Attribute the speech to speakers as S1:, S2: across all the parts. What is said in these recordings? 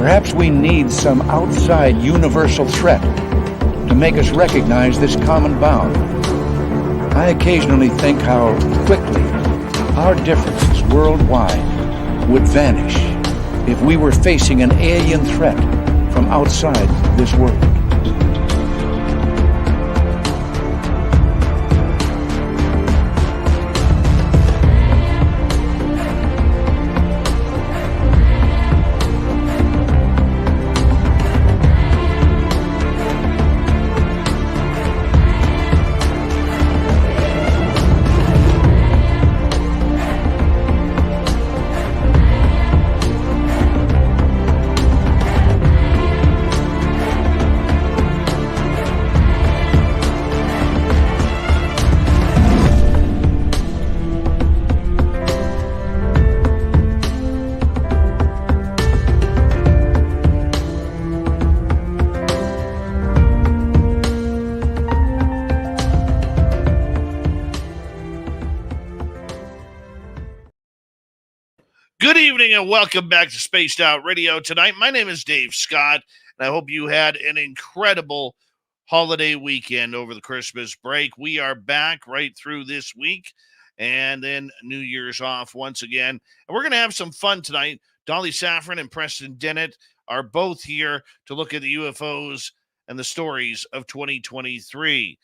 S1: Perhaps we need some outside universal threat to make us recognize this common bound. I occasionally think how quickly our differences worldwide would vanish if we were facing an alien threat from outside this world.
S2: Good evening and welcome back to Spaced Out Radio tonight. My name is Dave Scott, and I hope you had an incredible holiday weekend over the Christmas break. We are back right through this week, and then New Year's off once again. And we're going to have some fun tonight. Dolly Safran and Preston Dennett are both here to look at the UFOs and the stories of 2023.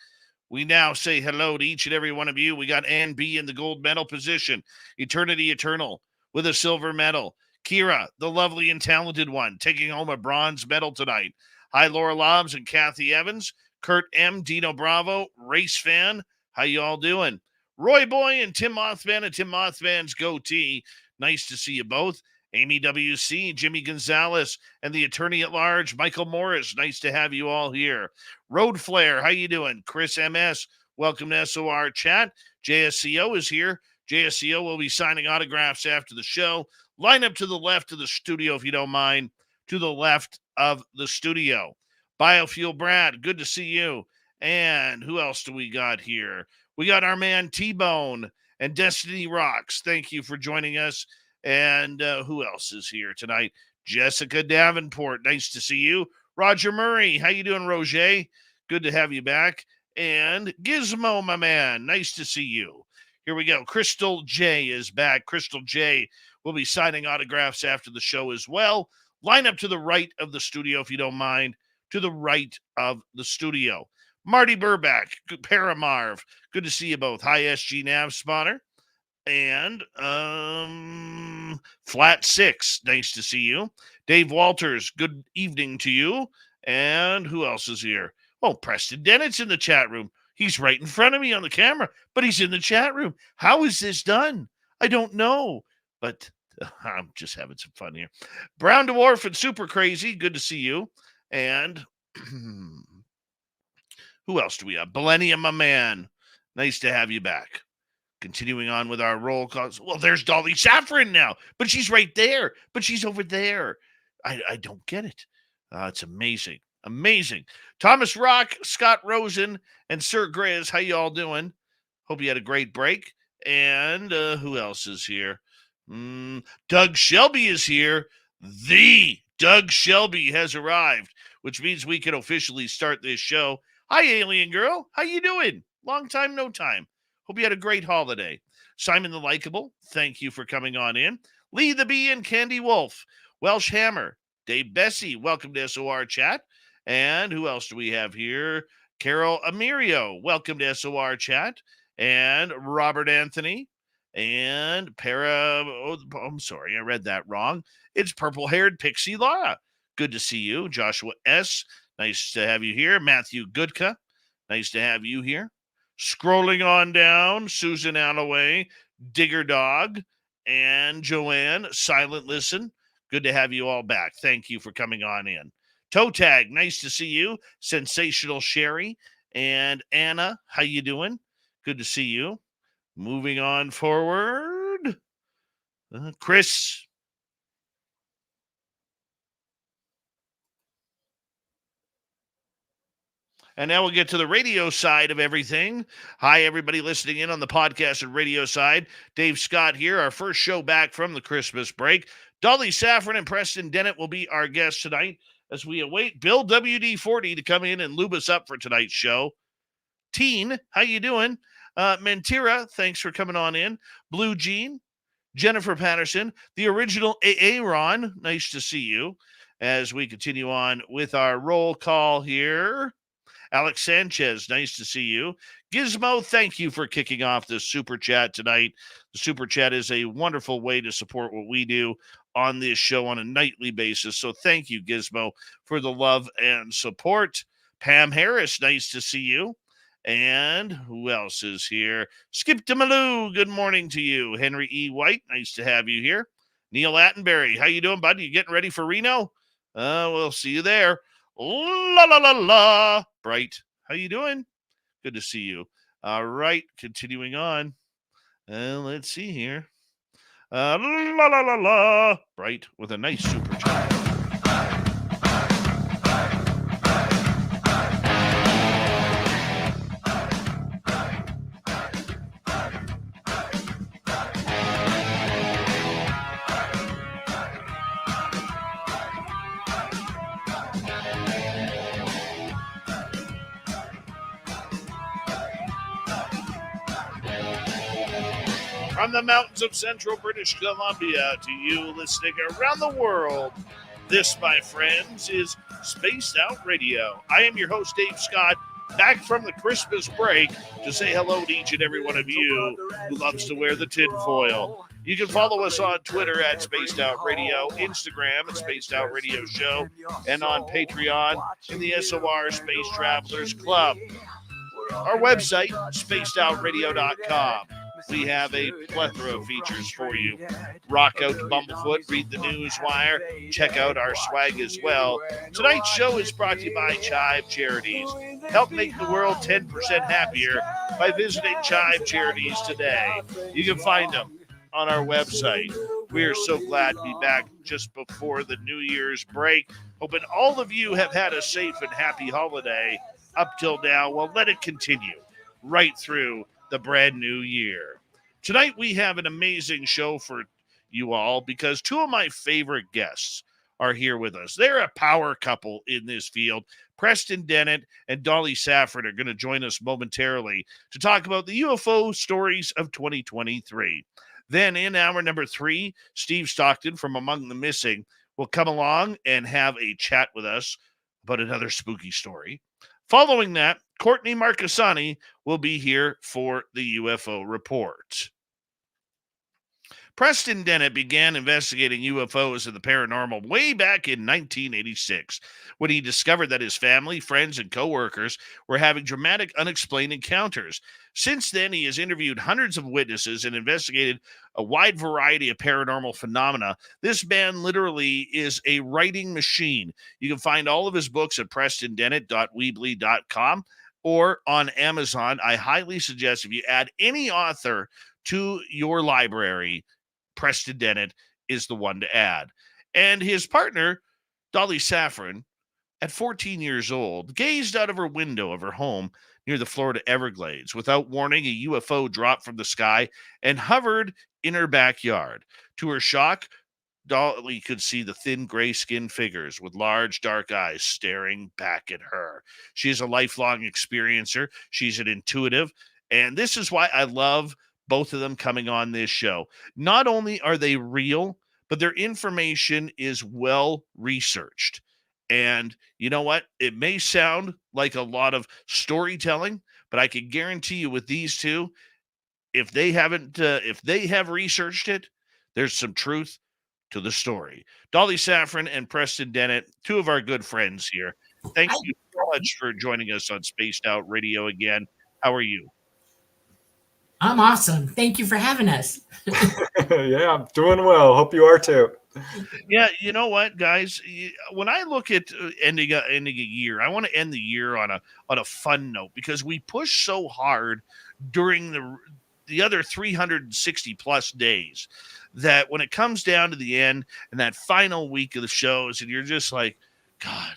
S2: We now say hello to each and every one of you. We got Ann B in the gold medal position, Eternity Eternal with a silver medal. Kira, the lovely and talented one, taking home a bronze medal tonight. Hi, Laura Lobbs and Kathy Evans. Kurt M, Dino Bravo, race fan. How you all doing? Roy Boy and Tim Mothman and Tim Mothman's goatee. Nice to see you both. Amy WC, Jimmy Gonzalez, and the attorney at large, Michael Morris. Nice to have you all here. Road Flare, how you doing? Chris MS, welcome to SOR Chat. JSCO is here. JSCO will be signing autographs after the show. Line up to the left of the studio, if you don't mind. To the left of the studio. Biofuel Brad, good to see you. And who else do we got here? We got our man T-Bone and Destiny Rocks. Thank you for joining us. And who else is here tonight? Jessica Davenport, nice to see you. Roger Murray, how you doing, Roger? Good to have you back. And Gizmo, my man, nice to see you. Here we go. Crystal J is back. Crystal J will be signing autographs after the show as well. Line up to the right of the studio, if you don't mind. To the right of the studio. Marty Burback, Paramarv. Good to see you both. Hi, SG Nav Spotter. And Flat Six, nice to see you. Dave Walters, good evening to you. And who else is here? Oh, Preston Dennett's in the chat room. He's right in front of me on the camera, but he's in the chat room. How is this done? I don't know, but I'm just having some fun here. Brown Dwarf and Super Crazy, good to see you. And who else do we have? Millennium, my man. Nice to have you back. Continuing on with our roll calls. Well, there's Dolly Safran now, but she's right there, but she's over there. I don't get it. It's amazing. Amazing. Thomas Rock, Scott Rosen, and Sir Grizz, how you all doing? Hope you had a great break. And who else is here? Doug Shelby is here. The Doug Shelby has arrived, which means we can officially start this show. Hi, Alien Girl. How you doing? Long time, no time. Hope you had a great holiday. Simon the Likeable, thank you for coming on in. Lee the Bee and Candy Wolf. Welsh Hammer. Dave Bessie, welcome to SOR Chat. And who else do we have here? Carol Amirio, welcome to SOR Chat. And Robert Anthony. And I'm sorry, I read that wrong. It's purple-haired Pixie Laura. Good to see you. Joshua S., nice to have you here. Matthew Goodka, nice to have you here. Scrolling on down, Susan Alloway, Digger Dog, and Joanne, Silent Listen. Good to have you all back. Thank you for coming on in. Toe Tag, nice to see you. Sensational Sherry and Anna, how you doing? Good to see you. Moving on forward. Chris. And now we'll get to the radio side of everything. Hi, everybody listening in on the podcast and radio side. Dave Scott here, our first show back from the Christmas break. Dolly Safran and Preston Dennett will be our guests tonight as we await Bill WD-40 to come in and lube us up for tonight's show. Teen, how you doing? Mentira, thanks for coming on in. Blue Jean, Jennifer Patterson, the original AA Ron, nice to see you. As we continue on with our roll call here, Alex Sanchez, nice to see you. Gizmo, thank you for kicking off the Super Chat tonight. The Super Chat is a wonderful way to support what we do on this show on a nightly basis. So thank you, Gizmo, for the love and support. Pam Harris, nice to see you. And who else is here? Skip to Malou, good morning to you. Henry E. White, nice to have you here. Neil Attenberry, how you doing, bud? You getting ready for Reno? We'll see you there. La la la la. Bright, how you doing? Good to see you. All right, continuing on. Let's see here. La la la la. Bright with a nice super chat. From the mountains of central British Columbia to you listening around the world, this, my friends, is Spaced Out Radio. I am your host, Dave Scott, back from the Christmas break to say hello to each and every one of you who loves to wear the tinfoil. You can follow us on Twitter at Spaced Out Radio, Instagram at Spaced Out Radio Show, and on Patreon in the SOR Space Travelers Club. Our website, spacedoutradio.com. We have a plethora of features for you. Rock out to Bumblefoot, read the Newswire, check out our swag as well. Tonight's show is brought to you by Chive Charities. Help make the world 10% happier by visiting Chive Charities today. You can find them on our website. We are so glad to be back just before the New Year's break. Hoping all of you have had a safe and happy holiday up till now. Well, let it continue right through the brand new year. Tonight we have an amazing show for you all because two of my favorite guests are here with us. They're a power couple in this field. Preston Dennett and Dolly Safran are going to join us momentarily to talk about the UFO stories of 2023. Then in hour number 3, Steve Stockton from Among the Missing will come along and have a chat with us about another spooky story. Following that, Courtney Marcassani will be here for the UFO report. Preston Dennett began investigating UFOs and the paranormal way back in 1986 when he discovered that his family, friends, and coworkers were having dramatic unexplained encounters. Since then, he has interviewed hundreds of witnesses and investigated a wide variety of paranormal phenomena. This man literally is a writing machine. You can find all of his books at prestondennett.weebly.com or on Amazon. I highly suggest if you add any author to your library, Preston Dennett is the one to add. And his partner, Dolly Safran, at 14 years old, gazed out of her window of her home near the Florida Everglades. Without warning, a UFO dropped from the sky and hovered in her backyard. To her shock, Dolly could see the thin gray-skinned figures with large dark eyes staring back at her. She is a lifelong experiencer. She's an intuitive. And this is why I love both of them coming on this show. Not only are they real, but their information is well researched. And you know what? It may sound like a lot of storytelling, but I can guarantee you with these two, if they have researched it, there's some truth to the story. Dolly Safran and Preston Dennett, two of our good friends here. Thank you so much for joining us on Spaced Out Radio again. How are you?
S3: I'm awesome. Thank you for having us.
S4: Yeah, I'm doing well. Hope you are too.
S2: Yeah, you know what, guys? When I look at ending a year, I want to end the year on a fun note because we push so hard during the other 360 plus days that when it comes down to the end and that final week of the shows, and you're just like, God,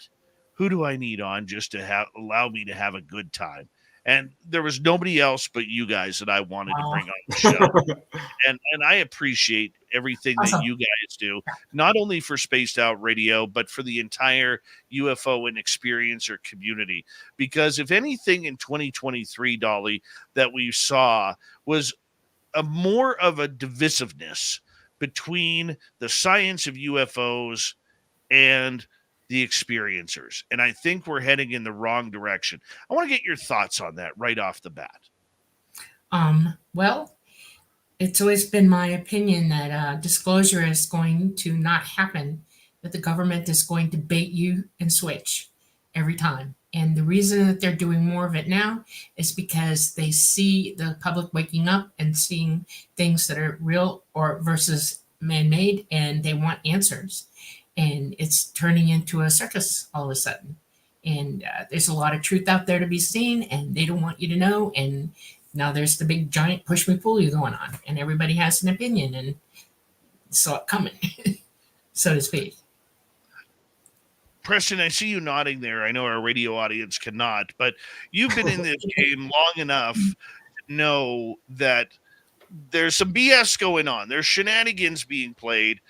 S2: who do I need on just to allow me to have a good time? And there was nobody else but you guys that I wanted to bring on the show. And I appreciate everything that
S3: Awesome.
S2: you guys do, not only for Spaced Out Radio, but for the entire UFO and experiencer community. Because if anything in 2023, Dolly, that we saw was a more of a divisiveness between the science of UFOs and the experiencers. And I think we're heading in the wrong direction. I want to get your thoughts on that right off the bat.
S3: Well, it's always been my opinion that disclosure is going to not happen, that the government is going to bait you and switch every time. And the reason that they're doing more of it now is because they see the public waking up and seeing things that are real or versus man-made, and they want answers. And it's turning into a circus all of a sudden. And there's a lot of truth out there to be seen, and they don't want you to know. And now there's the big giant push me pull you going on, and everybody has an opinion and saw it coming, so to speak.
S2: Preston, I see you nodding there. I know our radio audience cannot, but you've been in this game long enough to know that there's some BS going on. There's shenanigans being played,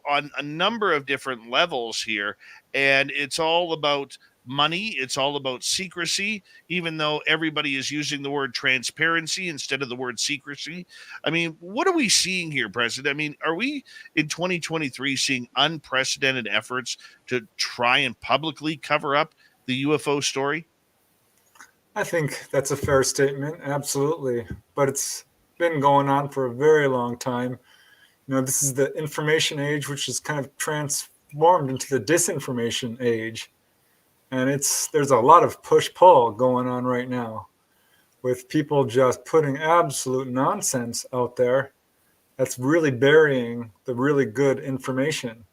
S2: on a number of different levels here. And it's all about money. It's all about secrecy, even though everybody is using the word transparency instead of the word secrecy. I mean, what are we seeing here, President? I mean, are we in 2023 seeing unprecedented efforts to try and publicly cover up the UFO story?
S4: I think that's a fair statement. Absolutely. But it's been going on for a very long time. This is the information age, which is kind of transformed into the disinformation age. And there's a lot of push-pull going on right now with people just putting absolute nonsense out there that's really burying the really good information.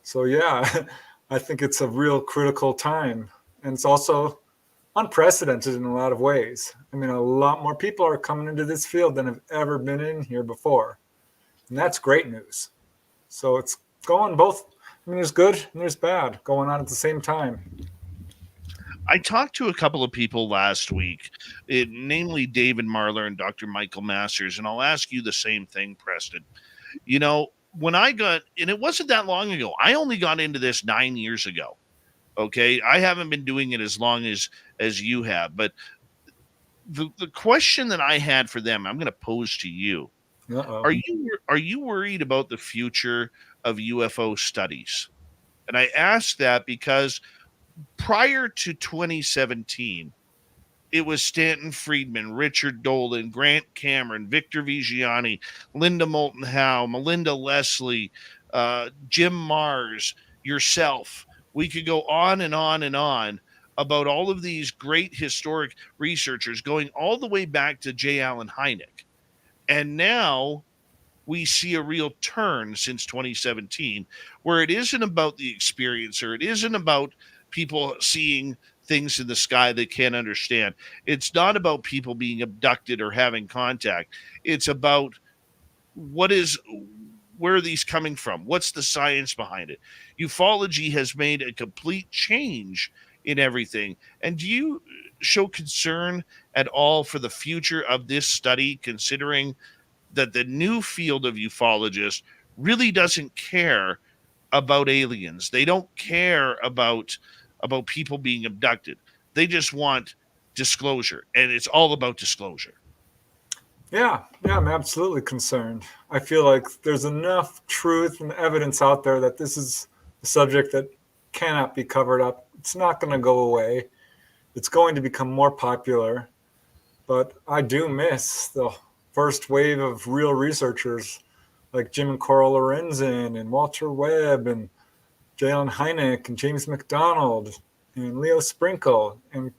S4: So yeah, I think it's a real critical time. And it's also unprecedented in a lot of ways. I mean, a lot more people are coming into this field than have ever been in here before. And that's great news. So it's going both. I mean, there's good and there's bad going on at the same time.
S2: I talked to a couple of people last week, namely David Marler and Dr. Michael Masters, and I'll ask you the same thing, Preston. When I got, and it wasn't that long ago, I only got into this 9 years ago. Okay, I haven't been doing it as long as you have, but the question that I had for them, I'm going to pose to you.
S4: Uh-oh.
S2: Are you worried about the future of UFO studies? And I ask that because prior to 2017, it was Stanton Friedman, Richard Dolan, Grant Cameron, Victor Vigiani, Linda Moulton Howe, Melinda Leslie, Jim Mars, yourself. We could go on and on and on about all of these great historic researchers going all the way back to J. Allen Hynek. And now we see a real turn since 2017, where it isn't about the experiencer. It isn't about people seeing things in the sky they can't understand. It's not about people being abducted or having contact. It's about where are these coming from? What's the science behind it? Ufology has made a complete change in everything. And do you show concern at all for the future of this study, considering that the new field of ufologists really doesn't care about aliens? They don't care about people being abducted. They just want disclosure, and it's all about disclosure.
S4: Yeah, I'm absolutely concerned. I feel like there's enough truth and evidence out there that this is a subject that cannot be covered up. It's not going to go away. It's going to become more popular. But I do miss the first wave of real researchers like Jim and Coral Lorenzen and Walter Webb and J. Allen Hynek and James McDonald and Leo Sprinkle and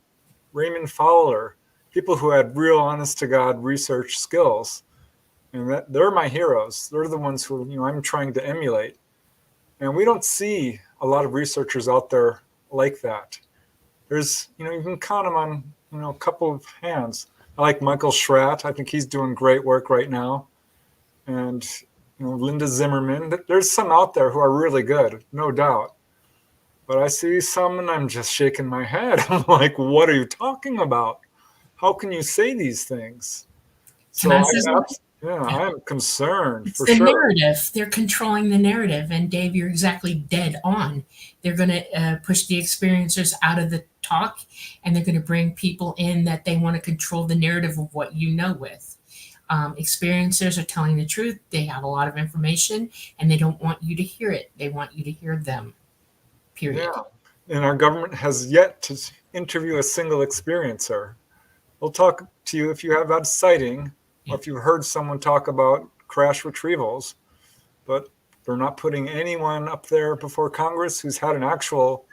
S4: Raymond Fowler, people who had real honest-to-God research skills. And they're my heroes. They're the ones who I'm trying to emulate. And we don't see a lot of researchers out there like that. There's, you can count them on, a couple of hands. I like Michael Schratt. I think he's doing great work right now. And, Linda Zimmerman. There's some out there who are really good, no doubt. But I see some and I'm just shaking my head. I'm like, what are you talking about? how can you say these things?
S3: Can
S4: So
S3: I say something?
S4: I'm concerned
S3: It's
S4: for
S3: the
S4: sure.
S3: narrative. They're controlling the narrative. And Dave, you're exactly dead on. They're going to push the experiencers out of the talk, and they're going to bring people in that they want to control the narrative of what you know with. Experiencers are telling the truth. They have a lot of information, and they don't want you to hear it. They want you to hear them, period.
S4: Yeah. And our government has yet to interview a single experiencer. They'll talk to you if you have had a sighting or if you've heard someone talk about crash retrievals, but they're not putting anyone up there before Congress who's had an actual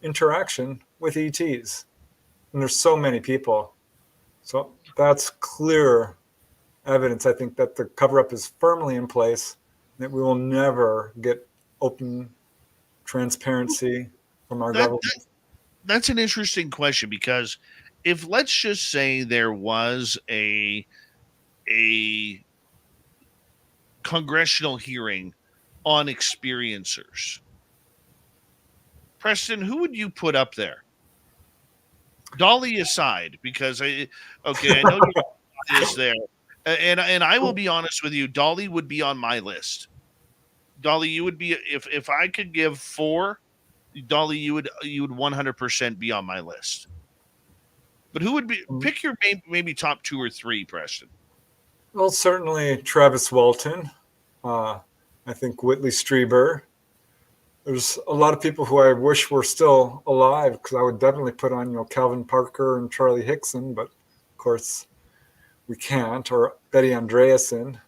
S4: interaction with ETs. And there's so many people. So that's clear evidence, I think, that the cover-up is firmly in place, that we will never get open transparency from our government.
S2: That's an interesting question, because if, let's just say, there was a congressional hearing on experiencers, Preston, who would you put up there? Dolly aside, because I know you're is there, and I will be honest with you, Dolly would be on my list. Dolly, you would be, if I could give 4, Dolly, you would 100% be on my list. But who would be? Pick your maybe top 2 or 3, Preston.
S4: Well, certainly Travis Walton. I think Whitley Strieber. There's a lot of people who I wish were still alive, because I would definitely put on, Calvin Parker and Charlie Hickson, but of course we can't, or Betty Andreasen.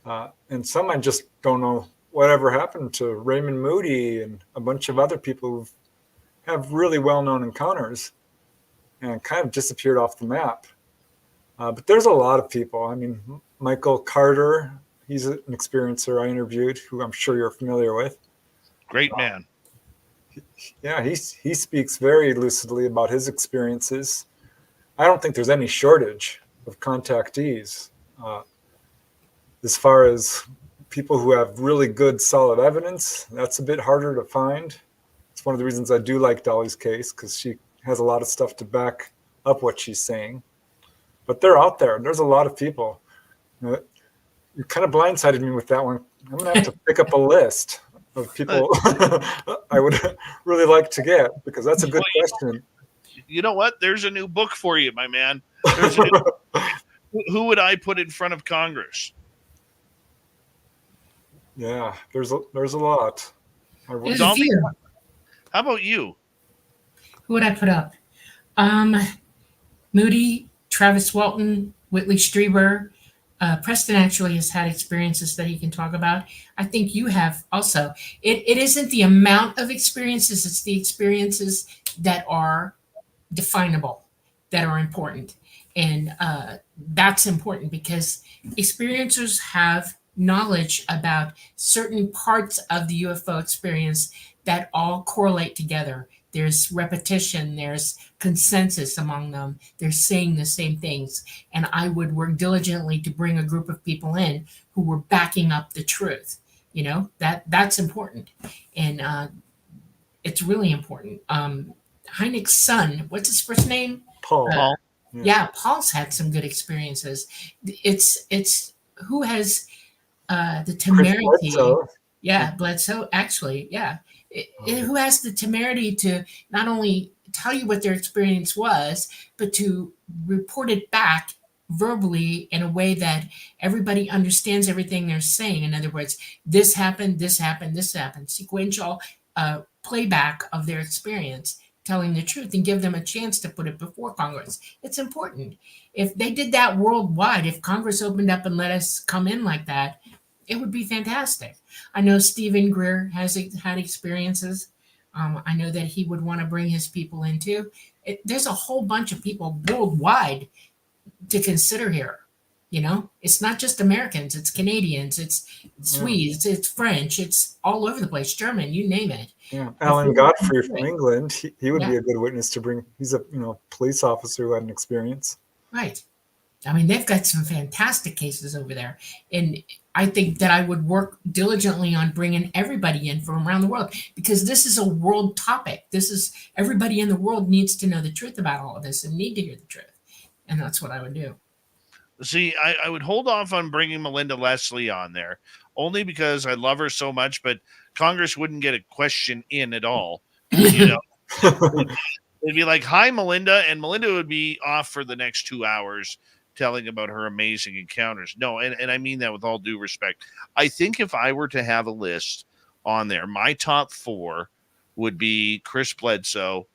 S4: And some I just don't know whatever happened to Raymond Moody and a bunch of other people who have really well-known encounters and kind of disappeared off the map. But there's a lot of people. I mean, Michael Carter, he's an experiencer I interviewed, who I'm sure you're familiar with.
S2: Great man.
S4: Yeah, he speaks very lucidly about his experiences. I don't think there's any shortage of contactees. As far as people who have really good, solid evidence, that's a bit harder to find. It's one of the reasons I do like Dolly's case, because she has a lot of stuff to back up what she's saying. But they're out there. There's a lot of people. You kind of blindsided me with that one. I'm going to have to pick up a list of people I would really like to get, because that's a good question.
S2: You know what? There's a new book for you, my man. Who would I put in front of Congress?
S4: Yeah, there's a lot.
S3: There's a few.
S2: How about you?
S3: Who would I put up? Moody, Travis Walton, Whitley Strieber. Preston actually has had experiences that he can talk about. I think you have also. It isn't the amount of experiences, it's the experiences that are definable, that are important. And that's important, because experiencers have knowledge about certain parts of the UFO experience that all correlate together. There's repetition, there's consensus among them. They're saying the same things. And I would work diligently to bring a group of people in who were backing up the truth. That's important. And it's really important. Heineck's son, what's his first name?
S2: Paul.
S3: Yeah, Paul's had some good experiences. It's who has the temerity.
S4: Bledsoe.
S3: Yeah, Bledsoe, actually, yeah. Who has the temerity to not only tell you what their experience was, but to report it back verbally in a way that everybody understands everything they're saying. In other words, this happened, this happened, this happened. Sequential playback of their experience, telling the truth, and give them a chance to put it before Congress. It's important. If they did that worldwide, if Congress opened up and let us come in like that, it would be fantastic. I know Stephen Greer has had experiences. I know that he would want to bring his people in too. There's a whole bunch of people worldwide to consider here. It's not just Americans, it's Canadians, it's Swedes, it's French, it's all over the place, German, you name it.
S4: Yeah, Alan Godfrey from England, he would be a good witness to bring. He's a police officer who had an experience.
S3: Right. I mean, they've got some fantastic cases over there. And I think that I would work diligently on bringing everybody in from around the world, because this is a world topic. Everybody in the world needs to know the truth about all of this and need to hear the truth. And that's what I would do.
S2: See, I would hold off on bringing Melinda Leslie on there, only because I love her so much, but Congress wouldn't get a question in at all. You know, it'd be like, hi, Melinda, and Melinda would be off for the next 2 hours telling about her amazing encounters. No, and I mean that with all due respect. I think if I were to have a list on there, my top 4 would be Chris Bledsoe,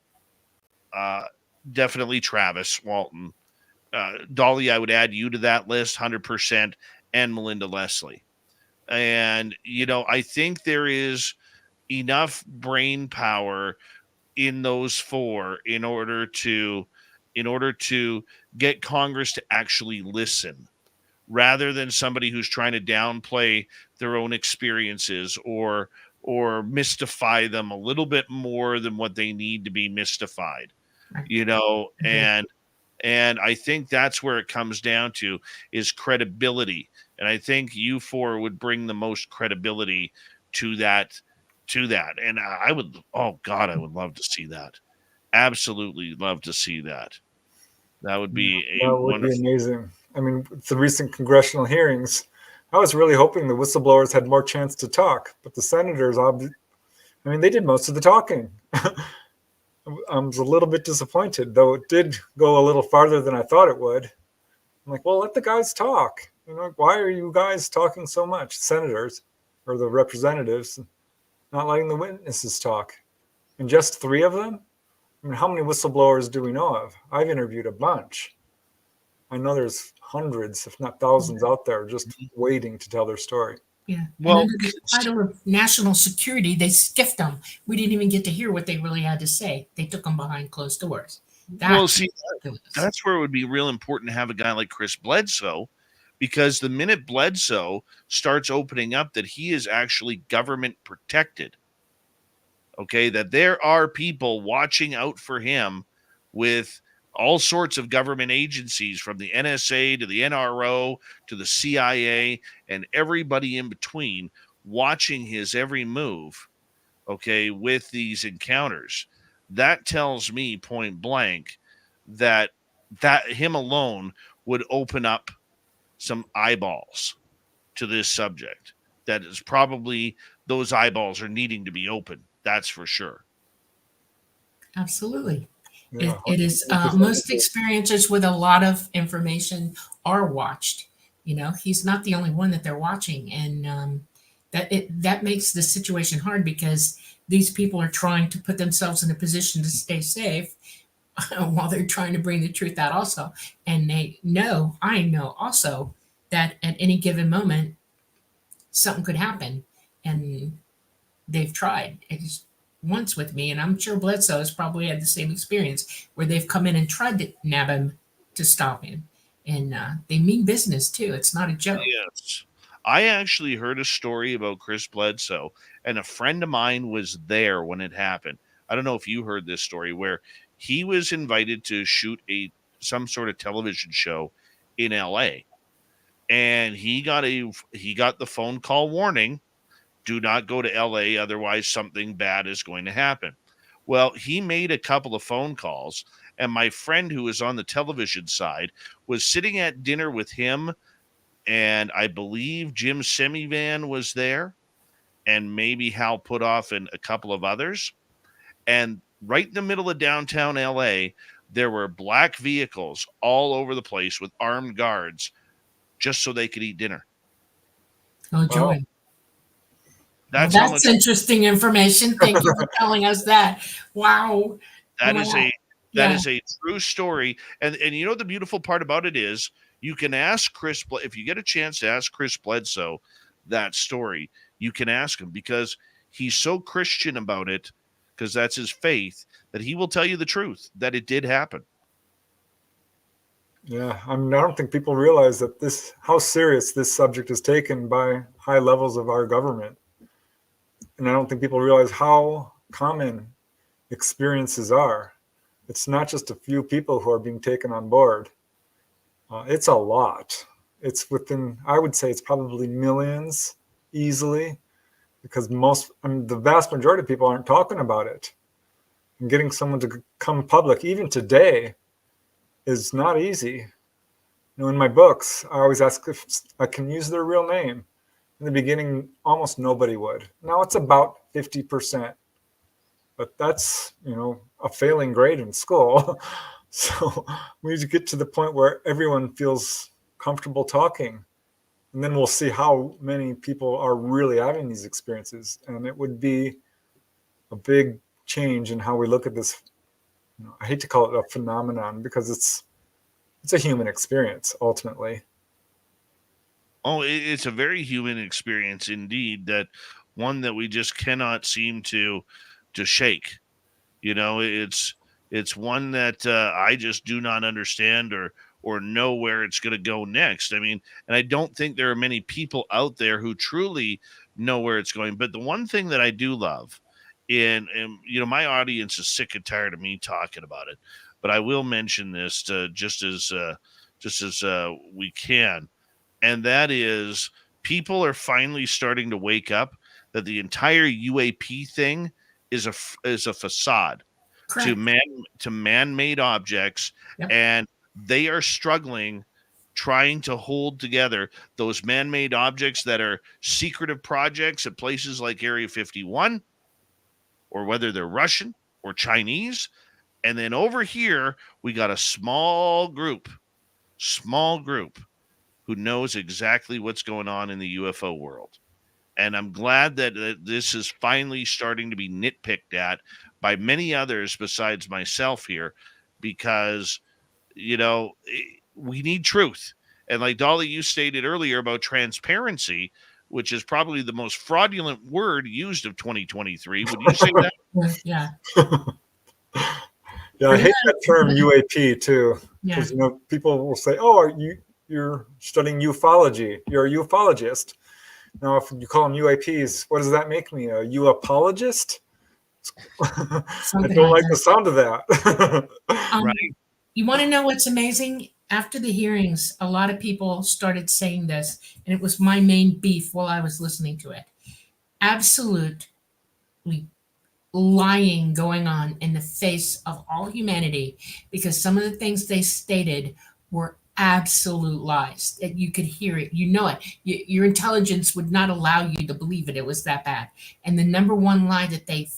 S2: definitely Travis Walton, Dolly, I would add you to that list 100%, and Melinda Leslie. And, I think there is enough brain power in those 4 in order to get Congress to actually listen, rather than somebody who's trying to downplay their own experiences or mystify them a little bit more than what they need to be mystified, and I think that's where it comes down to, is credibility. And I think you 4 would bring the most credibility to that. And I would love to see that. Absolutely love to see that. That would be
S4: amazing. I mean, with the recent congressional hearings, I was really hoping the whistleblowers had more chance to talk, but the senators, they did most of the talking. I was a little bit disappointed, though it did go a little farther than I thought it would. I'm like, well, let the guys talk. Why are you guys talking so much? Senators or the representatives not letting the witnesses talk. And just 3 of them? I mean, how many whistleblowers do we know of? I've interviewed a bunch. I know there's hundreds, if not thousands, out there just waiting to tell their story.
S3: Yeah. Well, under the title of national security, they skiffed them. We didn't even get to hear what they really had to say. They took them behind closed doors. That's
S2: where it would be real important to have a guy like Chris Bledsoe, because the minute Bledsoe starts opening up that he is actually government protected, okay, that there are people watching out for him with all sorts of government agencies, from the NSA to the NRO to the CIA and everybody in between, watching his every move, okay, with these encounters. That tells me point blank that him alone would open up some eyeballs to this subject. That is probably, those eyeballs are needing to be opened. That's for sure.
S3: Absolutely. It is most experiences with a lot of information are watched. He's not the only one that they're watching, and that makes the situation hard, because these people are trying to put themselves in a position to stay safe while they're trying to bring the truth out also. And I know also that at any given moment something could happen, and they've tried. It's once with me, and I'm sure Bledsoe has probably had the same experience, where they've come in and tried to nab him to stop him, and they mean business too. It's not a joke.
S2: Yes, I actually heard a story about Chris Bledsoe, and a friend of mine was there when it happened. I don't know if you heard this story, where he was invited to shoot some sort of television show in LA, and he got the phone call warning: do not go to LA, otherwise something bad is going to happen. Well, he made a couple of phone calls, and my friend who was on the television side was sitting at dinner with him, and I believe Jim Semivan was there, and maybe Hal Puthoff and a couple of others. And right in the middle of downtown LA, there were black vehicles all over the place with armed guards, just so they could eat dinner.
S3: Oh, joy.
S2: Wow.
S3: That's interesting information. Thank you for telling us that. Wow.
S2: That is a true story. And the beautiful part about it is, you can ask Chris, if you get a chance to ask Chris Bledsoe that story, you can ask him, because he's so Christian about it, because that's his faith, that he will tell you the truth, that it did happen.
S4: Yeah, I don't think people realize that how serious this subject is taken by high levels of our government. And I don't think people realize how common experiences are. It's not just a few people who are being taken on board. It's a lot. It's I would say it's probably millions easily, because the vast majority of people aren't talking about it. And getting someone to come public, even today, is not easy. In my books, I always ask if I can use their real name. In the beginning, almost nobody would. Now it's about 50%. But that's, a failing grade in school. So we need to get to the point where everyone feels comfortable talking. And then we'll see how many people are really having these experiences. And it would be a big change in how we look at this. I hate to call it a phenomenon because it's a human experience ultimately.
S2: Oh, it's a very human experience indeed. That one that we just cannot seem to shake. It's one that I just do not understand or know where it's going to go next. I mean, and I don't think there are many people out there who truly know where it's going. But the one thing that I do love, and my audience is sick and tired of me talking about it, but I will mention this just as we can, and that is people are finally starting to wake up that the entire UAP thing is a facade to
S3: Correct.
S2: man-made objects.
S3: Yep.
S2: And they are struggling trying to hold together those man-made objects that are secretive projects at places like Area 51, or whether they're Russian or Chinese. And then over here we got a small group who knows exactly what's going on in the UFO world. And I'm glad that this is finally starting to be nitpicked at by many others besides myself here, because, we need truth. And like Dolly, you stated earlier about transparency, which is probably the most fraudulent word used of 2023. Would you say that?
S3: Yeah.
S4: Yeah, I hate that term UAP too,
S3: Yeah.
S4: because people will say, "Oh, you're studying ufology. You're a ufologist." Now, if you call them UAPs, what does that make me? A UApologist? I
S3: Something
S4: don't
S3: like
S4: like the sound of that.
S2: Right.
S3: You want to know what's amazing? After the hearings, a lot of people started saying this, and it was my main beef while I was listening to it. Absolutely lying going on in the face of all humanity, because some of the things they stated were absolute lies. That you could hear it, it. Your intelligence would not allow you to believe it. It was that bad. And the number one lie that they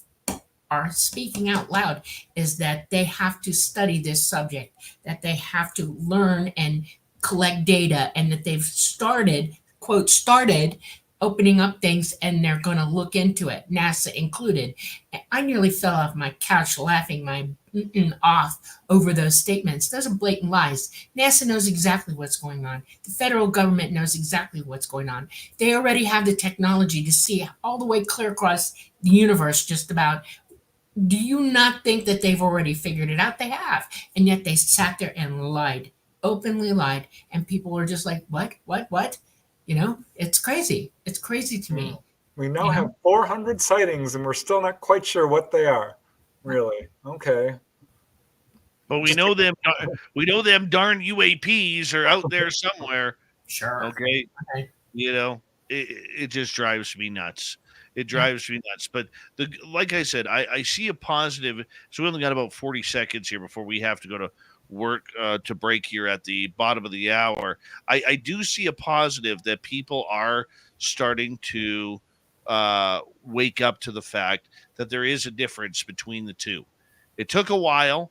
S3: are speaking out loud is that they have to study this subject, that they have to learn and collect data, and that they've started, quote, started opening up things and they're going to look into it, NASA included. And I nearly fell off my couch laughing my off over those statements. Those are blatant lies. NASA knows exactly what's going on. The federal government knows exactly what's going on. They already have the technology to see all the way clear across the universe, just about. Do you not think that they've already figured it out? They have. And yet they sat there and lied, openly lied. And people were just like, what? It's crazy. It's crazy to me.
S4: We now have 400 sightings, and we're still not quite sure what they are. Really? Okay.
S2: But we know them darn UAPs are out there somewhere.
S3: Sure.
S2: Okay. It just drives me nuts. It drives me nuts. But like I said, I see a positive. So we only got about 40 seconds here before we have to go to work to break here at the bottom of the hour. I do see a positive that people are starting to wake up to the fact that there is a difference between the two. It took a while,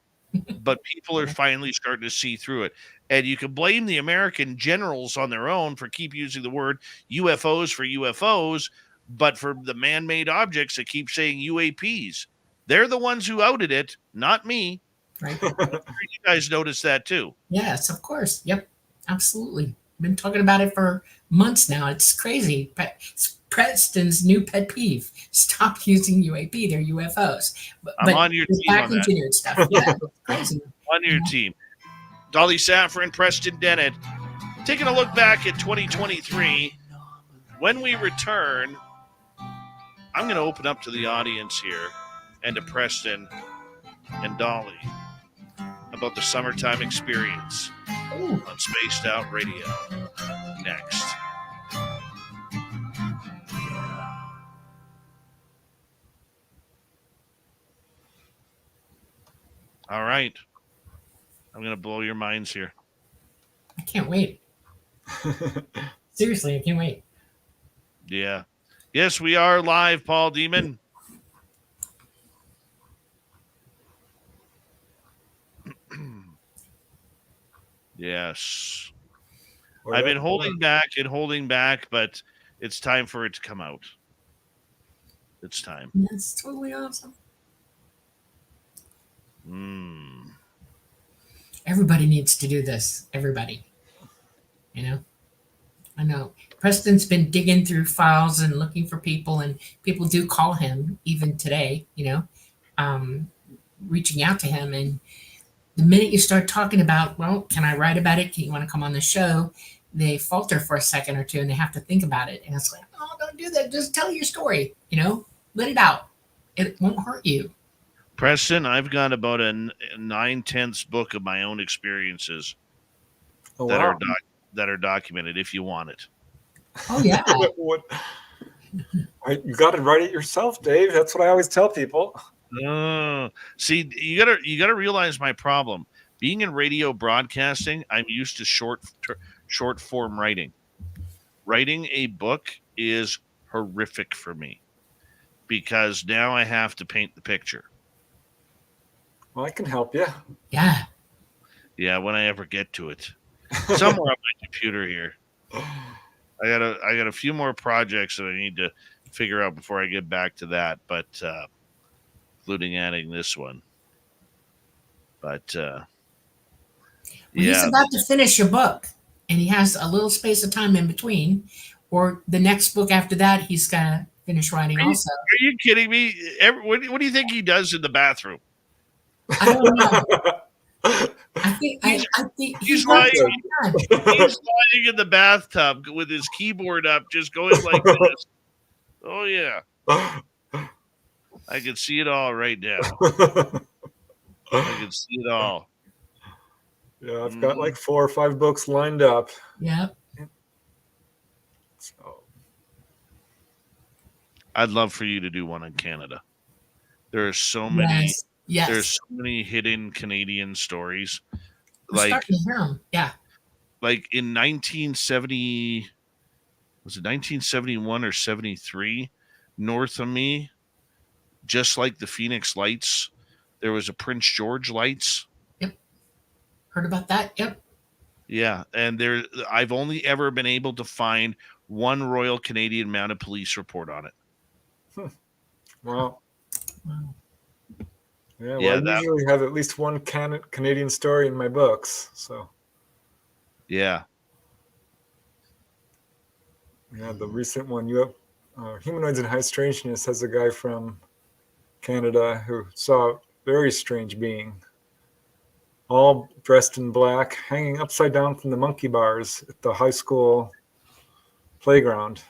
S2: but people are finally starting to see through it. And you can blame the American generals on their own for keep using the word UFOs for UFOs, but for the man-made objects that keep saying UAPs. They're the ones who outed it, not me.
S3: Right.
S2: I'm sure you guys noticed that too.
S3: Yes, of course. Yep. Absolutely. Been talking about it for months now. It's crazy. It's Preston's new pet peeve. Stop using UAP. They're UFOs.
S2: I'm on your team
S3: back
S2: on that.
S3: engineered stuff. Yeah, it's crazy.
S2: On your team. Dolly Safran, Preston Dennett, taking a look back at 2023. When we return, I'm going to open up to the audience here and to Preston and Dolly about the summertime experience
S3: Ooh.
S2: on Spaced Out Radio. Next. All right. I'm going to blow your minds here.
S3: I can't wait. Seriously, I can't wait.
S2: Yeah. Yes, we are live, Paul Demon. Yes. I've been holding back, but it's time for it to come out. It's time.
S3: That's totally awesome. Everybody needs to do this. Everybody. You know? I know. Preston's been digging through files and looking for people, and people do call him even today, reaching out to him. And the minute you start talking about, well, can I write about it? Can you want to come on the show? They falter for a second or two and they have to think about it. And it's like, oh, don't do that. Just tell your story, let it out. It won't hurt you.
S2: Preston, I've got about a 9/10 book of my own experiences that are documented if you want it.
S3: Oh, yeah.
S4: You got to write it yourself, Dave. That's what I always tell people.
S2: See, you gotta realize my problem. Being in radio broadcasting, I'm used to short form writing. Writing a book is horrific for me because now I have to paint the picture.
S4: Well, I can help you.
S3: Yeah.
S2: Yeah, when I ever get to it. Somewhere on my computer here. I got a few more projects that I need to figure out before I get back to that, but including adding this one. But
S3: He's about to finish a book, and he has a little space of time in between, or the next book after that, he's gonna finish writing. Are
S2: you kidding me? What do you think he does in the bathroom?
S3: I don't know. I think
S2: he's lying in the bathtub with his keyboard up, just going like this. Oh yeah, I can see it all right now. I can see it all.
S4: Yeah, I've got like 4 or 5 books lined up.
S3: Yeah.
S4: So
S2: I'd love for you to do one in Canada. There are so many.
S3: Yes.
S2: There's so many hidden Canadian stories.
S3: I'm starting to hear them. Yeah.
S2: Like in 1970, was it 1971 or 73? North of me, just like the Phoenix Lights, there was a Prince George Lights.
S3: Yep. Heard about that? Yep.
S2: Yeah, and I've only ever been able to find one Royal Canadian Mounted Police report on it.
S4: Wow. Yeah, well, I usually have at least one Canadian story in my books. So.
S2: Yeah.
S4: Yeah, the recent one, Humanoids in High Strangeness, has a guy from Canada who saw a very strange being, all dressed in black, hanging upside down from the monkey bars at the high school playground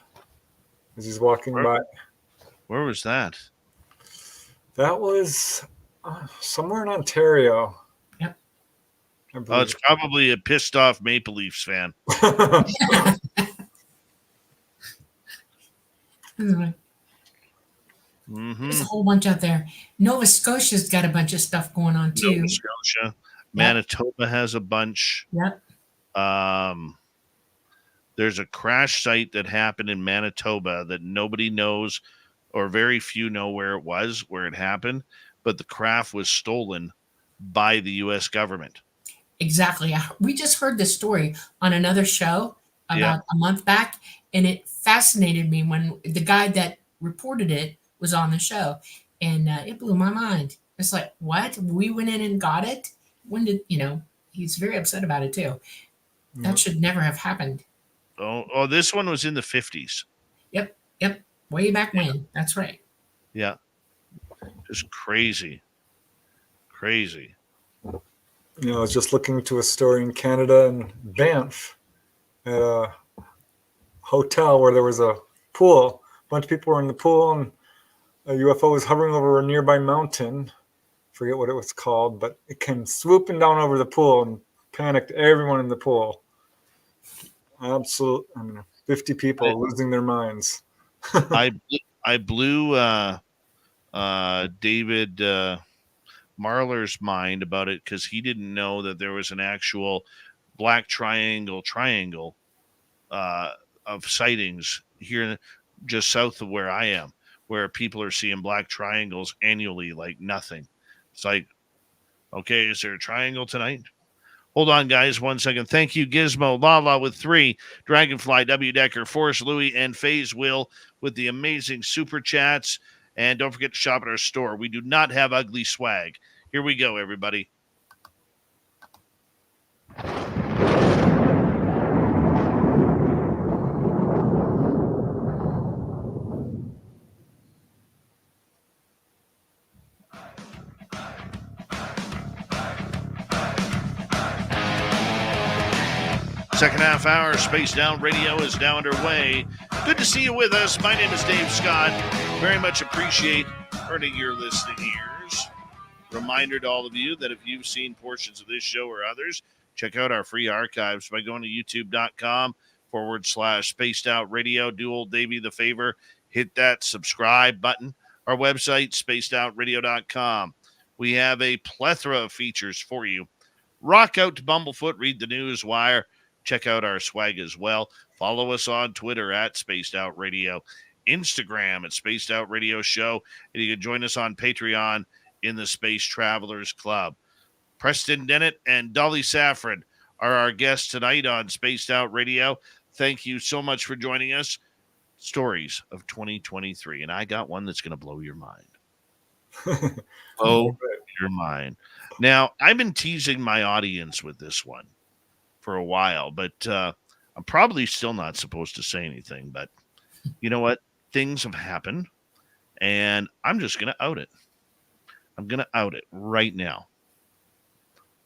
S4: as he's walking by.
S2: Where was that?
S4: That was somewhere in Ontario.
S3: Yep.
S2: Oh, it's probably a pissed off Maple Leafs fan.
S3: There's a whole bunch out there. Nova Scotia's got a bunch of stuff going on too.
S2: Nova Scotia. Manitoba has a bunch.
S3: Yep.
S2: There's a crash site that happened in Manitoba that nobody knows, or very few know where it happened, but the craft was stolen by the U.S. government.
S3: Exactly. We just heard this story on another show about a month back, and it fascinated me when the guy that reported it was on the show, and it blew my mind. It's like, what? We went in and got it? When did, he's very upset about it too. That should never have happened.
S2: Oh, this one was in the 50s.
S3: Yep. Way back when. That's right.
S2: Yeah. Just crazy. Crazy.
S4: I was just looking to a story in Canada and Banff at a hotel where there was a pool. A bunch of people were in the pool, and a UFO was hovering over a nearby mountain. Forget what it was called, but it came swooping down over the pool and panicked everyone in the pool. 50 people losing their minds.
S2: I blew David Marlar's mind about it because he didn't know that there was an actual black triangle of sightings here just south of where I am, where people are seeing black triangles annually like nothing. It's like, okay, is there a triangle tonight? Hold on, guys, 1 second. Thank you, Gizmo, Lala with 3, Dragonfly, W. Decker, Forrest Louie, and Faze Will with the amazing super chats. And don't forget to shop at our store. We do not have ugly swag. Here we go, everybody. Second half hour, Spaced Out Radio is now underway. Good to see you with us. My name is Dave Scott. Very much appreciate earning your listening ears. Reminder to all of you that if you've seen portions of this show or others, check out our free archives by going to youtube.com/Spaced Out Radio. Do old Davey the favor, hit that subscribe button. Our website, spacedoutradio.com. We have a plethora of features for you. Rock out to Bumblefoot, read the news wire. Check out our swag as well. Follow us on Twitter at Spaced Out Radio, Instagram at Spaced Out Radio Show, and you can join us on Patreon in the Space Travelers Club. Preston Dennett and Dolly Safran are our guests tonight on Spaced Out Radio. Thank you so much for joining us. Stories of 2023, and I got one that's going to blow your mind. Blow your mind. Now, I've been teasing my audience with this one for a while, but I'm probably still not supposed to say anything, but you know what? Things have happened, and I'm just going to out it. I'm going to out it right now.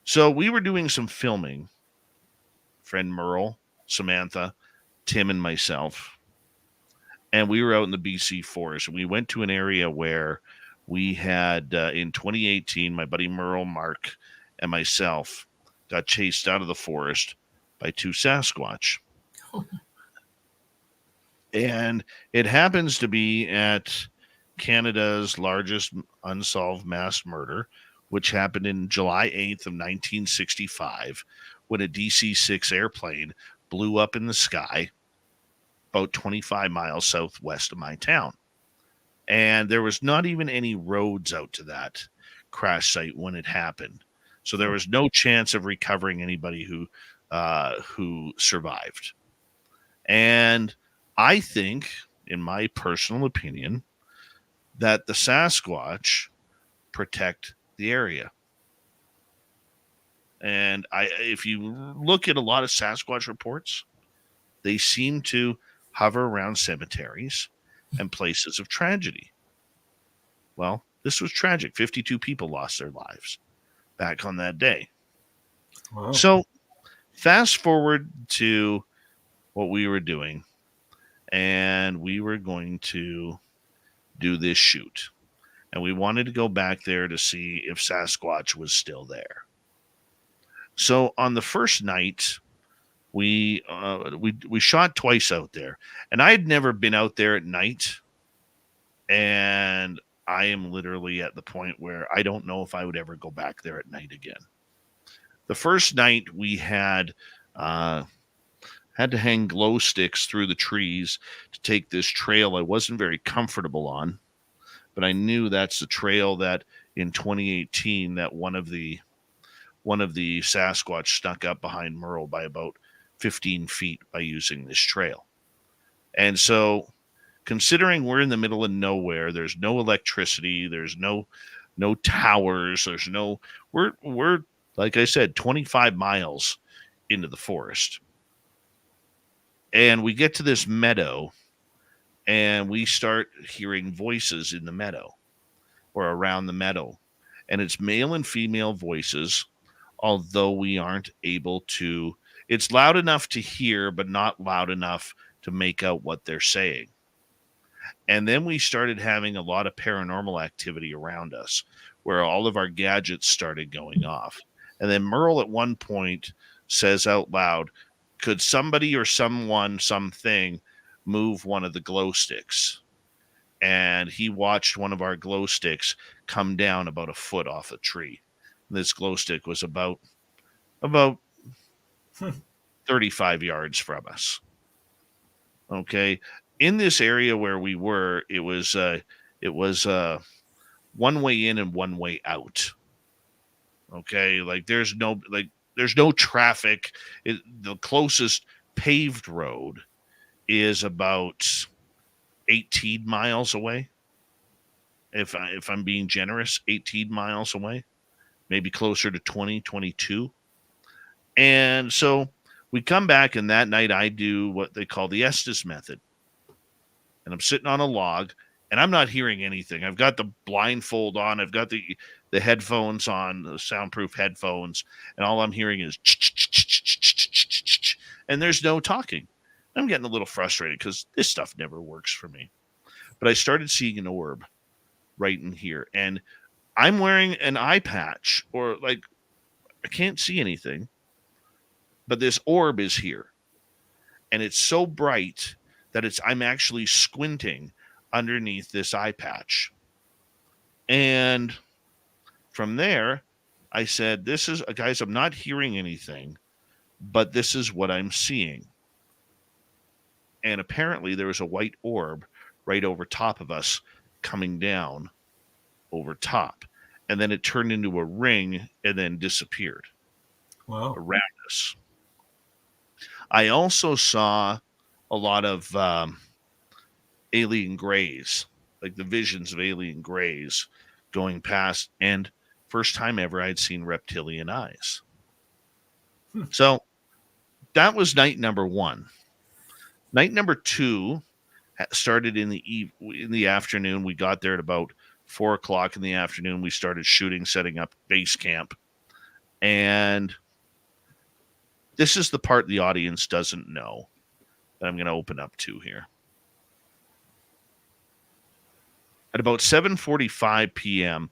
S2: So we were doing some filming, friend Merle, Samantha, Tim, and myself, and we were out in the BC forest, and we went to an area where we had, in 2018, my buddy Merle, Mark, and myself got chased out of the forest by 2 Sasquatch. And it happens to be at Canada's largest unsolved mass murder, which happened in July 8th of 1965, when a DC-6 airplane blew up in the sky about 25 miles southwest of my town. And there was not even any roads out to that crash site when it happened. So there was no chance of recovering anybody who survived. And I think, in my personal opinion, that the Sasquatch protect the area. And if you look at a lot of Sasquatch reports, they seem to hover around cemeteries and places of tragedy. Well, this was tragic. 52 people lost their lives back on that day.
S4: Wow.
S2: So fast forward to what we were doing, and we were going to do this shoot, and we wanted to go back there to see if Sasquatch was still there. So on the first night, we shot twice out there, and I had never been out there at night, and I am literally at the point where I don't know if I would ever go back there at night again. The first night we had to hang glow sticks through the trees to take this trail I wasn't very comfortable on, but I knew that's the trail that in 2018 that one of the Sasquatch snuck up behind Merle by about 15 feet by using this trail. And so, considering we're in the middle of nowhere, there's no electricity, there's no towers, we're like I said, 25 miles into the forest. And we get to this meadow, and we start hearing voices in the meadow or around the meadow. And it's male and female voices, although we aren't able to. It's loud enough to hear, but not loud enough to make out what they're saying. And then we started having a lot of paranormal activity around us, where all of our gadgets started going off. And then Merle at one point says out loud, could somebody or something move one of the glow sticks? and he watched one of our glow sticks come down about a foot off a tree. This glow stick was about 35 yards from us. Okay. In this area where we were, it was one way in and one way out. Okay. Like there's no traffic. The closest paved road is about 18 miles away. If I'm being generous, 18 miles away, maybe closer to 20, 22. And so we come back, and that night I do what they call the Estes method. And I'm sitting on a log, and I'm not hearing anything. I've got the blindfold on. I've got the headphones on, the soundproof headphones, and all I'm hearing is and there's no talking. I'm getting a little frustrated because this stuff never works for me. But I started seeing an orb right in here, and I'm wearing an eye patch, or like I can't see anything, but this orb is here, and it's so bright that I'm actually squinting underneath this eye patch. And from there, I said, this is, guys, I'm not hearing anything, but this is what I'm seeing. And apparently there was a white orb right over top of us coming down over top. And then it turned into a ring and then disappeared.
S4: Wow.
S2: Around us. I also saw a lot of alien grays, like the visions of alien grays going past, and first time ever I'd seen reptilian eyes. So that was night number 1. Night number 2 started in the afternoon. We got there at about 4:00 in the afternoon. We started shooting, setting up base camp. And this is the part the audience doesn't know that I'm going to open up to here. At about 7:45 p.m.,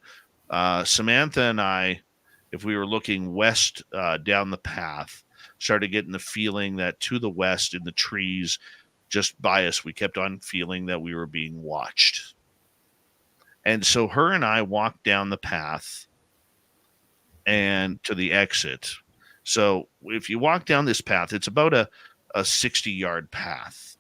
S2: Samantha and I, if we were looking west down the path, started getting the feeling that to the west in the trees just by us, we kept on feeling that we were being watched. And so her and I walked down the path and to the exit. So if you walk down this path, it's about a 60-yard path.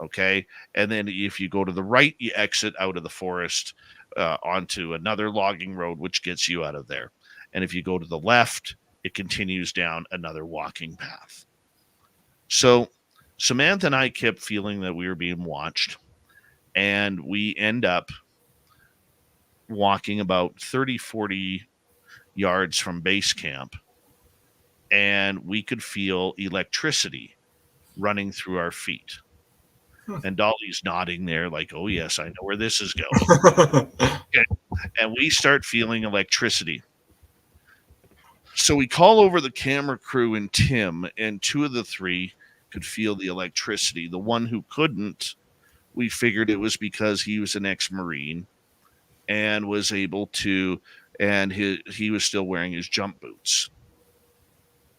S2: Okay. And then if you go to the right, you exit out of the forest onto another logging road, which gets you out of there. And if you go to the left, it continues down another walking path. So Samantha and I kept feeling that we were being watched, and we end up walking about 30, 40 yards from base camp, and we could feel electricity running through our feet. And Dolly's nodding there like, oh, yes, I know where this is going. Okay. And we start feeling electricity. So we call over the camera crew and Tim, and 2 of the 3 could feel the electricity. The one who couldn't, we figured it was because he was an ex-Marine and was able to, and he was still wearing his jump boots.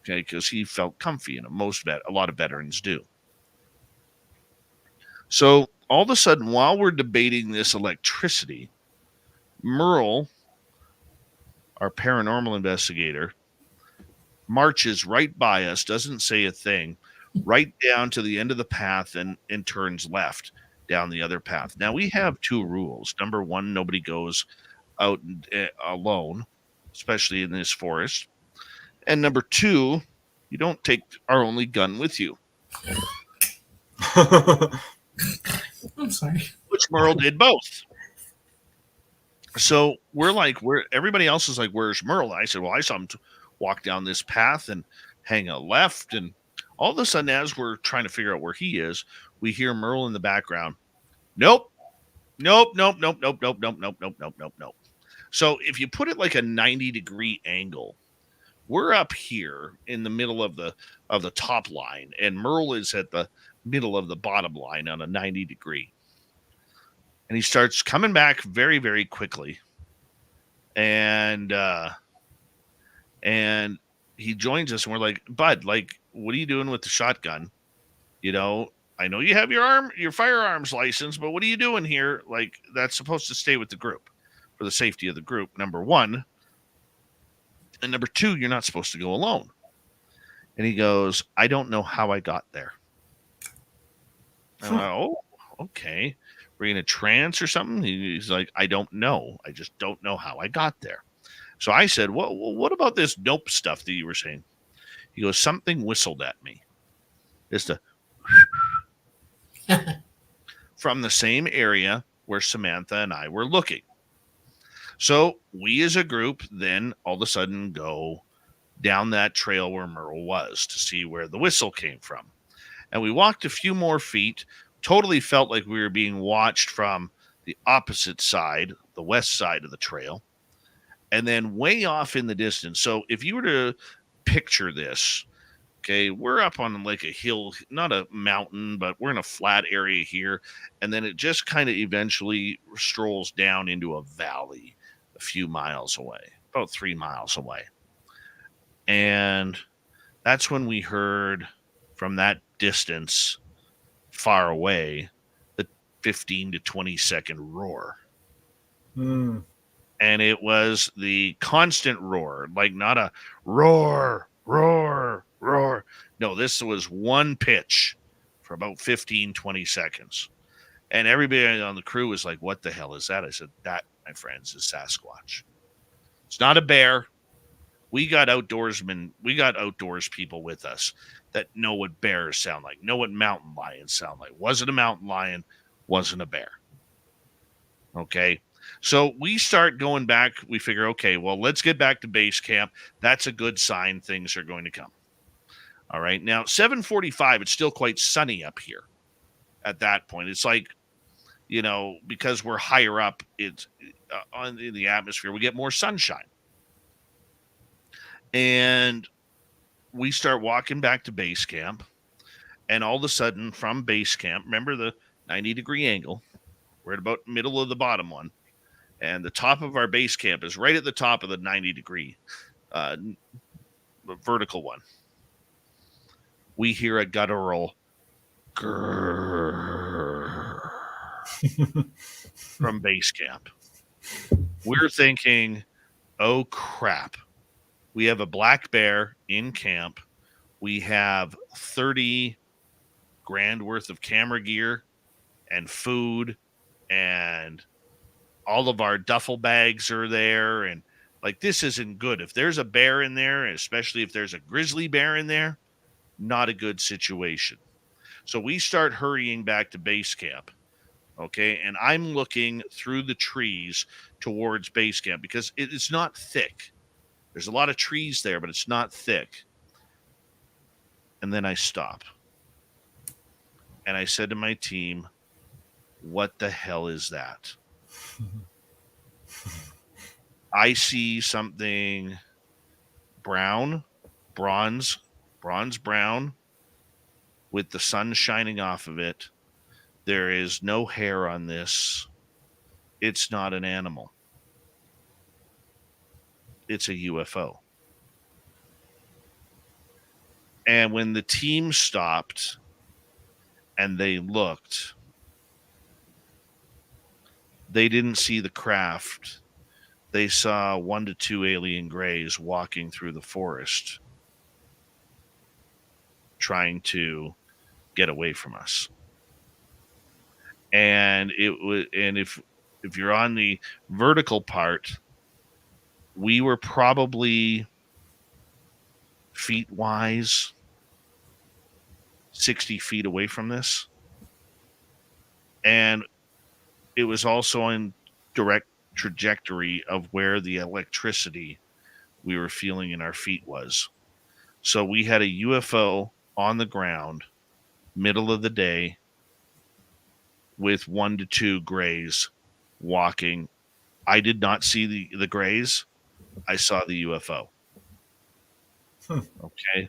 S2: Okay, because he felt comfy in them. A lot of veterans do. So all of a sudden, while we're debating this electricity, Merle, our paranormal investigator, marches right by us, doesn't say a thing, right down to the end of the path and turns left down the other path. Now, we have 2 rules. Number 1, nobody goes out alone, especially in this forest. And number 2, you don't take our only gun with you.
S3: I'm sorry.
S2: Which Merle did both. So we're like, everybody else is like, where's Merle? I said, well, I saw him walk down this path and hang a left. And all of a sudden, as we're trying to figure out where he is, we hear Merle in the background. Nope. Nope. Nope. Nope. Nope. Nope. Nope. Nope. Nope. Nope. Nope. Nope. So if you put it like a 90-degree angle, we're up here in the middle of the top line, and Merle is at the middle of the bottom line on a 90-degree. And he starts coming back very, very quickly. And he joins us, and we're like, Bud, like, what are you doing with the shotgun? You know, I know you have your firearms license, but what are you doing here? Like, that's supposed to stay with the group for the safety of the group, number one. And number two, you're not supposed to go alone. And he goes, I don't know how I got there. I went, oh, okay. Were you in a trance or something? He's like, I don't know. I just don't know how I got there. So I said, well, what about this nope stuff that you were saying? He goes, something whistled at me. Just a from the same area where Samantha and I were looking. So we as a group then all of a sudden go down that trail where Merle was to see where the whistle came from. And we walked a few more feet, totally felt like we were being watched from the opposite side, the west side of the trail. And then way off in the distance. So if you were to picture this, okay, we're up on like a hill, not a mountain, but we're in a flat area here. And then it just kind of eventually strolls down into a valley a few miles away, about 3 miles away. And that's when we heard from that distance far away the 15 to 20 second roar. And it was the constant roar, like not a roar, roar, roar. No, this was one pitch for about 15, 20 seconds. And everybody on the crew was like, what the hell is that? I said, that, my friends, is Sasquatch. It's not a bear. We got outdoorsmen, we got outdoors people with us that know what bears sound like, know what mountain lions sound like. Wasn't a mountain lion, wasn't a bear. Okay. So we start going back. We figure, okay, well, let's get back to base camp. That's a good sign. Things are going to come. All right. Now, 7:45, it's still quite sunny up here at that point. It's like, you know, because we're higher up, it's on in the atmosphere, we get more sunshine. And we start walking back to base camp. And all of a sudden, from base camp, remember the 90-degree angle? We're at about middle of the bottom one. And the top of our base camp is right at the top of the 90-degree vertical one. We hear a guttural grrr from base camp. We're thinking, oh, crap. We have a black bear in camp. We have 30 grand worth of camera gear and food, and all of our duffel bags are there. And like, this isn't good. If there's a bear in there, and especially if there's a grizzly bear in there, not a good situation. So we start hurrying back to base camp. Okay. And I'm looking through the trees towards base camp because it's not thick. There's a lot of trees there, but it's not thick. And then I stop. And I said to my team, what the hell is that? I see something brown, bronze brown, with the sun shining off of it. There is no hair on this. It's not an animal. It's a UFO. And when the team stopped and they looked, they didn't see the craft. They saw 1 to 2 alien grays walking through the forest, trying to get away from us. And it was, and if you're on the vertical part, we were probably feet wise 60 feet away from this. And it was also in direct trajectory of where the electricity we were feeling in our feet was. So we had a UFO on the ground, middle of the day, with 1 to 2 grays walking. I did not see the grays. I saw the UFO. Okay.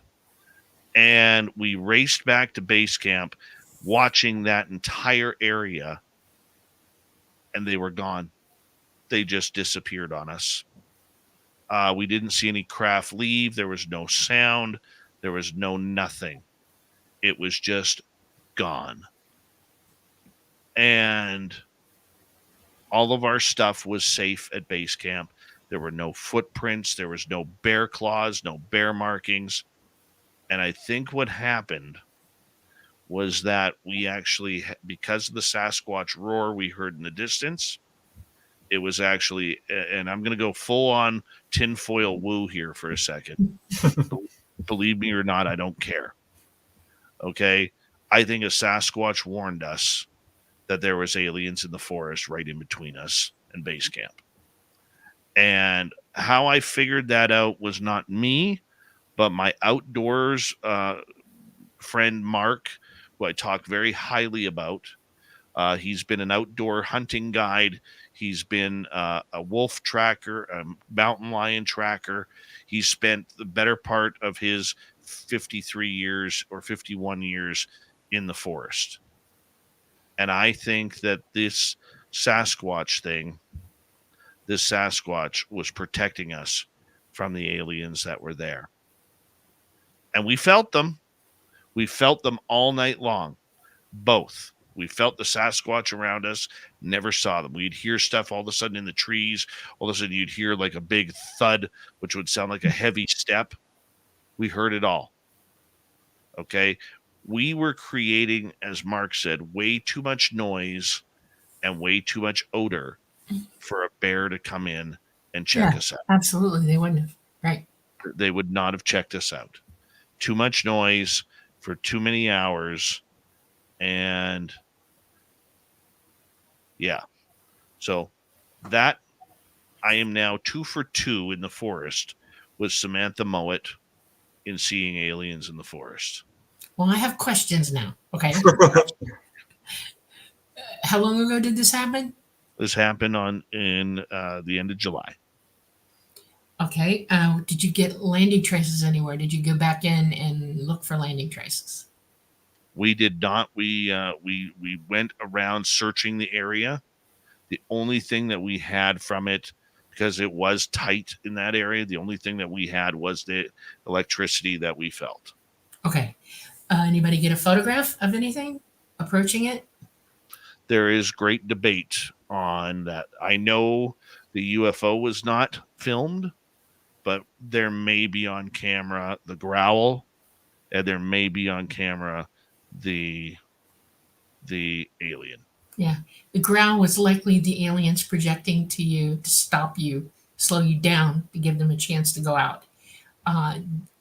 S2: And we raced back to base camp, watching that entire area, and they were gone. They just disappeared on us. We didn't see any craft leave. There was no sound. There was no nothing. It was just gone. And all of our stuff was safe at base camp. There were no footprints. There was no bear claws, no bear markings. And I think what happened was that we actually, because of the Sasquatch roar we heard in the distance, it was actually, and I'm going to go full on tinfoil woo here for a second. Believe me or not, I don't care. Okay? I think a Sasquatch warned us that there was aliens in the forest right in between us and base camp. And how I figured that out was not me, but my outdoors friend Mark, who I talk very highly about. He's been an outdoor hunting guide. He's been a wolf tracker, a mountain lion tracker. He spent the better part of his 53 years or 51 years in the forest. And I think that this Sasquatch was protecting us from the aliens that were there. And we felt them. We felt them all night long. Both. We felt the Sasquatch around us, never saw them. We'd hear stuff all of a sudden in the trees. All of a sudden you'd hear like a big thud, which would sound like a heavy step. We heard it all. Okay? We were creating, as Mark said, way too much noise and way too much odor for a bear to come in and check us out.
S3: Absolutely. They wouldn't have. Right.
S2: They would not have checked us out. Too much noise for too many hours. And yeah. So that I am now 2 for 2 in the forest with Samantha Mowat in seeing aliens in the forest.
S3: Well, I have questions now. Okay. How long ago did this happen?
S2: This happened in the end of July.
S3: Okay. Did you get landing traces anywhere? Did you go back in and look for landing traces?
S2: We did not. We went around searching the area. The only thing that we had from it, because it was tight in that area, the only thing that we had was the electricity that we felt.
S3: Okay. Anybody get a photograph of anything approaching it?
S2: There is great debate on that. I know the UFO was not filmed, but there may be on camera the growl, and there may be on camera the alien.
S3: Yeah. The growl was likely the aliens projecting to you to stop you, slow you down, to give them a chance to go out.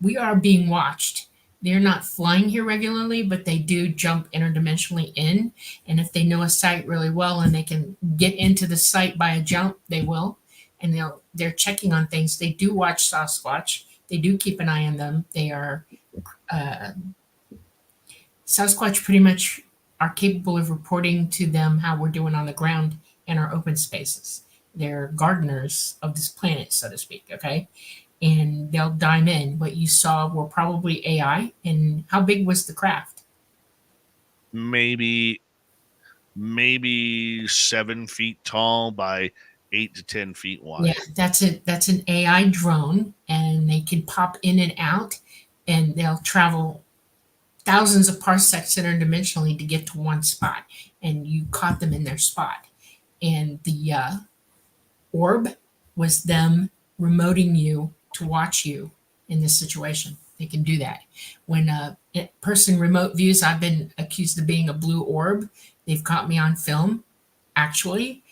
S3: We are being watched. They're not flying here regularly, but they do jump interdimensionally in. And if they know a site really well and they can get into the site by a jump, they will. And they're checking on things. They do watch Sasquatch. They do keep an eye on them. They are Sasquatch pretty much are capable of reporting to them how we're doing on the ground in our open spaces. They're gardeners of this planet, so to speak, okay? And they'll dime in. What you saw were probably AI. And how big was the craft?
S2: Maybe 7 feet tall by 8 to 10 feet wide.
S3: Yeah, that's an AI drone, and they can pop in and out, and they'll travel thousands of parsecs interdimensionally to get to one spot, and you caught them in their spot. And the orb was them remoting you to watch you in this situation. They can do that. When a person remote views, I've been accused of being a blue orb. They've caught me on film, actually,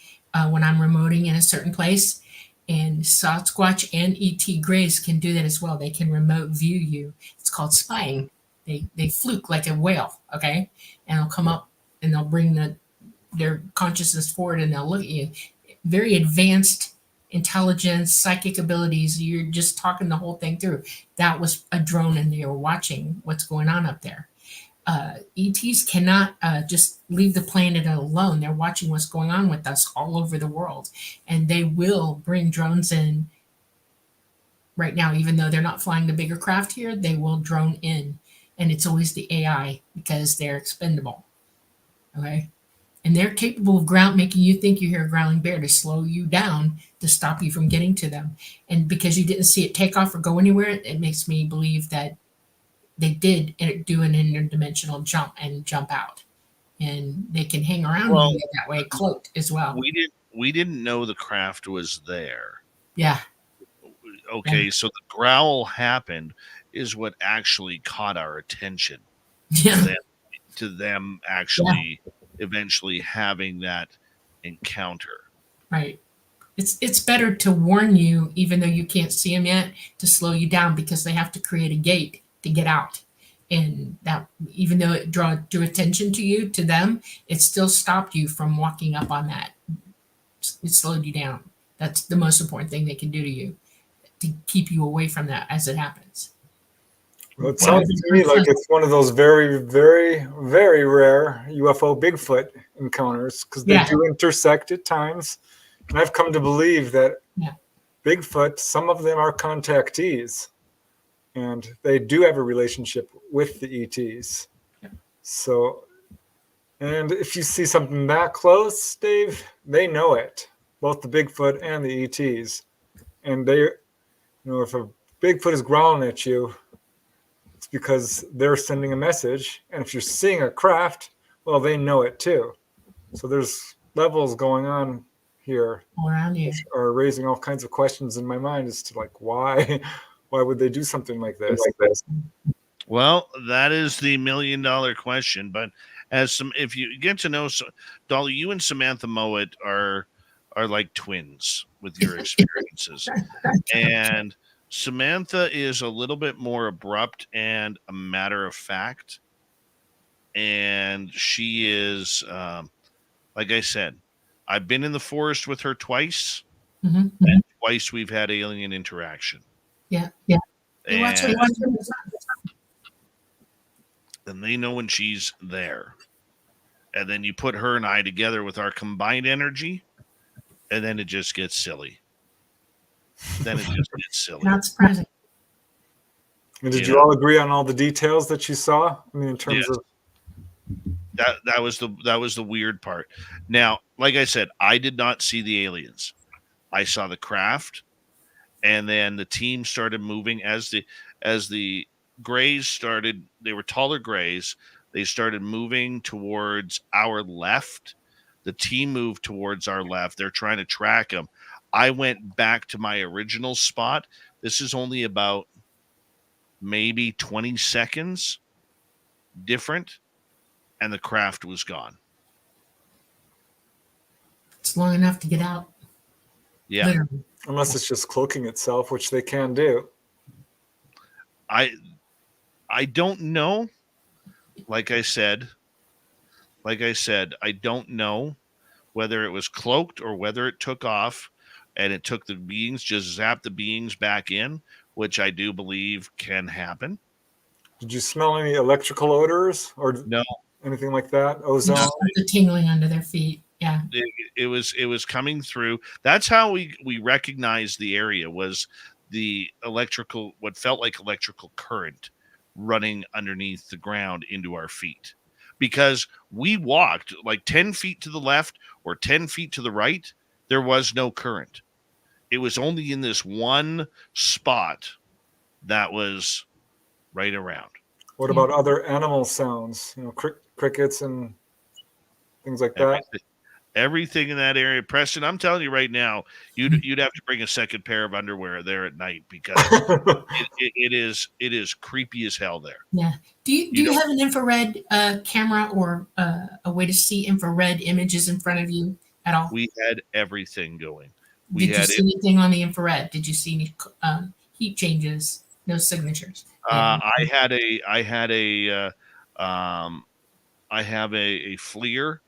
S3: when I'm remoting in a certain place. And Sasquatch and ET Greys can do that as well. They can remote view you. It's called spying. They fluke like a whale, okay? And they'll come up and they'll bring their consciousness forward and they'll look at you. Very advanced intelligence, psychic abilities. You're just talking the whole thing through. That was a drone and they were watching what's going on up there. ETs cannot just leave the planet alone. They're watching what's going on with us all over the world. And they will bring drones in right now, even though they're not flying the bigger craft here, they will drone in. And it's always the AI because they're expendable. Okay? And they're capable of making you think you hear a growling bear to slow you down to stop you from getting to them. And because you didn't see it take off or go anywhere, it makes me believe that they did do an interdimensional jump out, and they can hang around
S2: Well,
S3: you that way, cloaked as well.
S2: We didn't know the craft was there.
S3: Yeah.
S2: Okay, so the growl happened is what actually caught our attention.
S3: Yeah.
S2: To them actually eventually having that encounter.
S3: Right. It's better to warn you, even though you can't see them yet, to slow you down, because they have to create a gate to get out. And that, even though it drew attention to them, it still stopped you from walking up on that. It slowed you down. That's the most important thing they can do to you, to keep you away from that as it happens.
S4: Well, it sounds to me like it's one of those very, very, very rare UFO Bigfoot encounters, because they do intersect at times. And I've come to believe that Bigfoot, some of them are contactees, and they do have a relationship with the ETs.
S3: Yeah.
S4: So, and if you see something that close, Dave, they know it, both the Bigfoot and the ETs. And they, if a Bigfoot is growling at you, it's because they're sending a message. And if you're seeing a craft, well, they know it too. So there's levels going on here
S3: all around you,
S4: are raising all kinds of questions in my mind as to why would they do something like this?
S2: Well, that is the $1 million question. But if you get to know Dolly, you and Samantha Mowat are like twins with your experiences. And Samantha is a little bit more abrupt and a matter of fact. And she is, like I said, I've been in the forest with her twice, and twice we've had alien interaction.
S3: Yeah.
S2: And they know when she's there. And then you put her and I together with our combined energy, and then it just gets silly.
S3: Not surprising.
S4: And did you all agree on all the details that you saw? I mean, in terms of
S2: that was the weird part. Now, like I said, I did not see the aliens. I saw the craft, and then the team started moving as the grays started. They were taller grays. They started moving towards our left. The team moved towards our left. They're trying to track them. I went back to my original spot. This is only about maybe 20 seconds different, and the craft was gone.
S3: It's long enough to get out.
S2: Yeah.
S3: Literally.
S4: Unless it's just cloaking itself, which they can do.
S2: I don't know. Like I said, I don't know whether it was cloaked or whether it took off and it took the beings, just zapped the beings back in, which I do believe can happen.
S4: Did you smell any electrical odors or
S2: no
S4: anything like that? Ozone?
S3: The tingling under their feet. Yeah.
S2: It was coming through. That's how we recognized the area, was the electrical, what felt like electrical current running underneath the ground into our feet. Because we walked like 10 feet to the left or 10 feet to the right, there was no current. It was only in this one spot that was right around.
S4: What about other animal sounds? Crickets and things like that?
S2: Everything in that area. Preston, I'm telling you right now, you'd have to bring a second pair of underwear there at night, because it is creepy as hell there.
S3: Yeah. Do you have an infrared camera or a way to see infrared images in front of you at all?
S2: We had everything going.
S3: Did you see anything on the infrared? Did you see any heat changes? No signatures.
S2: I have a FLIR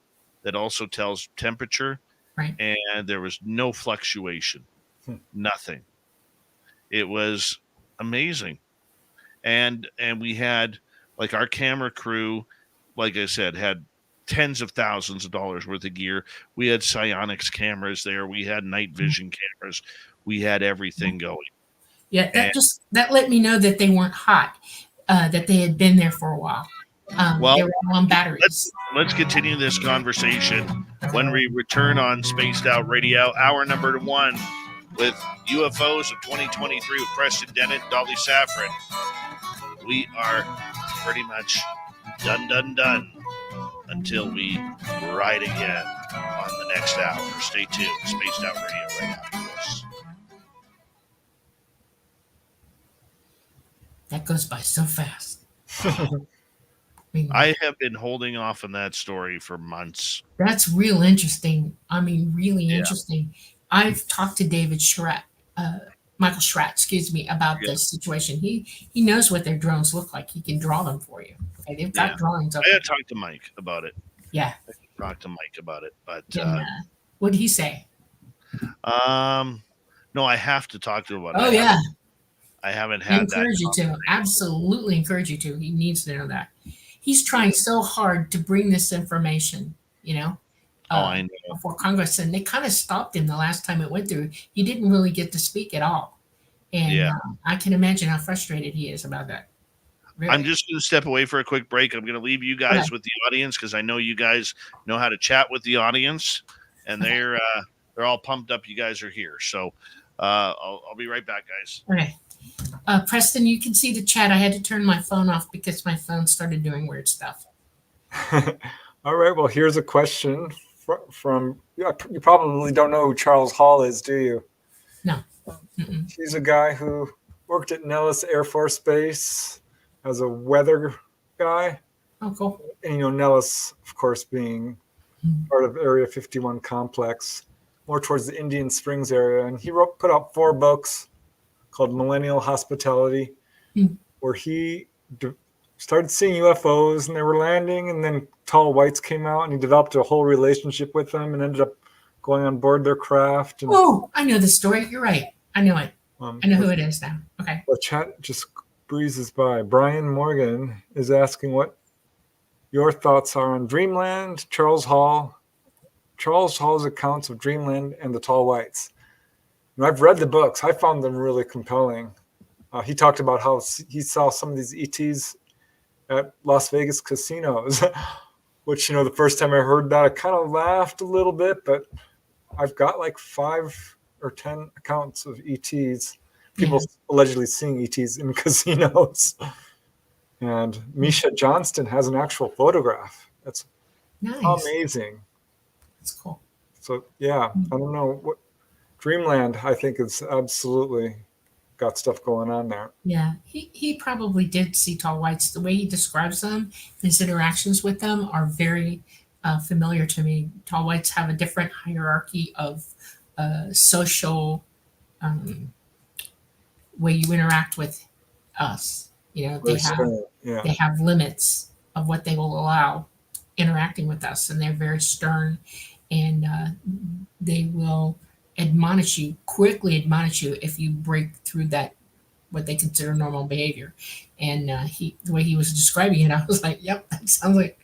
S2: that also tells temperature,
S3: right?
S2: And there was no fluctuation, nothing. It was amazing, and we had, like, our camera crew, like I said, had tens of thousands of dollars worth of gear. We had psionics cameras there. We had night vision cameras. We had everything going.
S3: Yeah, that let me know that they weren't hot, that they had been there for a while. They were all on batteries.
S2: Let's continue this conversation when we return on Spaced Out Radio, hour number 1, with UFOs of 2023 with Preston Dennett and Dolly Safran. we are pretty much done until we ride again on the next hour. Stay tuned. Spaced Out Radio right after this.
S3: That goes by so fast.
S2: I have been holding off on that story for months.
S3: That's real interesting. I mean, really interesting. I've talked to David Schratt, Michael Schratt, excuse me, about this situation. He knows what their drones look like. He can draw them for you. Okay, they've got drawings.
S2: I had to talk to Mike about it.
S3: Yeah.
S2: But
S3: what did he say?
S2: No, I have to talk to him about it.
S3: Oh, yeah.
S2: I haven't had
S3: encourage you to. Absolutely encourage you to. He needs to know that. He's trying so hard to bring this information,
S2: I know.
S3: before Congress, and they kind of stopped him the last time it went through. He didn't really get to speak at all. And I can imagine how frustrated he is about that. Really.
S2: I'm just going to step away for a quick break. I'm going to leave you guys with the audience because I know you guys know how to chat with the audience, and they're all pumped up. You guys are here, so I'll be right back, guys.
S3: Okay. Preston, you can see the chat. I had to turn my phone off because my phone started doing weird stuff.
S4: All right. Well, here's a question from you probably don't know who Charles Hall is, do you?
S3: No.
S4: He's a guy who worked at Nellis Air Force Base as a weather guy.
S3: Oh, cool.
S4: And, Nellis, of course, being part of Area 51 complex, more towards the Indian Springs area. And he put out 4 books called Millennial Hospitality, where he started seeing UFOs and they were landing, and then tall whites came out and he developed a whole relationship with them and ended up going on board their craft. And,
S3: I know the story. You're right. I know it. I know who it is now. Okay.
S4: The chat just breezes by. Brian Morgan is asking what your thoughts are on Dreamland, Charles Hall's accounts of Dreamland and the tall whites. And I've read the books. I found them really compelling. He talked about how he saw some of these ETs at Las Vegas casinos, which, the first time I heard that, I kind of laughed a little bit, but I've got like 5 or 10 accounts of ETs, people allegedly seeing ETs in casinos. And Misha Johnston has an actual photograph. That's amazing.
S3: That's cool.
S4: So, I don't know what. Dreamland, I think, is absolutely got stuff going on there.
S3: Yeah, he probably did see tall whites. The way he describes them, his interactions with them are very familiar to me. Tall whites have a different hierarchy of social way you interact with us. They have limits of what they will allow interacting with us, and they're very stern, and they will quickly admonish you if you break through that, what they consider normal behavior. And the way he was describing it, I was like, yep, that sounds like,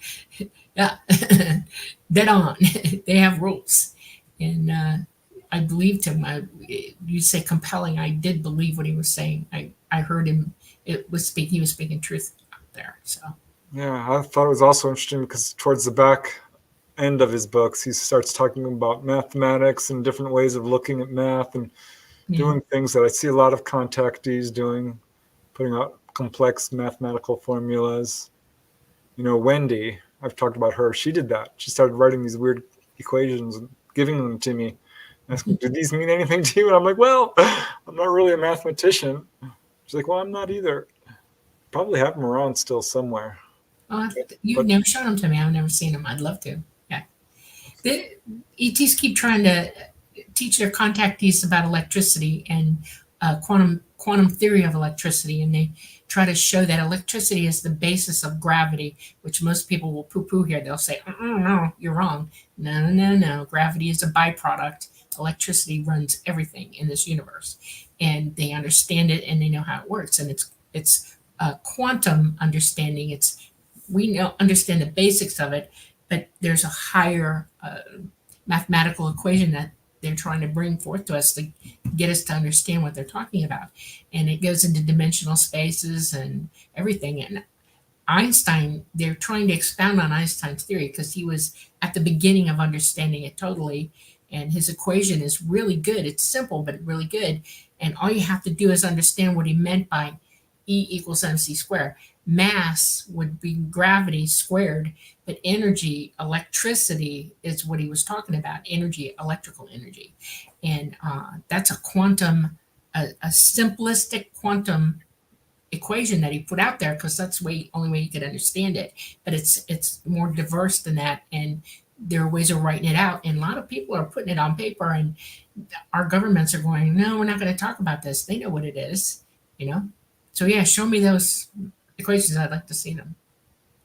S3: dead on. They have rules. And I believed him. You say compelling. I did believe what he was saying. I heard him. He was speaking truth out there. So. Yeah,
S4: I thought it was also interesting because towards the back end of his books, he starts talking about mathematics and different ways of looking at math and doing things that I see a lot of contactees doing, putting out complex mathematical formulas. Wendy, I've talked about her. She did that. She started writing these weird equations and giving them to me. Asking, do these mean anything to you? And I'm like, well, I'm not really a mathematician. She's like, well, I'm not either. Probably have them around still somewhere.
S3: You've never shown them to me. I've never seen them. I'd love to. The ETs keep trying to teach their contactees about electricity and quantum theory of electricity, and they try to show that electricity is the basis of gravity, which most people will poo-poo here. They'll say, no, you're wrong. No. Gravity is a byproduct. Electricity runs everything in this universe, and they understand it and they know how it works. And it's quantum understanding. We understand the basics of it, but there's a higher mathematical equation that they're trying to bring forth to us to get us to understand what they're talking about. And it goes into dimensional spaces and everything. And Einstein, they're trying to expound on Einstein's theory because he was at the beginning of understanding it totally. And his equation is really good. It's simple, but really good. And all you have to do is understand what he meant by E equals mc squared. Mass would be gravity squared, but energy, electricity is what he was talking about. Energy, electrical energy, and that's a quantum, a simplistic quantum equation that he put out there because that's the only way you could understand it. But it's more diverse than that, and there are ways of writing it out. And a lot of people are putting it on paper, and our governments are going, no, we're not going to talk about this. They know what it is, you know. So yeah, show me those equations. I'd like to see them.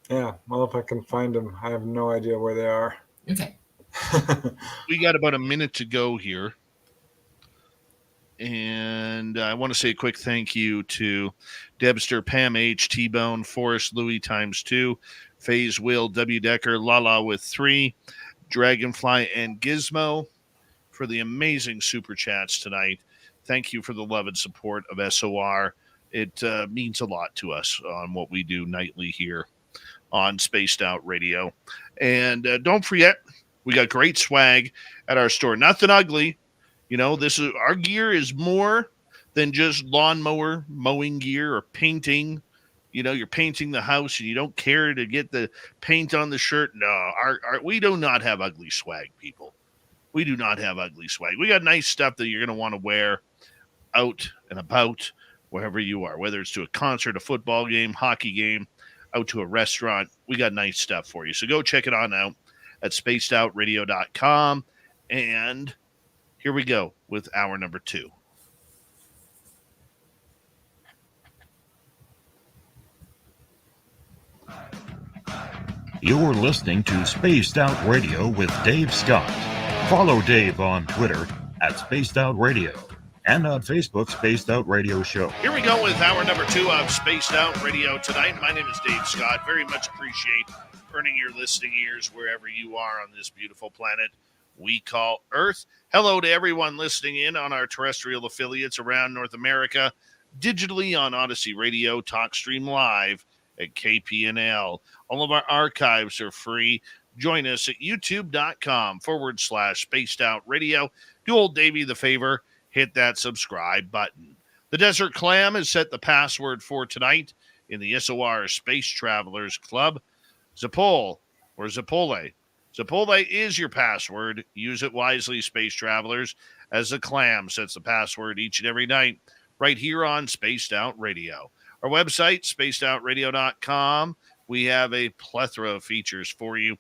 S4: Yeah, well, if I can find them, I have no idea where they are.
S3: Okay.
S2: We got about a minute to go here. And I want to say a quick thank you to Debster, Pam H, T-Bone, Forrest, Louis ×2, FaZe, Will, W. Decker, Lala with 3, Dragonfly, and Gizmo for the amazing super chats tonight. Thank you for the love and support of SOR. It means a lot to us on what we do nightly here on Spaced Out Radio. And don't forget, we got great swag at our store. Nothing ugly. You know, our gear is more than just lawnmower mowing gear or painting. You know, you're painting the house and you don't care to get the paint on the shirt. No, we do not have ugly swag, people. We do not have ugly swag. We got nice stuff that you're going to want to wear out and about wherever you are, whether it's to a concert, a football game, hockey game, out to a restaurant. We got nice stuff for you. So go check it on out at spacedoutradio.com. And here we go with hour number 2.
S5: You're listening to Spaced Out Radio with Dave Scott. Follow Dave on Twitter at Spaced Out Radio and on Facebook, Spaced Out Radio Show.
S2: Here we go with hour number 2 of Spaced Out Radio tonight. My name is Dave Scott. Very much appreciate earning your listening ears wherever you are on this beautiful planet we call Earth. Hello to everyone listening in on our terrestrial affiliates around North America, digitally on Odyssey Radio, TalkStream Live at KPNL. All of our archives are free. Join us at youtube.com/Spaced Out Radio. Do old Davey the favor, hit that subscribe button. The Desert Clam has set the password for tonight in the SOR Space Travelers Club. Zapole or Zapole. Zapole is your password. Use it wisely, Space Travelers, as the Clam sets the password each and every night right here on Spaced Out Radio. Our website, spacedoutradio.com. We have a plethora of features for you.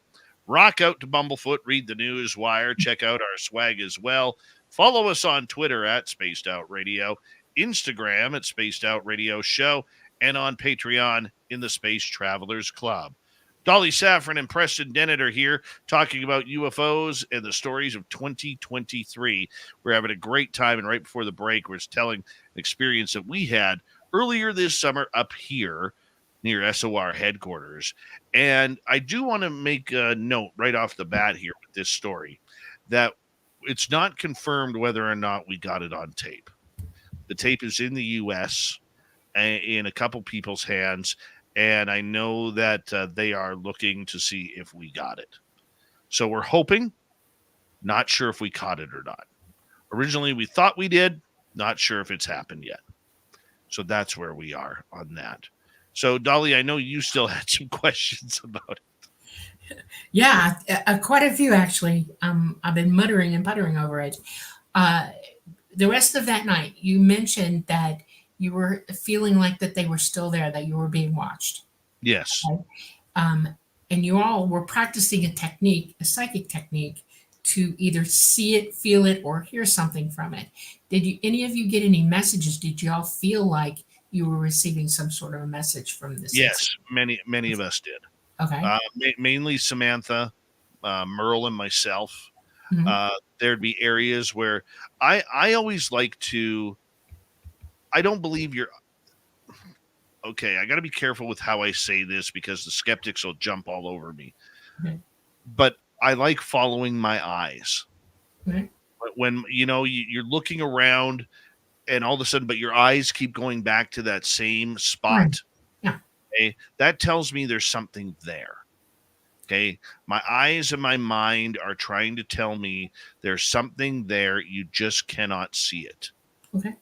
S2: Rock out to Bumblefoot, read the news wire, check out our swag as well. Follow us on Twitter at Spaced Out Radio, Instagram at Spaced Out Radio Show, and on Patreon in the Space Travelers Club. Dolly Safran and Preston Dennett are here talking about UFOs and the stories of 2023. We're having a great time, and right before the break, we're telling an experience that we had earlier this summer up here near SOR headquarters. And I do want to make a note right off the bat here with this story that it's not confirmed whether or not we got it on tape. The tape is in the U.S. in a couple people's hands, and I know that they are looking to see if we got it. So we're hoping, not sure if we caught it or not. Originally, we thought we did, not sure if it's happened yet. So that's where we are on that. So, Dolly, I know you still had some questions about it.
S3: Yeah, quite a few, actually. I've been muttering and puttering over it. The rest of that night, you mentioned that you were feeling like that they were still there, that you were being watched.
S2: Yes.
S3: Okay? And you all were practicing a technique, a psychic technique, to either see it, feel it, or hear something from it. Did any of you get any messages? Did you all feel like you were receiving some sort of a message from this?
S2: Yes, many of us did.
S3: Okay.
S2: Mainly Samantha, Merle, and myself.
S3: Mhm.
S2: There'd be areas where I always like to. I don't believe you're. Okay, I got to be careful with how I say this because the skeptics will jump all over me.
S3: Okay.
S2: But I like following my eyes.
S3: Okay.
S2: When you're looking around, and all of a sudden, but your eyes keep going back to that same spot.
S3: Right. Yeah.
S2: Okay, that tells me there's something there. Okay, my eyes and my mind are trying to tell me there's something there. You just cannot see it.
S3: Okay.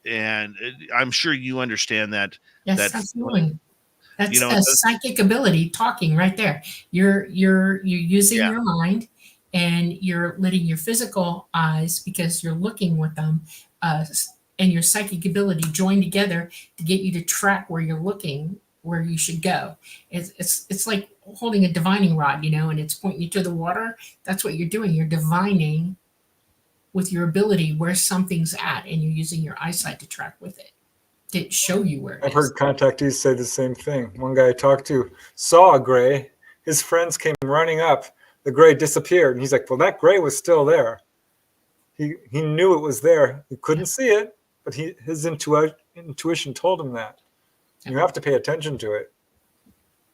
S2: And I'm sure you understand that.
S3: Yes,
S2: That
S3: absolutely.
S2: you
S3: That's
S2: know,
S3: a psychic ability talking right there. You're using
S2: yeah,
S3: your mind, and you're letting your physical eyes, because you're looking with them, and your psychic ability join together to get you to track where you're looking, where you should go. It's like holding a divining rod, and it's pointing you to the water. That's what you're doing. You're divining with your ability where something's at, and you're using your eyesight to track with it to show you where
S4: I've
S3: it is.
S4: heard contactees say the same thing. One guy I talked to saw a gray. His friends came running up. The gray disappeared. And he's like, well, that gray was still there. He knew it was there. He couldn't see it, but his intuition told him that. You have to pay attention to it.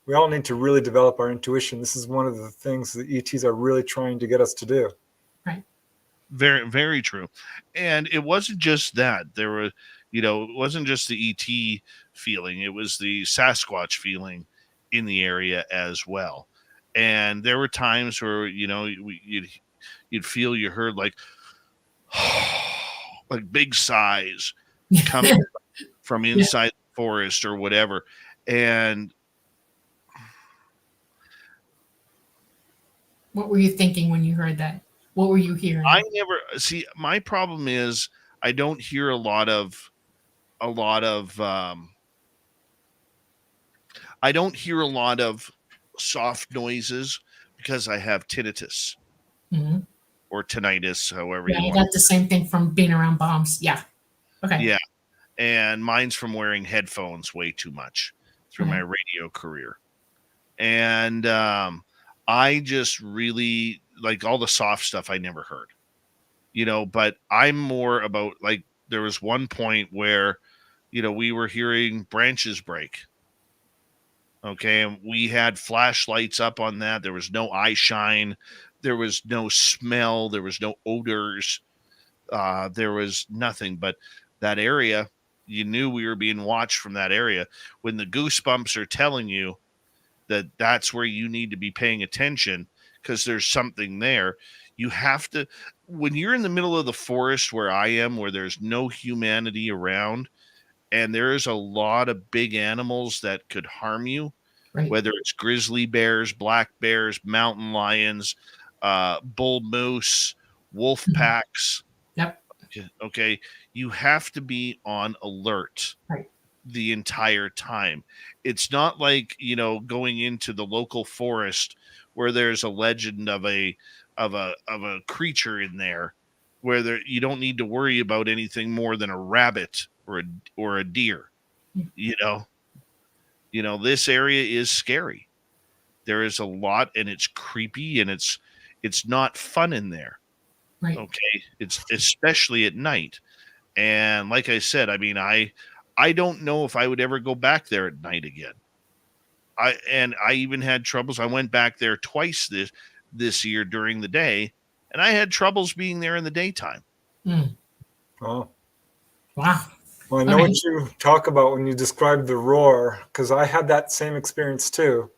S4: We all need to really develop our intuition. This is one of the things the ETs are really trying to get us to do.
S3: Right.
S2: very, very true. And it wasn't just that. There were, it wasn't just the ET feeling, it was the Sasquatch feeling in the area as well. And there were times where, you'd feel you heard like, like big sighs coming from
S3: Yeah.
S2: inside the forest or whatever. And
S3: What were you thinking when you heard that? What were you hearing?
S2: I never see, my problem is I don't hear a lot of I don't hear a lot of soft noises because I have tinnitus
S3: hmm
S2: or tinnitus, however
S3: Yeah,
S2: you
S3: I
S2: want.
S3: got the same thing from being around bombs. Yeah. Okay.
S2: Yeah. And mine's from wearing headphones way too much through my radio career. And I just really like all the soft stuff I never heard, but I'm more about like there was one point where, we were hearing branches break. Okay. And we had flashlights up on that. There was no eye shine. There was no smell. There was no odors. There was nothing. But that area, you knew we were being watched from that area. When the goosebumps are telling you that that's where you need to be paying attention because there's something there. You have to, when you're in the middle of the forest where I am, where there's no humanity around, and there is a lot of big animals that could harm you,
S3: Right.
S2: whether it's grizzly bears, black bears, mountain lions, bull moose, wolf packs.
S3: Yep.
S2: Okay. You have to be on alert
S3: Right.
S2: the entire time. It's not like, going into the local forest where there's a legend of a creature in there where you don't need to worry about anything more than a rabbit or a deer. This area is scary. There is a lot, and it's creepy, and it's not fun in there.
S3: Right.
S2: Okay. It's especially at night. And like I said, I mean, I don't know if I would ever go back there at night again. I even had troubles. I went back there twice this year during the day, and I had troubles being there in the daytime.
S3: Mm.
S4: Oh.
S3: Wow.
S4: Well, I know what you talk about when you describe the roar, because I had that same experience too.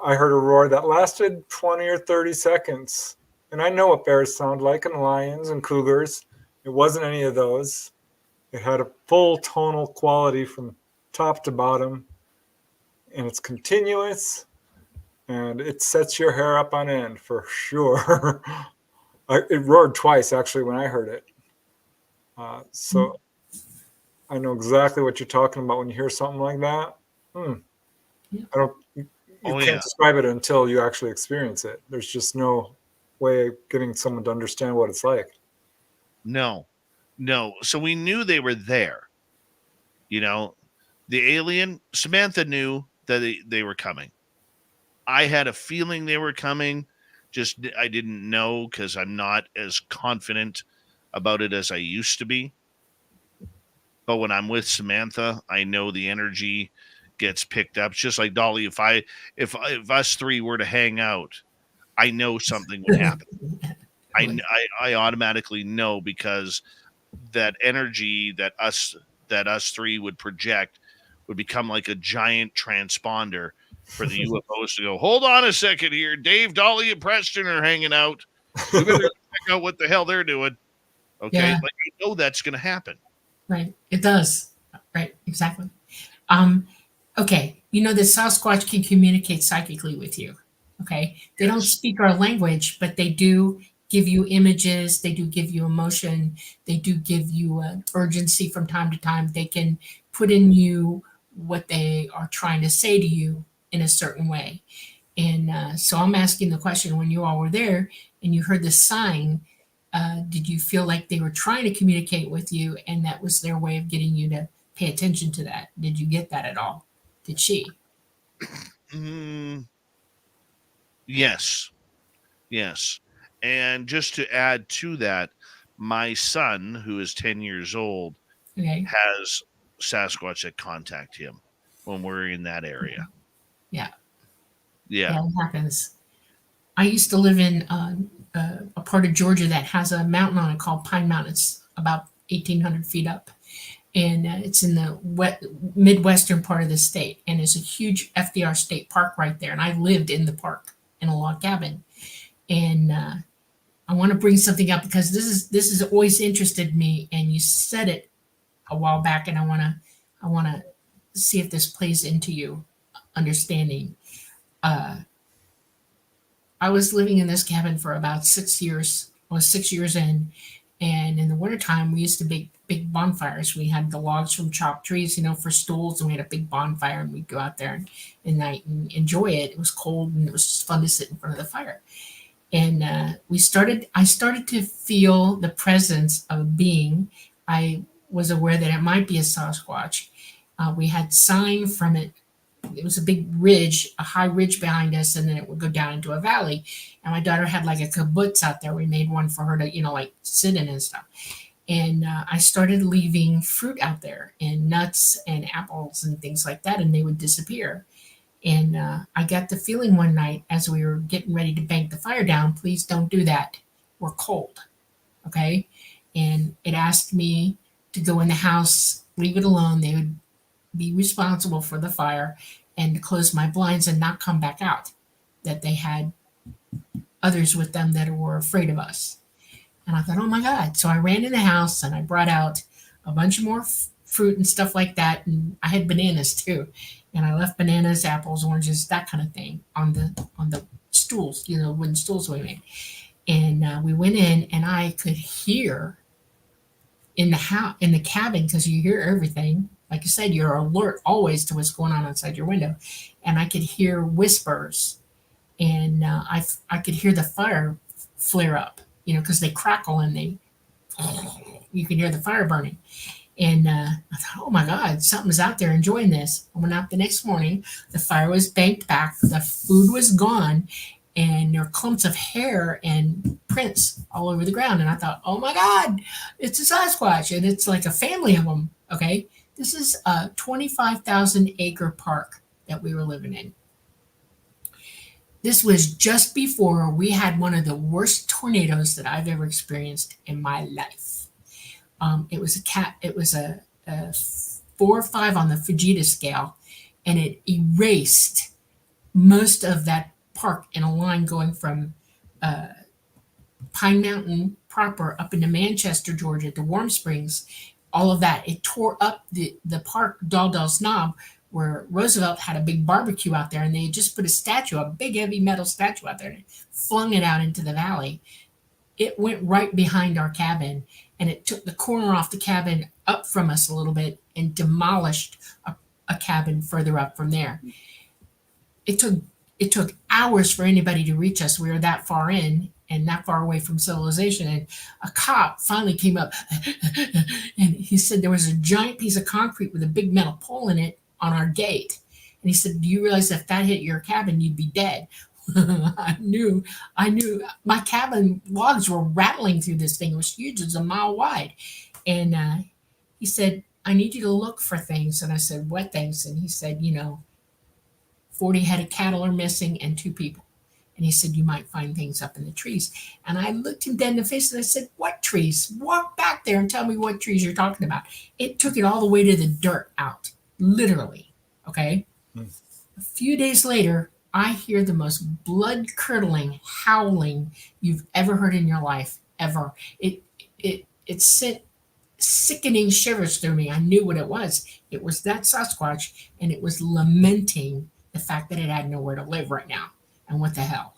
S4: I heard a roar that lasted 20 or 30 seconds. And I know what bears sound like and lions and cougars. It wasn't any of those. It had a full tonal quality from top to bottom. And it's continuous. And it sets your hair up on end for sure. It roared twice, actually, when I heard it. So I know exactly what you're talking about when you hear something like that. You can't describe it until you actually experience it. There's just no way of getting someone to understand what it's like.
S2: No. So we knew they were there. The alien, Samantha knew that they were coming. I had a feeling they were coming. Just I didn't know because I'm not as confident about it as I used to be. But when I'm with Samantha, I know the energy gets picked up. It's just like Dolly. If us three were to hang out, I know something would happen. I automatically know because that energy that us three would project would become like a giant transponder for the UFOs to go, hold on a second here. Dave, Dolly, and Preston are hanging out. We better check out what the hell they're doing. Okay.
S3: Yeah.
S2: Like, that's going to happen.
S3: Right. It does. Right. Exactly. Um, okay. You know that Sasquatch can communicate psychically with you. Okay. They don't
S2: Yes.
S3: speak our language, but they do give you images. They do give you emotion. They do give you an urgency from time to time. They can put in you what they are trying to say to you in a certain way. And so I'm asking the question, when you all were there and you heard the sign, did you feel like they were trying to communicate with you and that was their way of getting you to pay attention to that? Did you get that at all? Did she?
S2: Mm, yes. Yes. And just to add to that, my son, who is 10 years old,
S3: Okay.
S2: has Sasquatch that contact him when we're in that area.
S3: Yeah.
S2: Yeah.
S3: Yeah, it happens. I used to live in a part of Georgia that has a mountain on it called Pine Mountain. It's about 1,800 feet up. And it's in the midwestern part of the state. And it's a huge FDR state park right there. And I lived in the park in a log cabin. And I want to bring something up because this has always interested me. And you said it a while back, and I want to see if this plays into you understanding. Uh, I was living in this cabin for about 6 years. I was 6 years in, and in the wintertime, we used to make big bonfires. We had the logs from chopped trees, for stools, and we had a big bonfire, and we'd go out there at night and enjoy it. It was cold, and it was just fun to sit in front of the fire. And I started to feel the presence of a being. I was aware that it might be a Sasquatch. We had sign from it. It was a big ridge, a high ridge behind us, and then it would go down into a valley. And my daughter had like a kibbutz out there. We made one for her to, like sit in and stuff. And I started leaving fruit out there and nuts and apples and things like that, and they would disappear. And I got the feeling one night as we were getting ready to bank the fire down, please don't do that. We're cold. Okay. And it asked me to go in the house, leave it alone. They would be responsible for the fire and to close my blinds and not come back out. That they had others with them that were afraid of us. And I thought, oh my God. So I ran in the house and I brought out a bunch of more fruit and stuff like that. And I had bananas too. And I left bananas, apples, oranges, that kind of thing on the stools, wooden stools we made. And we went in and I could hear in the house, in the cabin, because you hear everything. Like I said, you're alert always to what's going on outside your window. And I could hear whispers, and I could hear the fire flare up, because they crackle and you can hear the fire burning. And I thought, oh my God, something's out there enjoying this. I went out the next morning. The fire was banked back. The food was gone. And there were clumps of hair and prints all over the ground. And I thought, oh my God, it's a Sasquatch. And it's like a family of them. Okay. This is a 25,000 acre park that we were living in. This was just before we had one of the worst tornadoes that I've ever experienced in my life. It was a 4 or 5 on the Fujita scale, and it erased most of that park in a line going from Pine Mountain proper up into Manchester, Georgia, to Warm Springs. All of that. It tore up the park, Daldal's Knob, where Roosevelt had a big barbecue out there, and they had just put a big heavy metal statue out there, and flung it out into the valley. It went right behind our cabin, and it took the corner off the cabin up from us a little bit and demolished a cabin further up from there. It took hours for anybody to reach us. We were that far in and that far away from civilization. And a cop finally came up and he said there was a giant piece of concrete with a big metal pole in it on our gate. And he said, do you realize if that hit your cabin, you'd be dead? I knew my cabin logs were rattling through this thing. It was huge. It was a mile wide. And he said, I need you to look for things. And I said, what things? And he said, 40 head of cattle are missing and 2 people. And he said, you might find things up in the trees. And I looked him dead in the face and I said, what trees? Walk back there and tell me what trees you're talking about. It took it all the way to the dirt out, literally. Okay. A few days later, I hear the most blood-curdling howling you've ever heard in your life, ever. It sent sickening shivers through me. I knew what it was. It was that Sasquatch, and it was lamenting the fact that it had nowhere to live right now. And what the hell?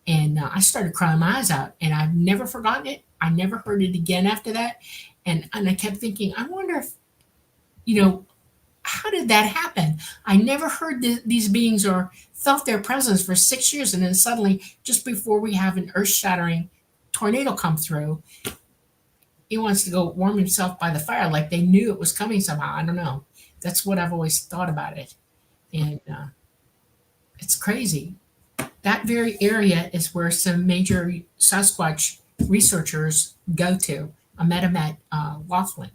S3: And I started crying my eyes out, and I've never forgotten it. I never heard it again after that. And I kept thinking, I wonder if, how did that happen? I never heard these beings or felt their presence for 6 years, and then suddenly, just before we have an earth-shattering tornado come through, he wants to go warm himself by the fire, like they knew it was coming somehow. I don't know. That's what I've always thought about it, and it's crazy. That very area is where some major Sasquatch researchers go to. I met him at Laughlin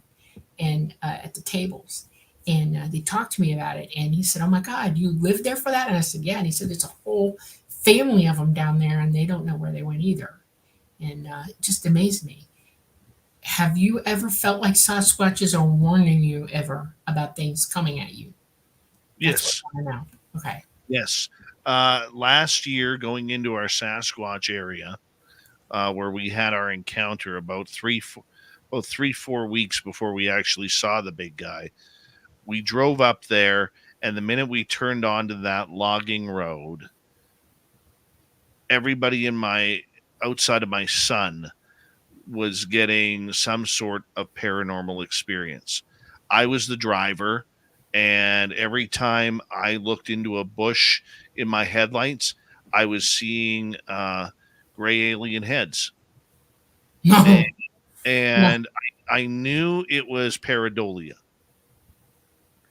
S3: and at the tables. And they talked to me about it. And he said, "Oh my God, you lived there for that?" And I said, "Yeah." And he said, "There's a whole family of them down there, and they don't know where they went either." And it just amazed me. Have you ever felt like Sasquatches are warning you ever about things coming at you? That's
S2: Yes.
S3: what I want to know. Okay.
S2: Yes. Last year, going into our Sasquatch area, where we had our encounter about 4 weeks before we actually saw the big guy, we drove up there, and the minute we turned onto that logging road, everybody outside of my son was getting some sort of paranormal experience. I was the driver, and every time I looked into a bush in my headlights, I was seeing gray alien heads.
S3: No.
S2: And I knew it was pareidolia.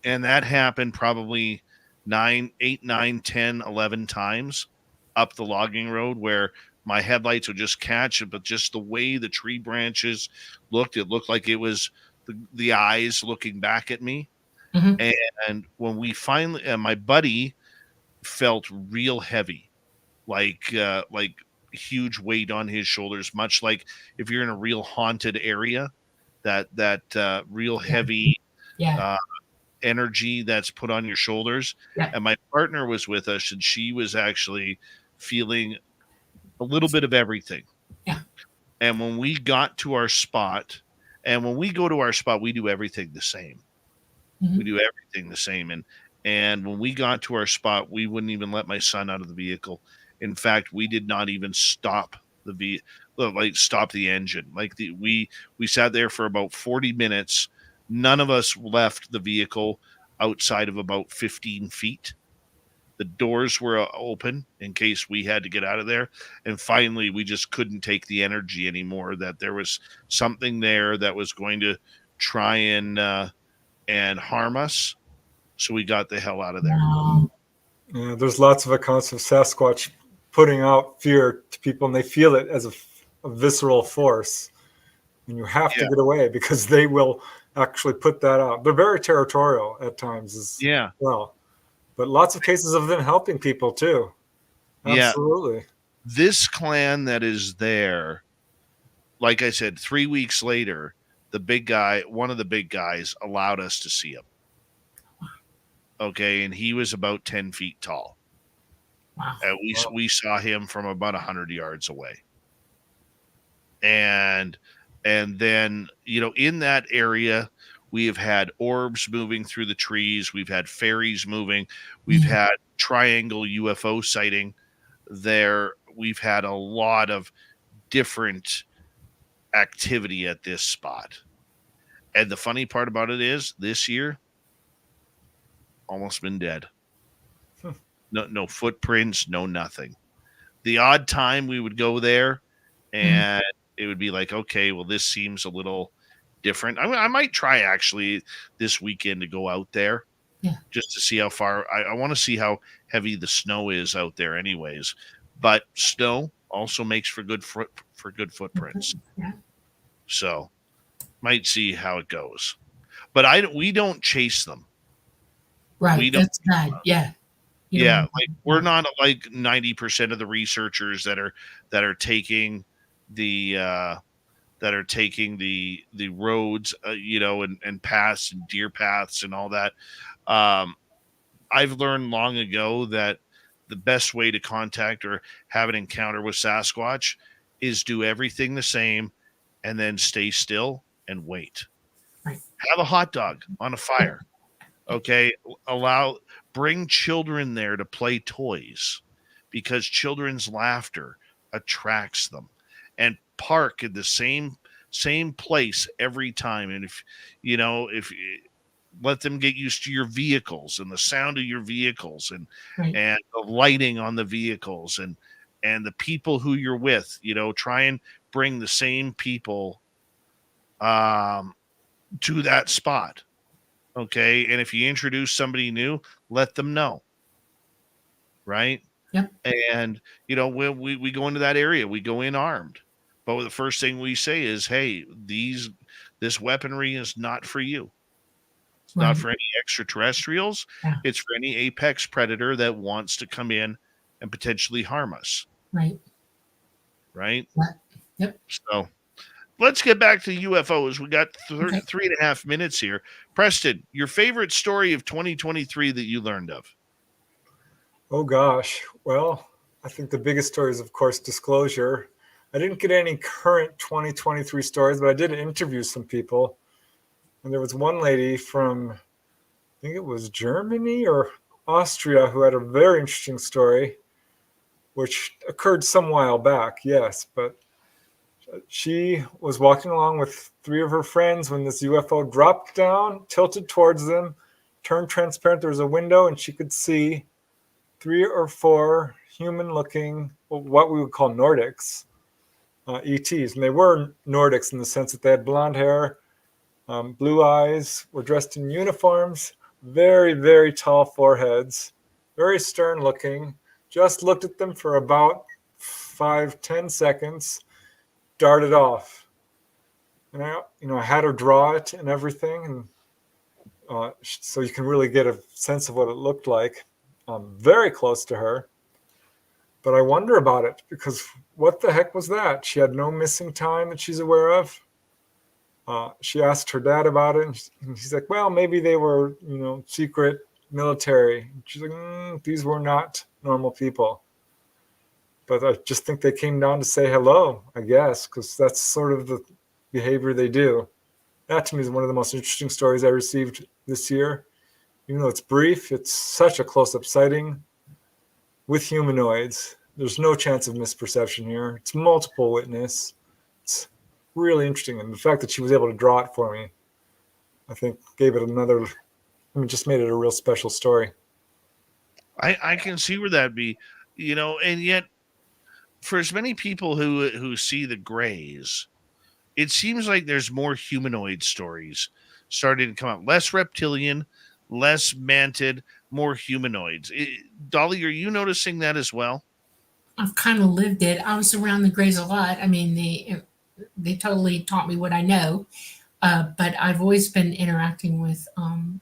S2: And that happened probably 9, 8, 9, 10, 11 times up the logging road, where my headlights would just catch it, but just the way the tree branches looked, it looked like it was the eyes looking back at me.
S3: Mhm.
S2: And when we finally, my buddy felt real heavy, like huge weight on his shoulders, much like if you're in a real haunted area, that real heavy
S3: Yeah.
S2: energy that's put on your shoulders.
S3: Yeah.
S2: And my partner was with us, and she was actually feeling a little bit of everything.
S3: Yeah.
S2: And when we got to our spot, and when we go to our spot, we do everything the same.
S3: Mhm.
S2: We do everything the same. And when we got to our spot, we wouldn't even let my son out of the vehicle. In fact, we did not even stop stop the engine. We sat there for about 40 minutes. None of us left the vehicle outside of about 15 feet. The doors were open in case we had to get out of there. And finally, we just couldn't take the energy anymore, that there was something there that was going to try and harm us. So we got the hell out of there.
S3: Wow.
S4: Yeah, there's lots of accounts of Sasquatch putting out fear to people, and they feel it as a visceral force. And you have to get away, because they will actually put that out. They're very territorial at times as well. But lots of cases of them helping people too. Absolutely.
S2: Yeah. This clan that is there, like I said, 3 weeks later, one of the big guys allowed us to see him. Okay, and he was about 10 feet tall.
S3: Wow.
S2: We saw him from about 100 yards away. And then, in that area, we have had orbs moving through the trees. We've had fairies moving. We've had triangle UFO sighting there. We've had a lot of different activity at this spot. And the funny part about it is, this year, almost been dead. No footprints, no nothing. The odd time we would go there, and it would be like, okay, well, this seems a little different. I might try actually this weekend to go out there, just to see how far. I want to see how heavy the snow is out there, anyways. But snow also makes for good footprints.
S3: Yeah.
S2: So might see how it goes. But we don't chase them.
S3: Right. That's bad. Yeah.
S2: We're not like 90% of the researchers that are taking the roads, and paths and deer paths and all that. I've learned long ago that the best way to contact or have an encounter with Sasquatch is do everything the same, and then stay still and wait. Have a hot dog on a fire. Okay. Bring children there to play toys, because children's laughter attracts them, and park in the same place every time. And if let them get used to your vehicles and the sound of your vehicles, and
S3: Right.
S2: and the lighting on the vehicles, and the people who you're with. Try and bring the same people to that spot. Okay. And if you introduce somebody new, let them know. Right.
S3: Yep.
S2: And, when we go into that area, we go in armed. But the first thing we say is, hey, this weaponry is not for you. It's not
S3: Right.
S2: for any extraterrestrials.
S3: Yeah.
S2: It's for any apex predator that wants to come in and potentially harm us.
S3: Right.
S2: Right.
S3: Yep.
S2: So let's get back to UFOs. We got
S3: Okay.
S2: 3.5 minutes here. Preston, your favorite story of 2023 that you learned of?
S4: Oh gosh. Well, I think the biggest story is, of course, disclosure. I didn't get any current 2023 stories, but I did interview some people. And there was one lady from, I think it was Germany or Austria, who had a very interesting story, which occurred some while back, yes. But she was walking along with 3 of her friends when this UFO dropped down, tilted towards them, turned transparent. There was a window, and she could see 3 or 4 human-looking, what we would call Nordics, ETs. And they were Nordics in the sense that they had blonde hair, blue eyes, were dressed in uniforms, very, very tall foreheads, very stern-looking. Just looked at them for about 5-10 seconds, darted off. And I had her draw it and everything, and so you can really get a sense of what it looked like. Very close to her. But I wonder about it, because what the heck was that? She had no missing time that she's aware of. She asked her dad about it, and he's like, well, maybe they were, secret military. And she's like, these were not normal people. But I just think they came down to say hello, I guess, because that's sort of the behavior they do. That to me is one of the most interesting stories I received this year. Even though it's brief, it's such a close-up sighting with humanoids. There's no chance of misperception here. It's multiple witness. It's really interesting. And the fact that she was able to draw it for me, I think gave it just made it a real special story.
S2: I can see where that'd be, and yet for as many people who see the grays, it seems like there's more humanoid stories starting to come out. Less reptilian, less mantid, more humanoids. Dolly, are you noticing that as well?
S3: I've kind of lived it. I was around the Greys a lot. I mean, they totally taught me what I know. But I've always been interacting with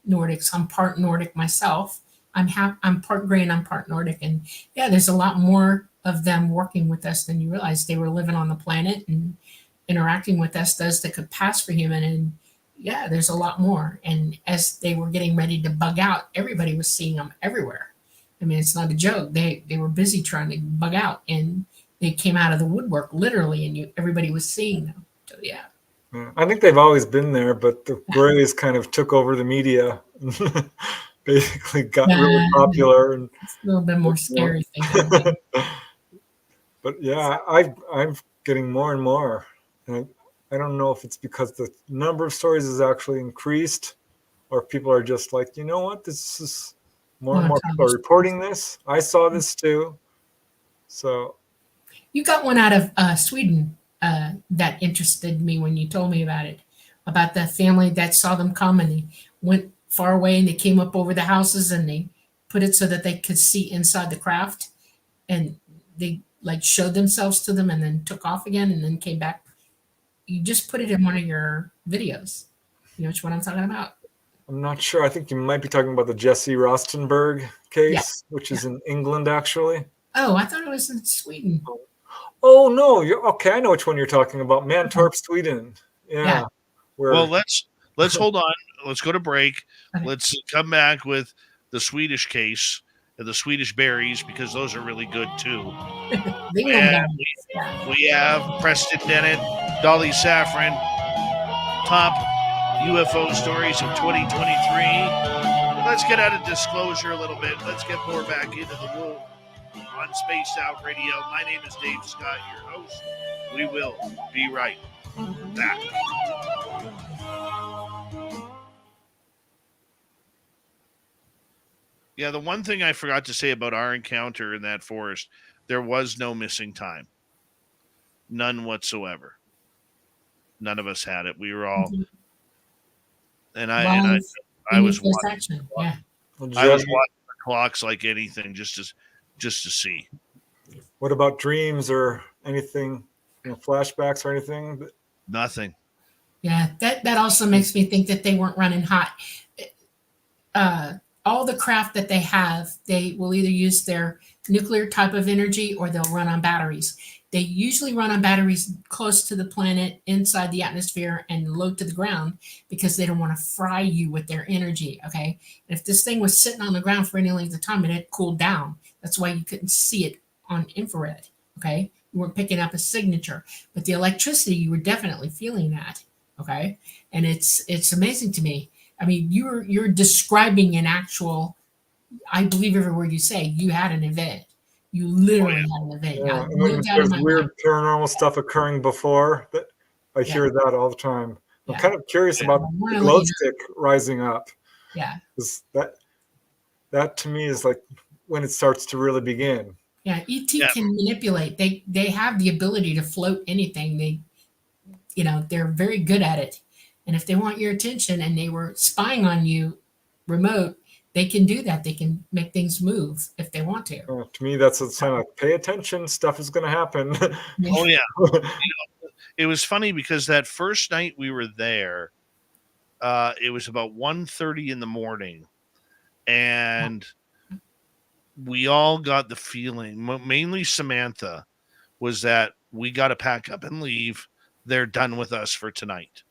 S3: Nordics. I'm part Nordic myself. I'm part Grey and I'm part Nordic. And yeah, there's a lot more of them working with us than you realize. They were living on the planet, and interacting with us that could pass for human. And yeah, there's a lot more. And as they were getting ready to bug out, everybody was seeing them everywhere. I mean, it's not a joke. They were busy trying to bug out, and they came out of the woodwork literally, and everybody was seeing them. So yeah.
S4: I think they've always been there, but the Greys kind of took over the media. Basically got really popular, and
S3: it's a little bit more scary thinking.
S4: But yeah, I'm getting more and more, and I don't know if it's because the number of stories has actually increased, or if people are just like, you know what, this is more and more people are reporting this. I saw this too. So
S3: you got one out of Sweden that interested me when you told me about it, about the family that saw them come, and they went far away, and they came up over the houses, and they put it so that they could see inside the craft, and they like showed themselves to them and then took off again and then came back. You just put it in one of your videos. You know which one I'm talking about?
S4: I'm not sure. I think you might be talking about the Jesse Rostenberg case, which is in England, actually.
S3: Oh, I thought it was in Sweden.
S4: Oh no, you're okay. I know which one you're talking about. Mantorp, Sweden. Yeah.
S2: Well, let's hold on. Let's go to break.
S3: Okay.
S2: Let's come back with the Swedish case and the Swedish berries, because those are really good too. And we have Preston Dennett, Dolly Safran, top UFO stories of 2023. Let's get out of disclosure a little bit. Let's get more back into the womb on Spaced Out Radio. My name is Dave Scott, your host. We will be right back. Yeah, the one thing I forgot to say about our encounter in that forest, there was no missing time. None whatsoever. None of us had it. We were all, and I was watching.
S3: Yeah.
S2: I was watching the clocks like anything, just to see.
S4: What about dreams or anything, flashbacks or anything?
S2: Nothing.
S3: Yeah, that also makes me think that they weren't running hot. All the craft that they have, they will either use their nuclear type of energy or they'll run on batteries. They usually run on batteries close to the planet, inside the atmosphere, and low to the ground because they don't want to fry you with their energy, okay? And if this thing was sitting on the ground for any length of time, it had cooled down. That's why you couldn't see it on infrared, okay? You weren't picking up a signature. But the electricity, you were definitely feeling that, okay? And it's amazing to me. I mean, you're describing an actual, I believe every word you say, you had an event. You literally had an event.
S4: Yeah, and there's weird paranormal stuff occurring before that. I hear that all the time. I'm kind of curious about the glow stick rising up.
S3: Yeah.
S4: That to me is like when it starts to really begin.
S3: Yeah, ET can manipulate. They have the ability to float anything. They're very good at it. And if they want your attention and they were spying on you remote, they can do that. They can make things move if they want to.
S4: To me, that's a sign like, pay attention, stuff is going to happen.
S2: Oh, yeah. It was funny because that first night we were there, it was about 1:30 in the morning. And we all got the feeling, mainly Samantha, was that we got to pack up and leave. They're done with us for tonight.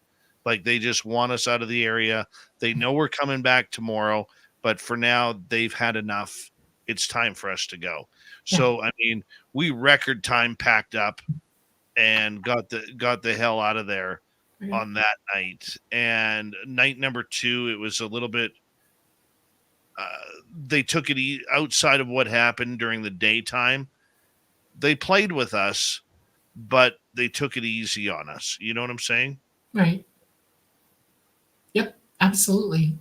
S2: Like they just want us out of the area. They know we're coming back tomorrow, but for now they've had enough. It's time for us to go. Yeah. So, I mean, we record time packed up and got the hell out of there on that night. And night number 2, it was a little bit, they took it outside of what happened during the daytime. They played with us, but they took it easy on us. You know what I'm saying?
S3: Right. Yep, absolutely.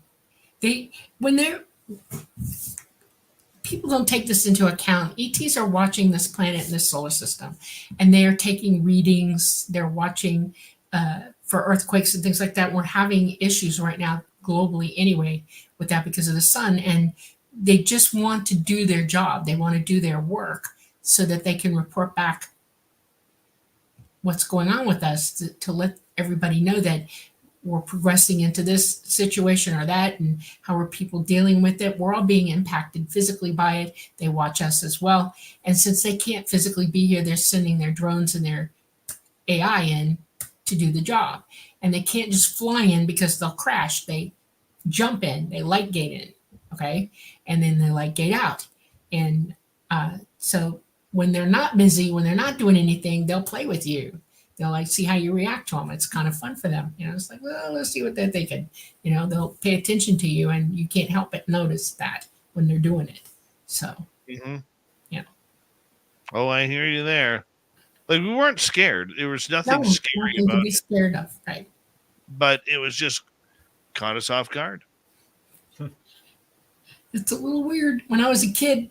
S3: People don't take this into account. ETs are watching this planet and this solar system, and they are taking readings. They're watching for earthquakes and things like that. We're having issues right now globally anyway with that because of the sun, and they just want to do their job. They want to do their work so that they can report back what's going on with us to let everybody know that we're progressing into this situation or that, and how are people dealing with it. We're all being impacted physically by it. They watch us as well. And since they can't physically be here, they're sending their drones and their AI in to do the job. And they can't just fly in because they'll crash. They jump in, they light gate in, okay? And then they light gate out. And so when they're not busy, when they're not doing anything, they'll play with you. They'll like see how you react to them. It's kind of fun for them. It's like, well, let's see what they're thinking. They'll pay attention to you, and you can't help but notice that when they're doing it. So, yeah.
S2: Oh, I hear you there. Like, we weren't scared. There was nothing scary
S3: nothing
S2: about
S3: to be scared of, right?
S2: But it was just caught us off guard.
S3: It's a little weird. When I was a kid,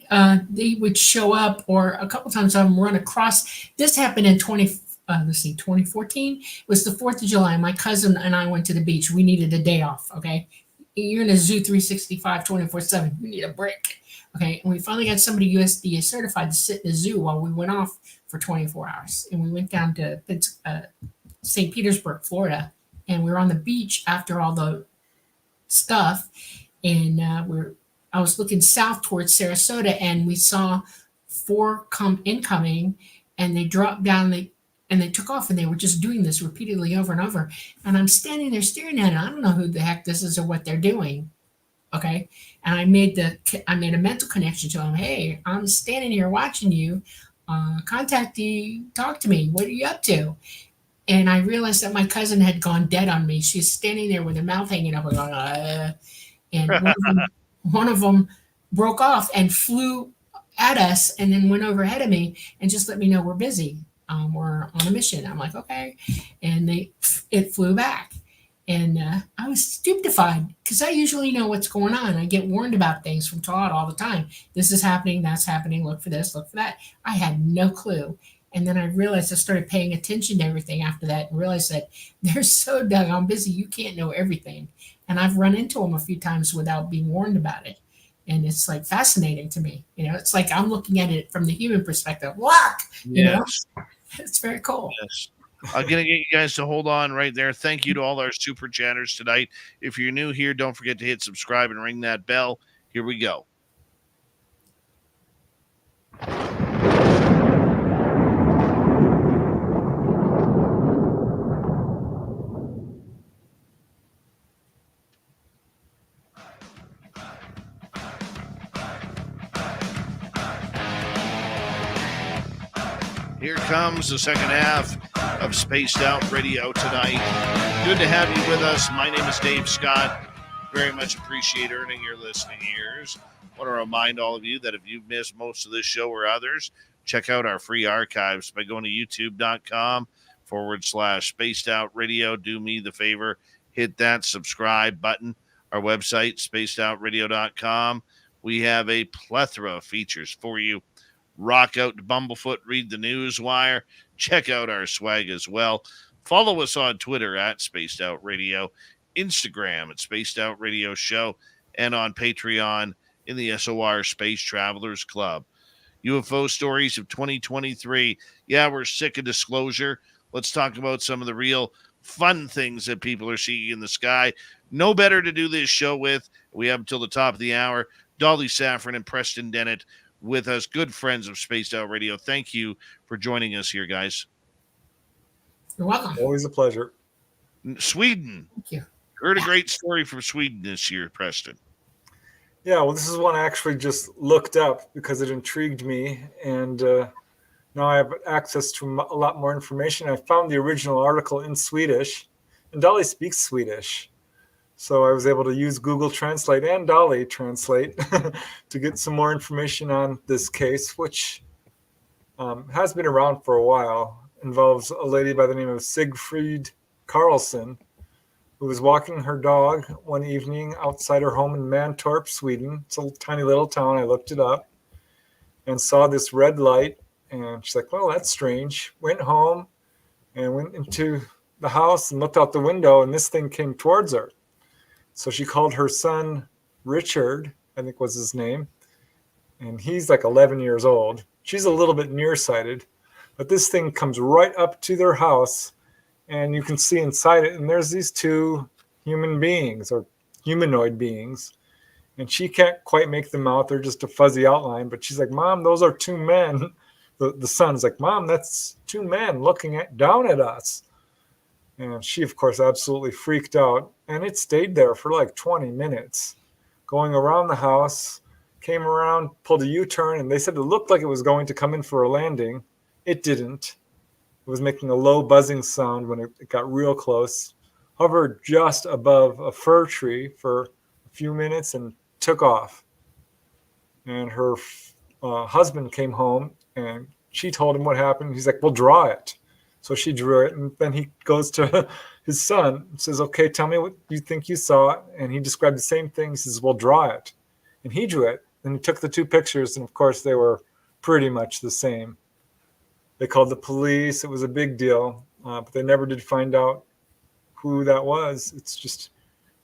S3: they would show up, or a couple times I've run across. This happened in 2014. It was the 4th of July. My cousin and I went to the beach. We needed a day off, okay? You're in a zoo 365, 24/7. You need a break, okay? And we finally got somebody USDA certified to sit in the zoo while we went off for 24 hours. And we went down to St. Petersburg, Florida, and we were on the beach after all the stuff. And I was looking south towards Sarasota, and we saw 4 incoming, and they dropped down, and they took off, and they were just doing this repeatedly over and over. And I'm standing there staring at it. I don't know who the heck this is or what they're doing. Okay. And I made a mental connection to them. Hey, I'm standing here watching you. Contact you, talk to me. What are you up to? And I realized that my cousin had gone dead on me. She's standing there with her mouth hanging up, going, and one of them broke off and flew at us, and then went over ahead of me and just let me know we're busy. We're on a mission. I'm like, okay, and it flew back, and I was stupefied because I usually know what's going on. I get warned about things from Todd all the time. This is happening. That's happening. Look for this. Look for that. I had no clue. And then I realized I started paying attention to everything after that and realized that they're so doggone busy, you can't know everything. And I've run into them a few times without being warned about it. And it's like fascinating to me. It's like I'm looking at it from the human perspective. Look,
S2: Yes.
S3: It's very cool.
S2: Yes. I'm going to get you guys to hold on right there. Thank you to all our super chatters tonight. If you're new here, don't forget to hit subscribe and ring that bell. Here we go. Here comes the second half of Spaced Out Radio tonight. Good to have you with us. My name is Dave Scott. Very much appreciate earning your listening ears. I want to remind all of you that if you've missed most of this show or others, check out our free archives by going to youtube.com/Spaced Out Radio. Do me the favor, hit that subscribe button. Our website, spacedoutradio.com. We have a plethora of features for you. Rock out to Bumblefoot, read the news wire, check out our swag as well. Follow us on Twitter at Spaced Out Radio, Instagram at Spaced Out Radio Show, and on Patreon in the SOR Space Travelers Club. UFO stories of 2023. Yeah, we're sick of disclosure. Let's talk about some of the real fun things that people are seeing in the sky. No better to do this show with. We have until the top of the hour. Dolly Safran and Preston Dennett with us, good friends of Spaced Out Radio. Thank you for joining us here, guys.
S3: You're welcome.
S4: Always a pleasure.
S2: Sweden.
S3: Thank you.
S2: Heard a great story from Sweden this year, Preston.
S4: Yeah, well, this is one I actually just looked up because it intrigued me, and now I have access to a lot more information. I found the original article in Swedish, and Dolly speaks Swedish. So I was able to use Google Translate and Dolly Translate to get some more information on this case, which has been around for a while. Involves a lady by the name of Sigfrid Carlson, who was walking her dog one evening outside her home in Mantorp, Sweden. It's a tiny little town. I looked it up and saw this red light. And she's like, well, that's strange. Went home and went into the house and looked out the window, and this thing came towards her. So she called her son, Richard, I think was his name, and he's like 11 years old. She's a little bit nearsighted, but this thing comes right up to their house, and you can see inside it, and there's these two human beings, or humanoid beings, and she can't quite make them out. They're just a fuzzy outline, but she's like, Mom, those are two men. The son's like, Mom, that's two men looking down at us. And she, of course, absolutely freaked out. And it stayed there for like 20 minutes, going around the house, came around, pulled a U-turn, and they said it looked like it was going to come in for a landing. It didn't. It was making a low buzzing sound when it got real close, hovered just above a fir tree for a few minutes and took off. And her husband came home, and she told him what happened. He's like, well, draw it. So she drew it, and then he goes to his son and says, okay, tell me what you think you saw. And he described the same thing. He says, well, draw it. And he drew it, and he took the two pictures, and of course they were pretty much the same. They called the police. It was a big deal, but they never did find out who that was. It's just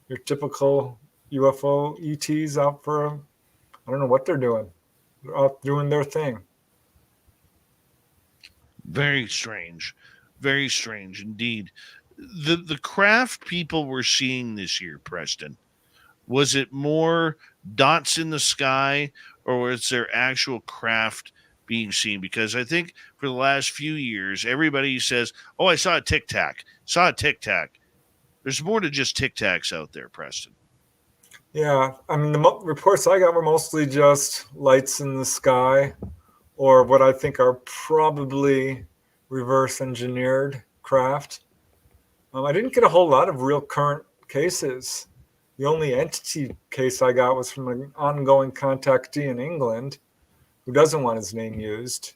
S4: your typical UFO ETs out for, I don't know what they're doing. They're out doing their thing.
S2: Very strange indeed. The craft people were seeing this year, Preston, was it more dots in the sky, or was there actual craft being seen? Because I think for the last few years, everybody says, oh, I saw a Tic Tac. There's more to just Tic Tacs out there, Preston.
S4: Yeah, I mean, the reports I got were mostly just lights in the sky, or what I think are probably reverse engineered craft. I didn't get a whole lot of real current cases. The only entity case I got was from an ongoing contactee in England who doesn't want his name used,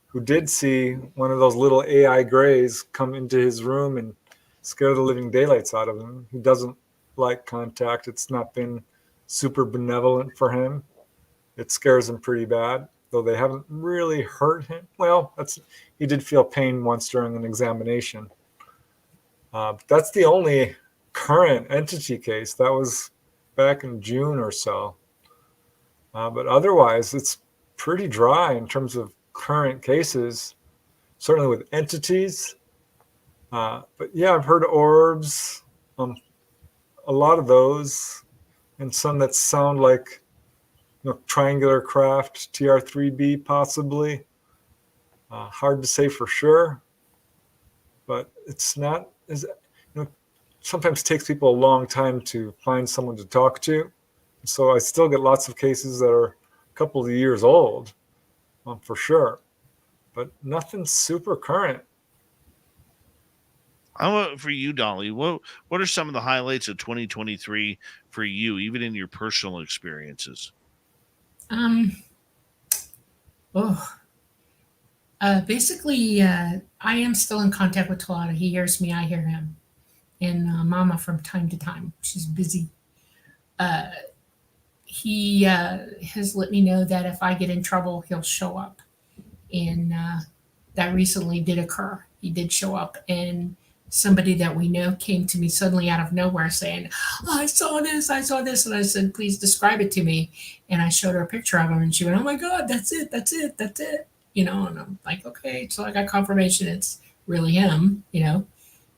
S4: who did see one of those little AI grays come into his room and scare the living daylights out of him. He doesn't like contact. It's not been super benevolent for him. It scares him pretty bad, though they haven't really hurt him. Well, he did feel pain once during an examination. But that's the only current entity case. That was back in June or so. But otherwise, it's pretty dry in terms of current cases, certainly with entities. But yeah, I've heard orbs, a lot of those, and some that sound like triangular craft, TR-3B possibly. Hard to say for sure, but it's not as sometimes takes people a long time to find someone to talk to. So I still get lots of cases that are a couple of years old, for sure, but nothing super current.
S2: How about for you, Dolly? What are some of the highlights of 2023 for you, even in your personal experiences?
S3: Basically, I am still in contact with Talata. He hears me, I hear him, and Mama from time to time. She's busy. He has let me know that if I get in trouble, he'll show up, and that recently did occur. He did show up, and somebody that we know came to me suddenly out of nowhere saying, I saw this. And I said, please describe it to me. And I showed her a picture of him and she went, oh my God, that's it. And I'm like, okay. So I got confirmation it's really him,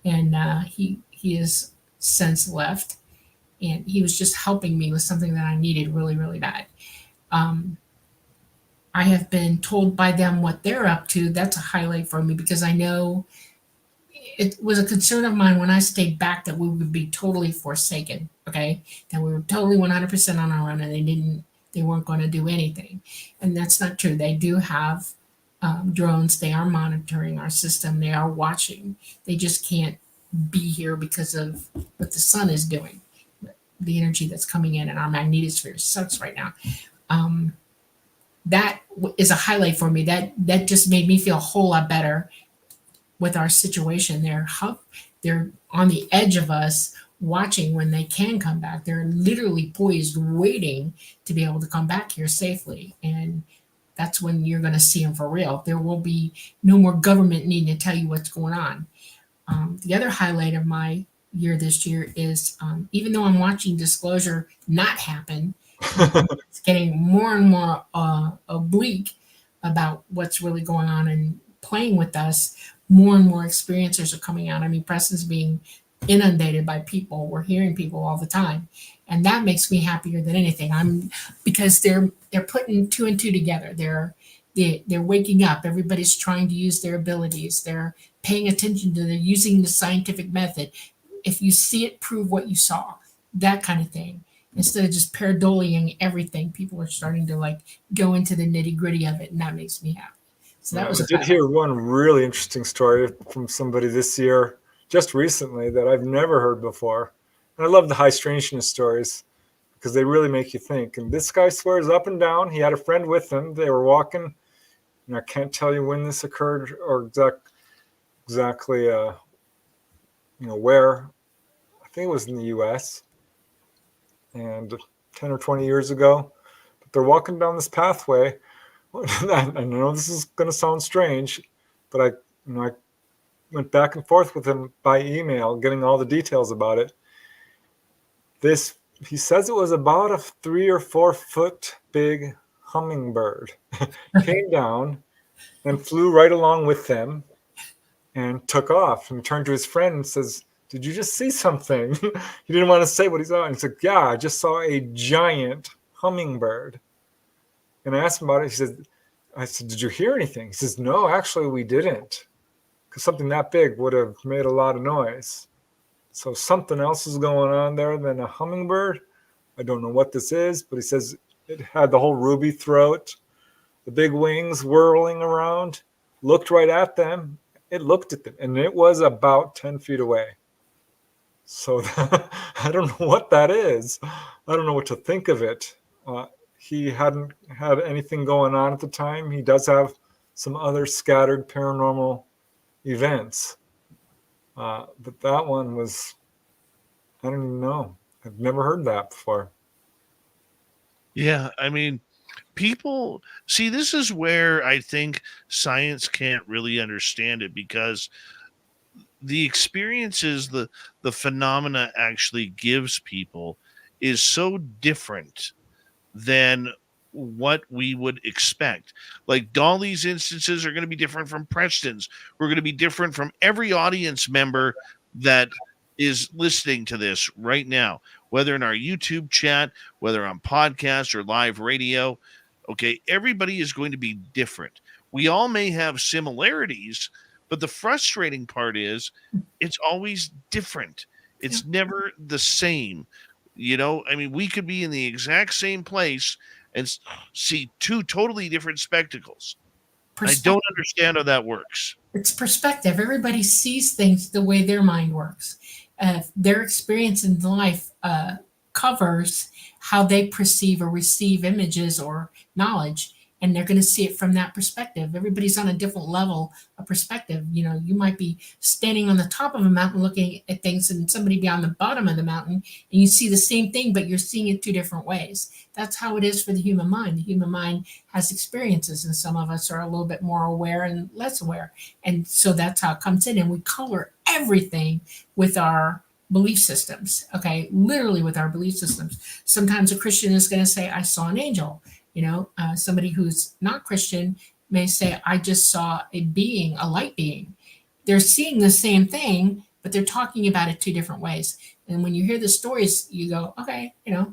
S3: and he has since left, and he was just helping me with something that I needed really, really bad. I have been told by them what they're up to. That's a highlight for me because I know it was a concern of mine when I stayed back that we would be totally forsaken, okay? That we were totally 100% on our own and they weren't going to do anything. And that's not true. They do have drones. They are monitoring our system. They are watching. They just can't be here because of what the sun is doing. The energy that's coming in and our magnetosphere sucks right now. That is a highlight for me. That just made me feel a whole lot better with our situation. They're on the edge of us watching when they can come back. They're literally poised waiting to be able to come back here safely. And that's when you're going to see them for real. There will be no more government needing to tell you what's going on. The other highlight of my year this year is even though I'm watching disclosure not happen, it's getting more and more oblique about what's really going on and playing with us. More and more experiencers are coming out. I mean, Preston's being inundated by people. We're hearing people all the time, and that makes me happier than anything. Because they're putting two and two together. They're waking up. Everybody's trying to use their abilities. They're paying attention to. They're using the scientific method. If you see it, prove what you saw. That kind of thing. Instead of just pareidoling everything, people are starting to go into the nitty gritty of it, and that makes me happy. So that was
S4: I did hear one really interesting story from somebody this year, just recently, that I've never heard before. And I love the high strangeness stories because they really make you think. And this guy swears up and down. He had a friend with him. They were walking, and I can't tell you when this occurred or exactly where. I think it was in the U.S. and 10 or 20 years ago. But they're walking down this pathway. I know this is going to sound strange, but I went back and forth with him by email, getting all the details about it. He says it was about a 3 or 4 foot big hummingbird came down and flew right along with them and took off and turned to his friend and says, did you just see something? He didn't want to say what he saw. And he said, yeah, I just saw a giant hummingbird. And I asked him about it. I said, did you hear anything? He says, no, actually we didn't. Because something that big would have made a lot of noise. So something else is going on there than a hummingbird. I don't know what this is, but he says it had the whole ruby throat, the big wings whirling around, looked right at them, it looked at them, and it was about 10 feet away. So I don't know what that is. I don't know what to think of it. He hadn't had anything going on at the time. He does have some other scattered paranormal events. But that one was, I don't even know. I've never heard that before.
S2: Yeah, I mean, people see this is where I think science can't really understand it, because the experiences the phenomena actually gives people is so different than what we would expect. Like Dolly's instances are going to be different from Preston's. We're going to be different from every audience member that is listening to this right now, whether in our YouTube chat, whether on podcast or live radio. Okay, everybody is going to be different. We all may have similarities, but the frustrating part is it's always different. It's never the same. I mean, we could be in the exact same place and see two totally different spectacles. I don't understand how that works.
S3: It's perspective. Everybody sees things the way their mind works. Their experience in life covers how they perceive or receive images or knowledge, and they're going to see it from that perspective. Everybody's on a different level of perspective. You might be standing on the top of a mountain looking at things, and somebody be on the bottom of the mountain, and you see the same thing, but you're seeing it two different ways. That's how it is for the human mind. The human mind has experiences, and some of us are a little bit more aware and less aware. And so that's how it comes in, and we color everything with our belief systems, okay? Literally with our belief systems. Sometimes a Christian is going to say, I saw an angel. Somebody who's not Christian may say, I just saw a being, a light being. They're seeing the same thing, but they're talking about it two different ways. And when you hear the stories, you go, okay,
S4: I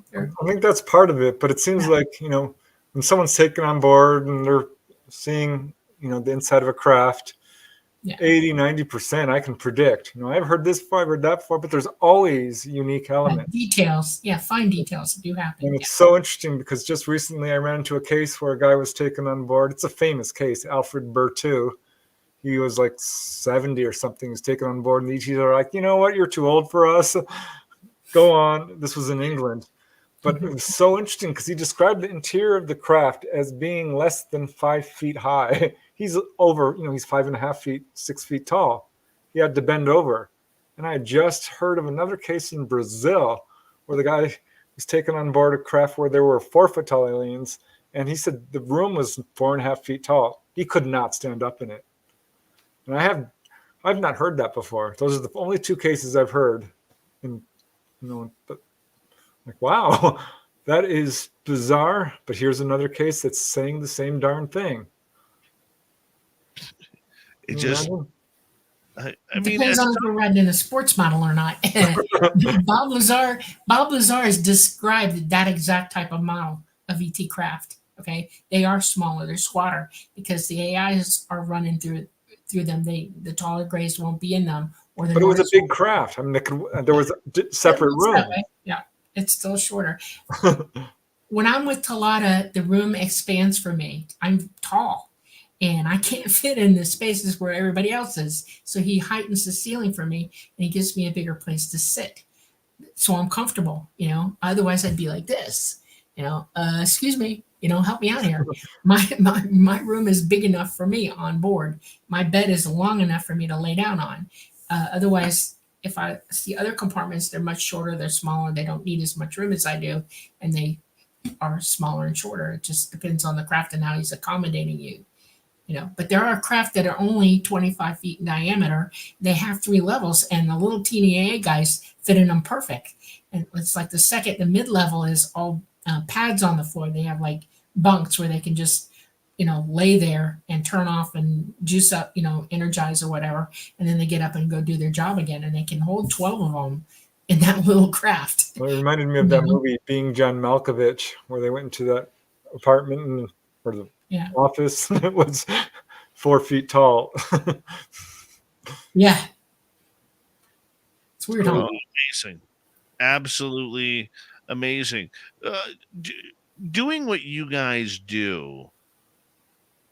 S4: think that's part of it, but it seems like, when someone's taken on board and they're seeing, the inside of a craft, 80-90% I can predict. I've heard this before, I've heard that before, but there's always unique elements.
S3: Details. Yeah, fine details do happen.
S4: And it's so interesting because just recently I ran into a case where a guy was taken on board. It's a famous case, Alfred Bertu. He was like 70 or something. He's taken on board, and the ETs are like, you know what, you're too old for us. Go on. This was in England. But it was so interesting because he described the interior of the craft as being less than 5 feet high. He's over, he's 5.5 feet, 6 feet tall. He had to bend over. And I just heard of another case in Brazil where the guy was taken on board a craft where there were 4 foot tall aliens. And he said the room was 4.5 feet tall. He could not stand up in it. And I've not heard that before. Those are the only 2 cases I've heard. And, but like, wow, that is bizarre. But here's another case that's saying the same darn thing.
S2: It just, I mean,
S3: depends on if we're riding in a sports model or not. Bob Lazar has described that exact type of model of ET craft. Okay, they are smaller, they're squatter because the AIs are running through them. The taller grays won't be in them. But
S4: it was a big craft. I mean, there was a separate room.
S3: Yeah, it's still shorter. When I'm with Talata, the room expands for me. I'm tall. And I can't fit in the spaces where everybody else is. So he heightens the ceiling for me, and he gives me a bigger place to sit. So I'm comfortable, Otherwise, I'd be like this, excuse me, help me out here. My room is big enough for me on board. My bed is long enough for me to lay down on. Otherwise, if I see other compartments, they're much shorter, they're smaller, they don't need as much room as I do, and they are smaller and shorter. It just depends on the craft and how he's accommodating you. But there are craft that are only 25 feet in diameter. They have 3 levels, and the little teeny AA guys fit in them perfect. And it's like the mid-level is all pads on the floor. They have like bunks where they can just, lay there and turn off and juice up, energize or whatever. And then they get up and go do their job again. And they can hold 12 of them in that little craft.
S4: Well, it reminded me of that movie, Being John Malkovich, where they went into that apartment or the office. It was 4 feet tall.
S3: Yeah. It's weird.
S2: Amazing. Absolutely amazing. Doing what you guys do,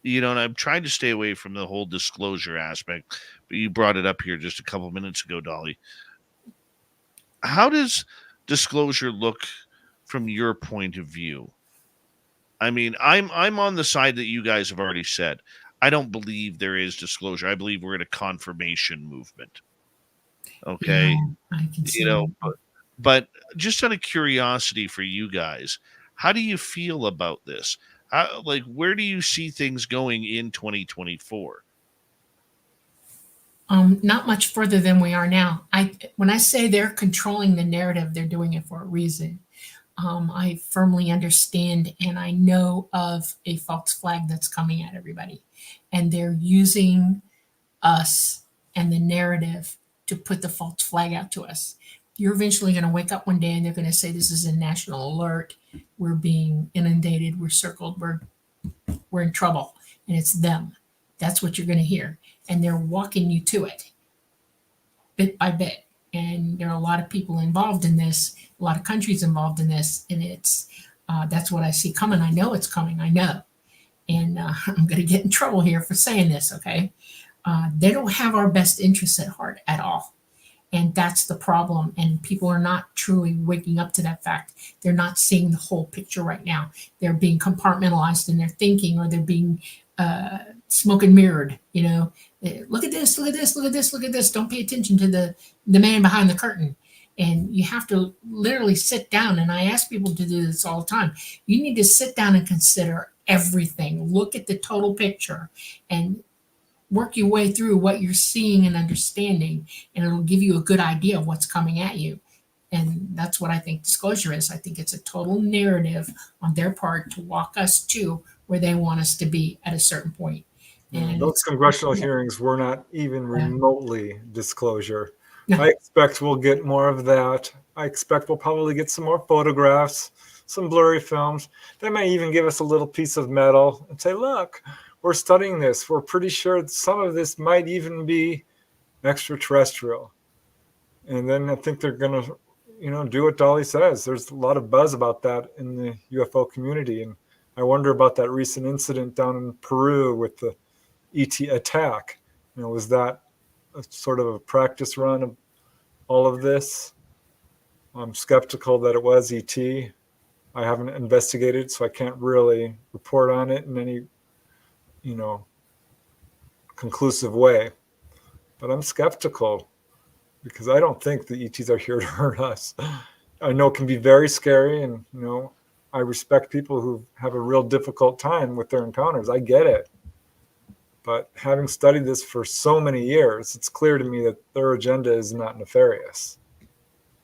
S2: and I'm trying to stay away from the whole disclosure aspect, but you brought it up here just a couple minutes ago, Dolly. How does disclosure look from your point of view? I mean, I'm on the side that you guys have already said. I don't believe there is disclosure. I believe we're in a confirmation movement. Okay.
S3: Yeah, I can see.
S2: But just out of curiosity for you guys, how do you feel about this? Where do you see things going in 2024?
S3: Not much further than we are now. When I say they're controlling the narrative, they're doing it for a reason. I firmly understand and I know of a false flag that's coming at everybody. And they're using us and the narrative to put the false flag out to us. You're eventually going to wake up one day and they're going to say, this is a national alert. We're being inundated. We're circled. We're in trouble. And it's them. That's what you're going to hear. And they're walking you to it bit by bit. And there are a lot of people involved in this, a lot of countries involved in this. And that's what I see coming. I know it's coming. I know. And I'm going to get in trouble here for saying this, okay? They don't have our best interests at heart at all. And that's the problem. And people are not truly waking up to that fact. They're not seeing the whole picture right now. They're being compartmentalized in their thinking, or they're being smoke and mirrored. Look at this, look at this, look at this, look at this. Don't pay attention to the man behind the curtain. And you have to literally sit down. And I ask people to do this all the time. You need to sit down and consider everything. Look at the total picture and work your way through what you're seeing and understanding, and it'll give you a good idea of what's coming at you. And that's what I think disclosure is. I think it's a total narrative on their part to walk us to where they want us to be at a certain point. And
S4: those congressional hearings were not even remotely disclosure.
S3: No.
S4: I expect we'll get more of that. I expect we'll probably get some more photographs, some blurry films. They may even give us a little piece of metal and say, look, we're studying this. We're pretty sure some of this might even be extraterrestrial. And then I think they're going to, do what Dolly says. There's a lot of buzz about that in the UFO community. And I wonder about that recent incident down in Peru with the ET attack. Was that a sort of a practice run of all of this? I'm skeptical that it was ET. I haven't investigated, so I can't really report on it in any conclusive way. But I'm skeptical because I don't think the ETs are here to hurt us. I know it can be very scary, and I respect people who have a real difficult time with their encounters. I get it. But having studied this for so many years, it's clear to me that their agenda is not nefarious.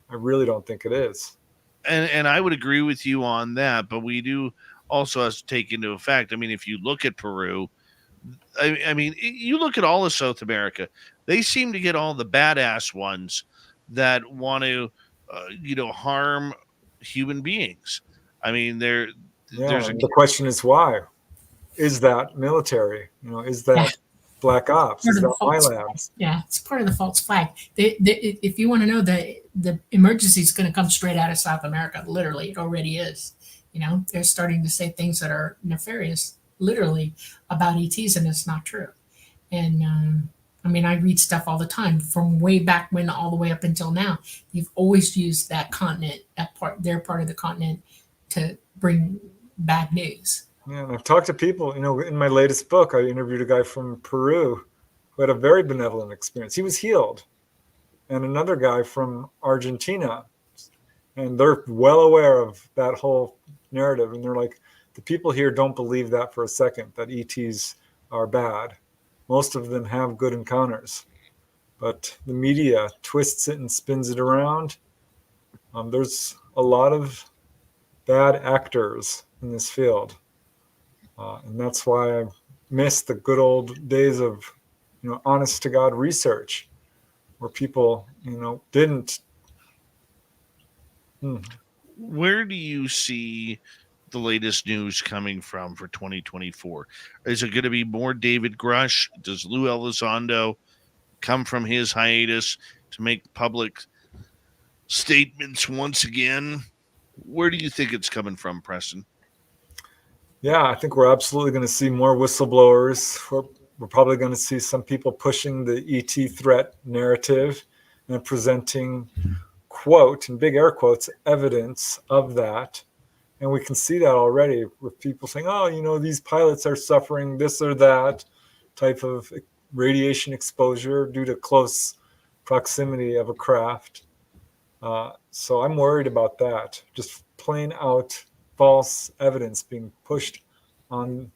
S4: I really don't think it is.
S2: And I would agree with you on that, but we do also have to take into effect, if you look at Peru, you look at all of South America, they seem to get all the badass ones that want to, harm human beings.
S4: The question is why? Is that military? Is that black ops? Is that my labs?
S3: Yeah, it's part of the false flag. If you want to know, the emergency is going to come straight out of South America. Literally, it already is. They're starting to say things that are nefarious, literally, about ETs, and it's not true. And I read stuff all the time from way back when, all the way up until now. They've always used that continent, their part of the continent, to bring bad news.
S4: Yeah, and I've talked to people, in my latest book, I interviewed a guy from Peru who had a very benevolent experience. He was healed. And another guy from Argentina. And they're well aware of that whole narrative. And they're like, the people here don't believe that for a second, that ETs are bad. Most of them have good encounters. But the media twists it and spins it around. There's a lot of bad actors in this field. And that's why I miss the good old days of, honest to God research, where people, didn't.
S2: Where do you see the latest news coming from for 2024? Is it going to be more David Grush? Does Lou Elizondo come from his hiatus to make public statements once again? Where do you think it's coming from, Preston?
S4: Yeah, I think we're absolutely going to see more whistleblowers. We're probably going to see some people pushing the ET threat narrative and presenting, quote, in big air quotes, evidence of that. And we can see that already with people saying, oh, these pilots are suffering this or that type of radiation exposure due to close proximity of a craft. So I'm worried about that. Just plain out false evidence being pushed on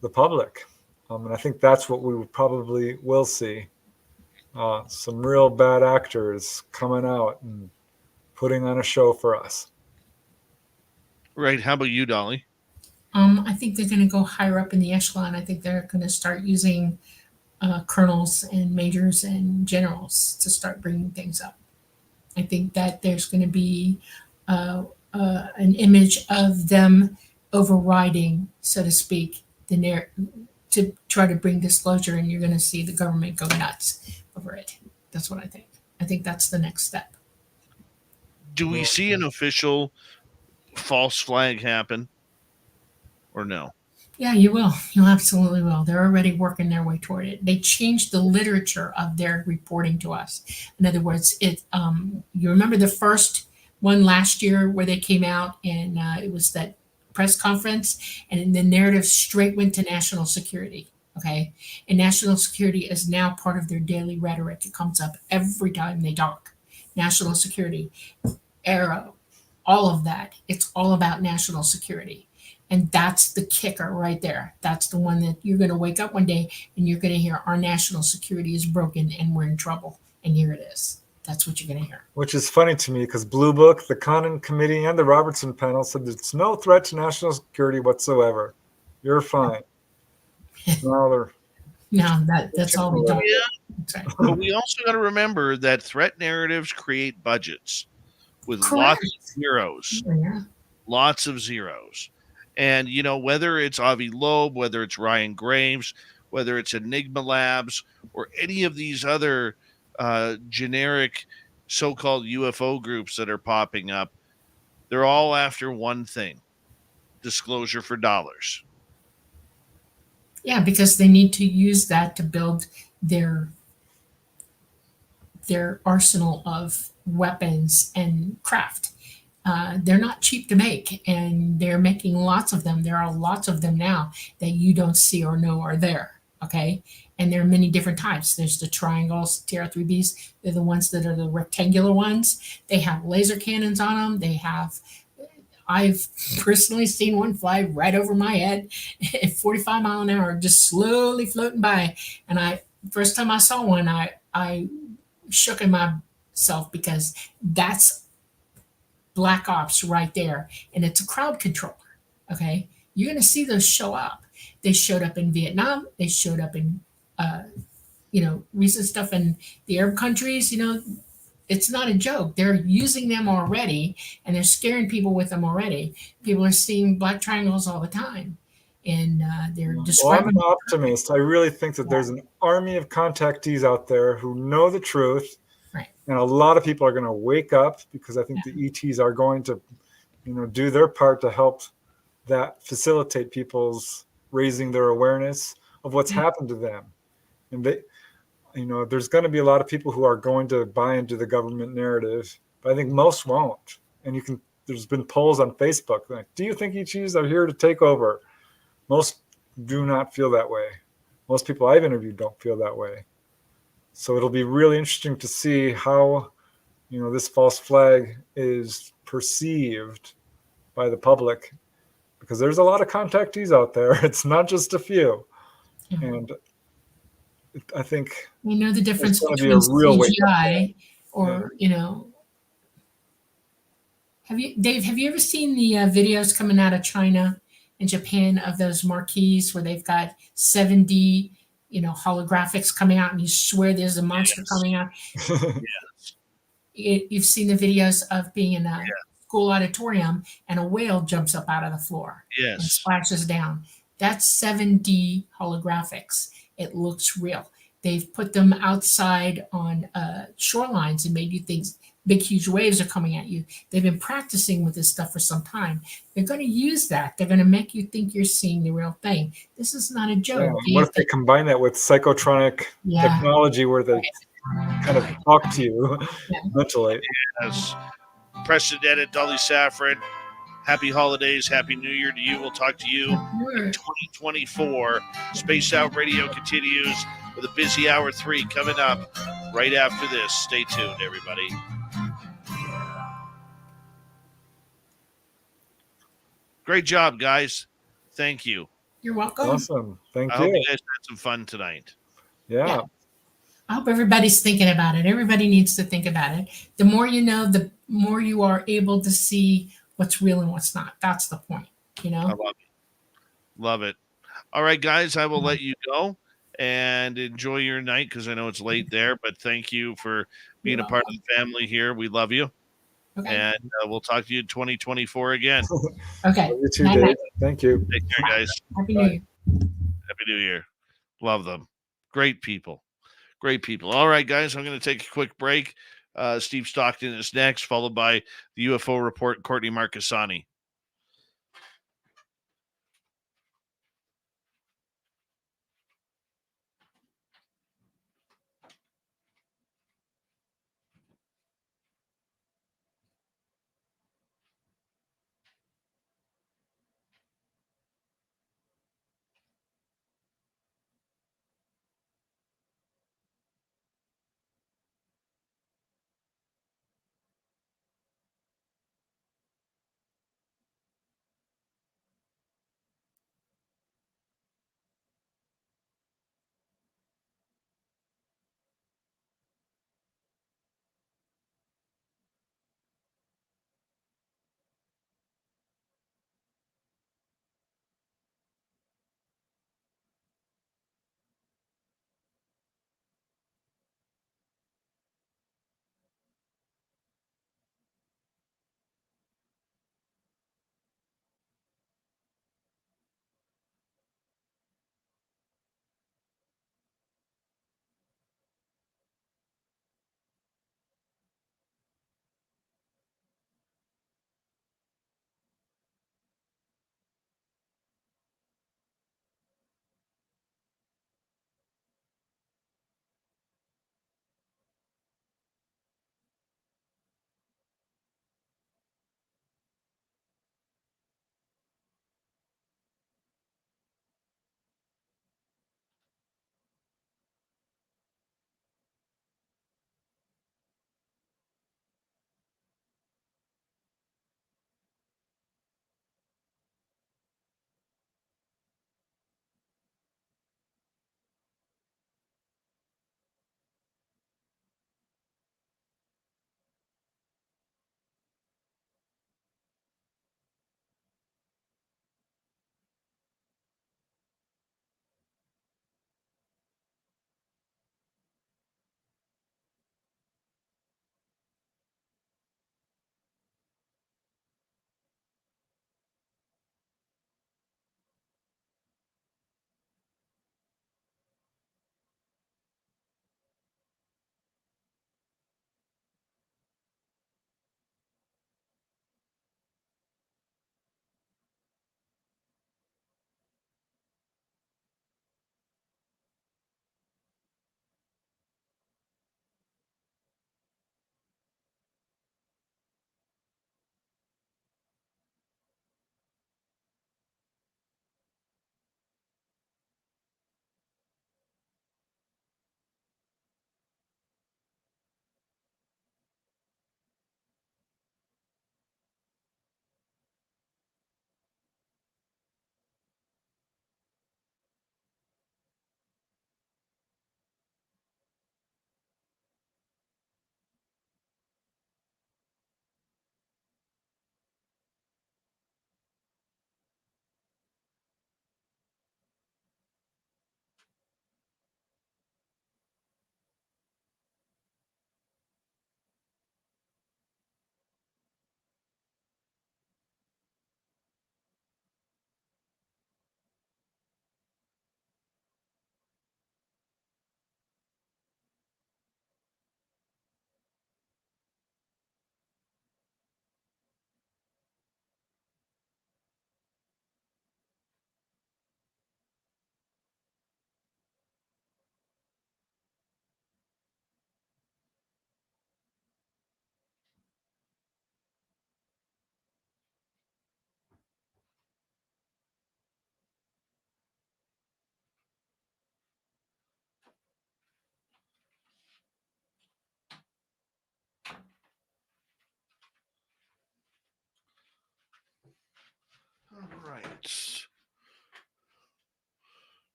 S4: the public. And I think that's what we probably will see. Some real bad actors coming out and putting on a show for us.
S2: Right. How about you, Dolly?
S3: I think they're going to go higher up in the echelon. I think they're going to start using colonels and majors and generals to start bringing things up. I think that there's going to be an image of them overriding, so to speak, to try to bring disclosure, and you're going to see the government go nuts over it. That's what I think. I think that's the next step.
S2: Do we see an official false flag happen or no?
S3: Yeah, you will. You absolutely will. They're already working their way toward it. They changed the literature of their reporting to us. In other words, you remember the first one last year where they came out and it was that press conference, and the narrative straight went to national security. Okay, and national security is now part of their daily rhetoric. It comes up every time they talk. National security, arrow, all of that. It's all about national security. And that's the kicker right there. That's the one that you're going to wake up one day and you're going to hear our national security is broken and we're in trouble. And here it is. That's what you're going to hear.
S4: Which is funny to me because Blue Book, the Condon Committee, and the Robertson panel said there's no threat to national security whatsoever. You're fine.
S3: No, that's all we don't.
S2: Yeah. But we also got to remember that threat narratives create budgets with
S3: Correct.
S2: lots of zeros.
S3: Yeah.
S2: Lots of zeros. And, whether it's Avi Loeb, whether it's Ryan Graves, whether it's Enigma Labs, or any of these other generic so-called UFO groups that are popping up, they're all after one thing: disclosure for dollars.
S3: Yeah, because they need to use that to build their arsenal of weapons and craft. They're not cheap to make, and they're making lots of them. There are lots of them now that you don't see or know are there. Okay, and there are many different types. There's the triangles, TR3Bs. They're the ones that are the rectangular ones. They have laser cannons on them. I've personally seen one fly right over my head at 45 mile an hour, just slowly floating by. And first time I saw one, I shook in myself because that's black ops right there, and it's a crowd controller. Okay, you're going to see those show up. They showed up in Vietnam. They showed up in recent stuff in the Arab countries. It's not a joke. They're using them already, and they're scaring people with them already. People are seeing black triangles all the time, and they're describing.
S4: Well, I'm an optimist. I really think that there's an army of contactees out there who know the truth.
S3: Right.
S4: And a lot of people are going to wake up because I think the ETs are going to, do their part to help that facilitate people's raising their awareness of what's happened to them. And there's going to be a lot of people who are going to buy into the government narrative, but I think most won't. And there's been polls on Facebook like, do you think ETs are here to take over? Most do not feel that way. Most people I've interviewed don't feel that way. So it'll be really interesting to see how, this false flag is perceived by the public, because there's a lot of contactees out there. It's not just a few.
S3: Yeah.
S4: And I think
S3: the difference
S4: be
S3: between
S4: a real
S3: CGI or, Dave, have you ever seen the videos coming out of China and Japan of those marquees where they've got 7D holographics coming out, and you swear there's a monster coming out?
S2: Yes.
S3: You've seen the videos of being in a school auditorium and a whale jumps up out of the floor and splashes down. That's 7D holographics. It looks real. They've put them outside on shorelines and made you think big, huge waves are coming at you. They've been practicing with this stuff for some time. They're going to use that. They're going to make you think you're seeing the real thing. This is not a
S4: Yeah.
S3: joke.
S4: What if they combine that with psychotronic
S3: Yeah.
S4: technology where they kind of talk to you
S3: Yeah.
S4: mentally?
S2: Yes. Preston Dennett, Dolly Safran, happy holidays, happy New Year to you. We'll talk to you in 2024. Spaced Out Radio continues with a busy hour 3 coming up right after this. Stay tuned, everybody. Great job, guys. Thank you.
S3: You're welcome.
S4: Awesome. Thank
S2: I
S4: you.
S2: hope you guys had some fun tonight.
S4: Yeah.
S3: I hope everybody's thinking about it. Everybody needs to think about it. The more you know, the more you are able to see what's real and what's not. That's the point,
S2: I love it. Love it. All right, guys, I will let you go and enjoy your night because I know it's late there, but thank you for being a part of the family here. We love you.
S3: Okay.
S2: And we'll talk to you in 2024 again.
S3: Okay.
S4: Love you too, Dave. Thank you.
S2: Take care, guys.
S3: Happy New Year.
S2: Happy New Year. Love them. Great people. Great people. All right, guys, I'm going to take a quick break. Steve Stockton is next, followed by the UFO Report, Courtney Marcassani.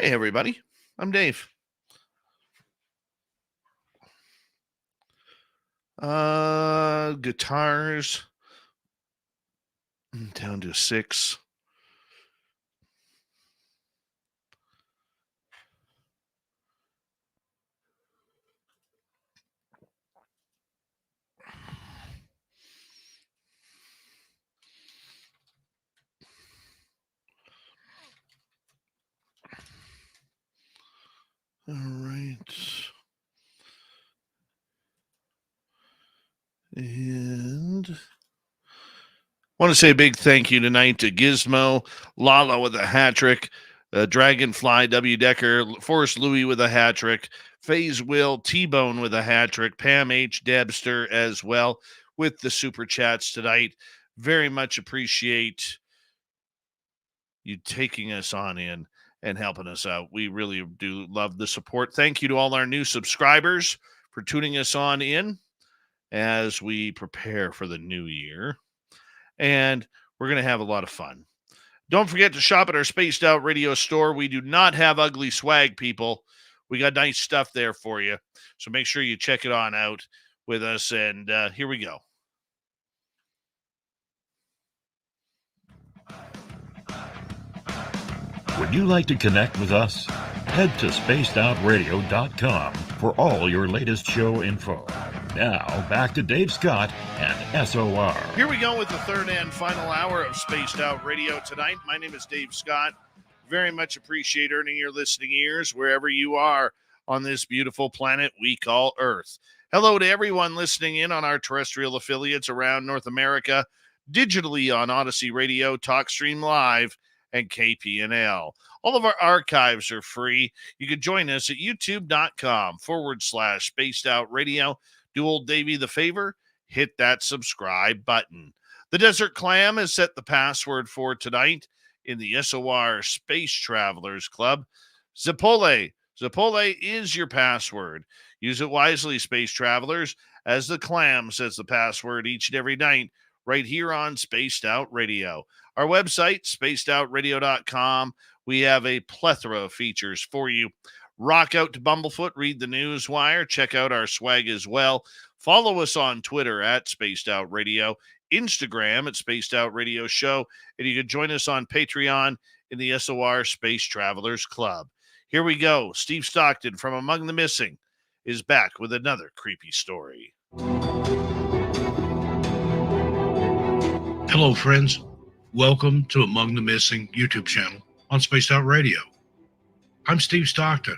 S2: Hey, everybody. I'm Dave. Guitars down to 6. All right. And I want to say a big thank you tonight to Gizmo, Lala with a hat trick, Dragonfly, W. Decker, Forrest Louis with a hat trick, FaZe Will, T-Bone with a hat trick, Pam H. Debster as well with the super chats tonight. Very much appreciate you taking us on in and helping us out. We really do love the support. Thank you to all our new subscribers for tuning us on in as we prepare for the new year. And we're going to have a lot of fun. Don't forget to shop at our Spaced Out Radio store. We do not have ugly swag, people. We got nice stuff there for you. So make sure you check it on out with us. And here we go.
S5: Would you like to connect with us? Head to spacedoutradio.com for all your latest show info. Now, back to Dave Scott and SOR.
S2: Here we go with the third and final hour of Spaced Out Radio tonight. My name is Dave Scott. Very much appreciate earning your listening ears wherever you are on this beautiful planet we call Earth. Hello to everyone listening in on our terrestrial affiliates around North America, digitally on Odyssey Radio, TalkStream Live, and KPNL. All of our archives are free. You can join us at youtube.com/Spaced Out Radio. Do old Davey the favor, hit that subscribe button. The Desert Clam has set the password for tonight in the SOR Space Travelers Club. Zapole. Zapole is your password. Use it wisely, Space Travelers, as the Clam sets the password each and every night right here on Spaced Out Radio. Our website, spacedoutradio.com. We have a plethora of features for you. Rock out to Bumblefoot, read the news wire, check out our swag as well. Follow us on Twitter at Spaced Out Radio, Instagram at Spaced Out Radio Show, and you can join us on Patreon in the SOR Space Travelers Club. Here we go. Steve Stockton from Among the Missing is back with another creepy story.
S6: Hello, friends. Welcome to Among the Missing YouTube channel on Spaced Out Radio. I'm Steve Stockton,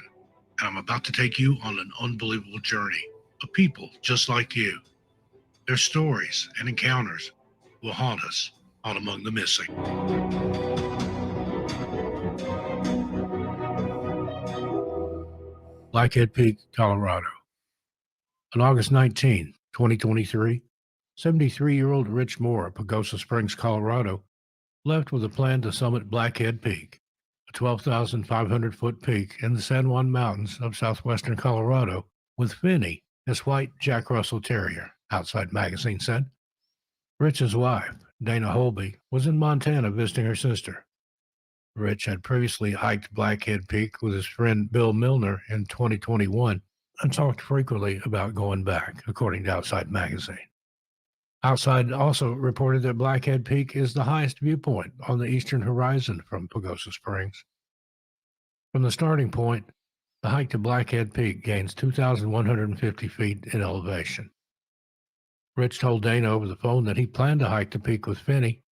S6: and I'm about to take you on an unbelievable journey of people just like you. Their stories and encounters will haunt us on Among the Missing. Blackhead Peak, Colorado. On August 19, 2023, 73-year-old Rich Moore of Pagosa Springs, Colorado, left with a plan to summit Blackhead Peak, a 12,500-foot peak in the San Juan Mountains of southwestern Colorado, with Finney, his white Jack Russell Terrier, Outside Magazine said. Rich's wife, Dana Holby, was in Montana visiting her sister. Rich had previously hiked Blackhead Peak with his friend Bill Milner in 2021 and talked frequently about going back, according to Outside Magazine. Outside also reported that Blackhead Peak is the highest viewpoint on the eastern horizon from Pagosa Springs. From the starting point, the hike to Blackhead Peak gains 2,150 feet in elevation. Rich told Dana over the phone that he planned to hike the peak with Finney,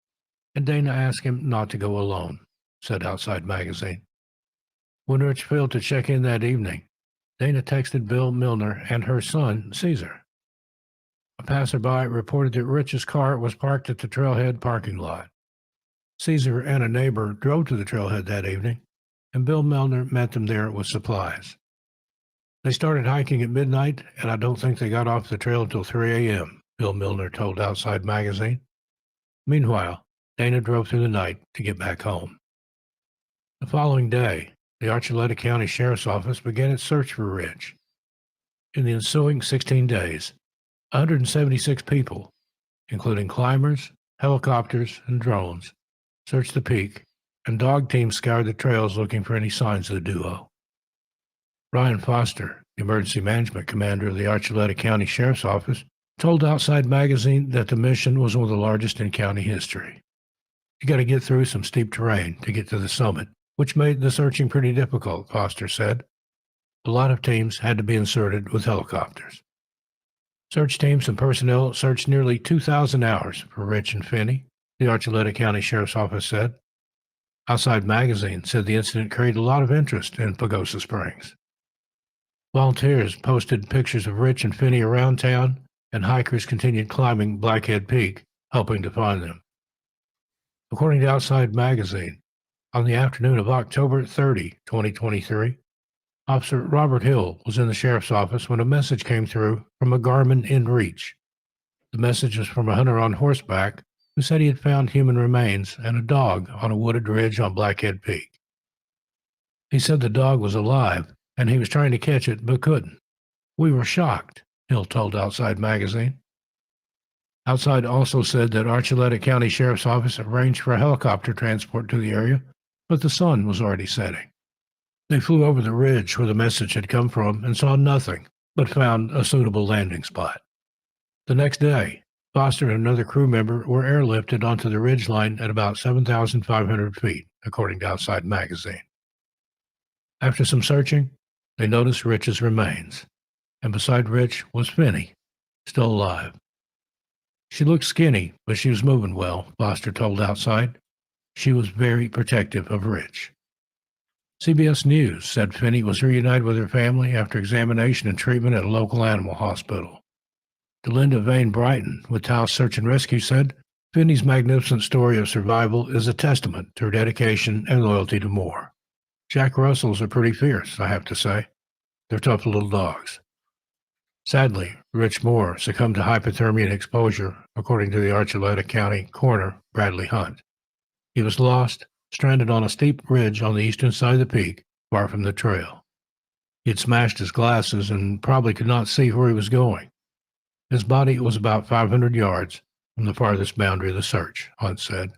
S6: and Dana asked him not to go alone, said Outside Magazine. When Rich failed to check in that evening, Dana texted Bill Milner and her son, Caesar. A passerby reported that Rich's car was parked at the trailhead parking lot. Caesar and a neighbor drove to the trailhead that evening, and Bill Milner met them there with supplies. They started hiking at midnight, and I don't think they got off the trail until 3 a.m., Bill Milner told Outside Magazine. Meanwhile, Dana drove through the night to get back home. The following day, the Archuleta County Sheriff's Office began its search for Rich. In the ensuing 16 days, 176 people, including climbers, helicopters, and drones, searched the peak and dog teams scoured the trails looking for any signs of the duo. Ryan Foster, the emergency management commander of the Archuleta County Sheriff's Office, told Outside Magazine that the mission was one of the largest in county history. You got to get through some steep terrain to get to the summit, which made the searching pretty difficult, Foster said. A lot of teams had to be inserted with helicopters. Search teams and personnel searched nearly 2,000 hours for Rich and Finney, the Archuleta County Sheriff's Office said. Outside Magazine said the incident created a lot of interest in Pagosa Springs. Volunteers posted pictures of Rich and Finney around town, and hikers continued climbing Blackhead Peak, hoping to find them. According to Outside Magazine, on the afternoon of October 30, 2023, Officer Robert Hill was in the sheriff's office when a message came through from a Garmin inReach. The message was from a hunter on horseback who said he had found human remains and a dog on a wooded ridge on Blackhead Peak. He said the dog was alive and he was trying to catch it but couldn't. We were shocked, Hill told Outside Magazine. Outside also said that Archuleta County Sheriff's Office arranged for a helicopter transport to the area, but the sun was already setting. They flew over the ridge where the message had come from and saw nothing, but found a suitable landing spot. The next day, Foster and another crew member were airlifted onto the ridgeline at about 7,500 feet, according to Outside Magazine. After some searching, they noticed Rich's remains, and beside Rich was Finney, still alive. She looked skinny, but she was moving well, Foster told Outside. She was very protective of Rich. CBS News said Finney was reunited with her family after examination and treatment at a local animal hospital. Delinda Vane Brighton with Taos Search and Rescue said Finney's magnificent story of survival is a testament to her dedication and loyalty to Moore. Jack Russells are pretty fierce, I have to say. They're tough little dogs. Sadly, Rich Moore succumbed to hypothermia and exposure, according to the Archuleta County coroner, Bradley Hunt. He was lost, stranded on a steep ridge on the eastern side of the peak, far from the trail. He had smashed his glasses and probably could not see where he was going. His body was about 500 yards from the farthest boundary of the search, Hunt said.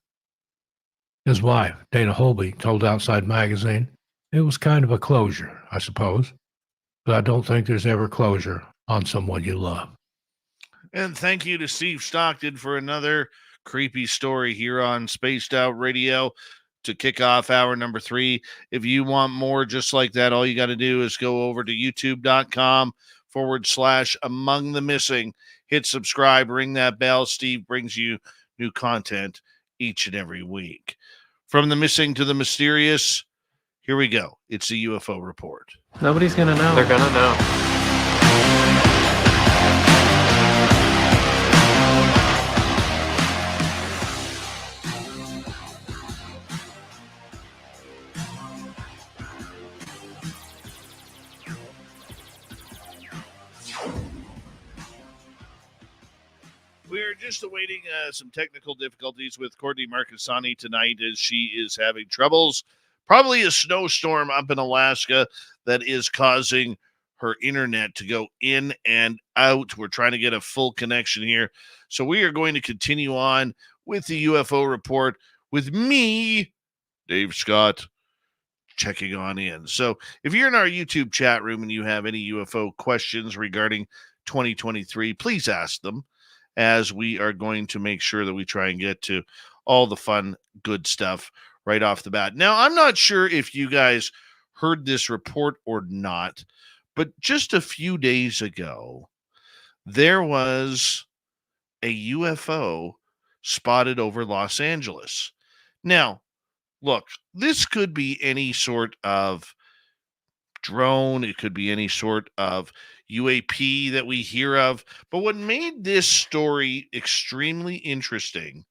S6: His wife, Dana Holby, told Outside Magazine, "It was kind of a closure, I suppose, but I don't think there's ever closure on someone you love."
S2: And thank you to Steve Stockton for another creepy story here on Spaced Out Radio to kick off hour number 3. If you want more just like that, all you got to do is go over to youtube.com/Among the Missing. Hit subscribe, ring that bell. Steve brings you new content each and every week. From the missing to the mysterious, here we go. It's the UFO Report.
S7: Nobody's going to know. They're going to know.
S2: We're just awaiting some technical difficulties with Courtney Marcassani tonight as she is having troubles. Probably a snowstorm up in Alaska that is causing her internet to go in and out. We're trying to get a full connection here. So we are going to continue on with the UFO Report with me, Dave Scott, checking on in. So if you're in our YouTube chat room and you have any UFO questions regarding 2023, please ask them, as we are going to make sure that we try and get to all the fun, good stuff right off the bat. Now, I'm not sure if you guys heard this report or not, but just a few days ago, there was a UFO spotted over Los Angeles. Now, look, this could be any sort of drone. It could be any sort of UAP that we hear of. But what made this story extremely interesting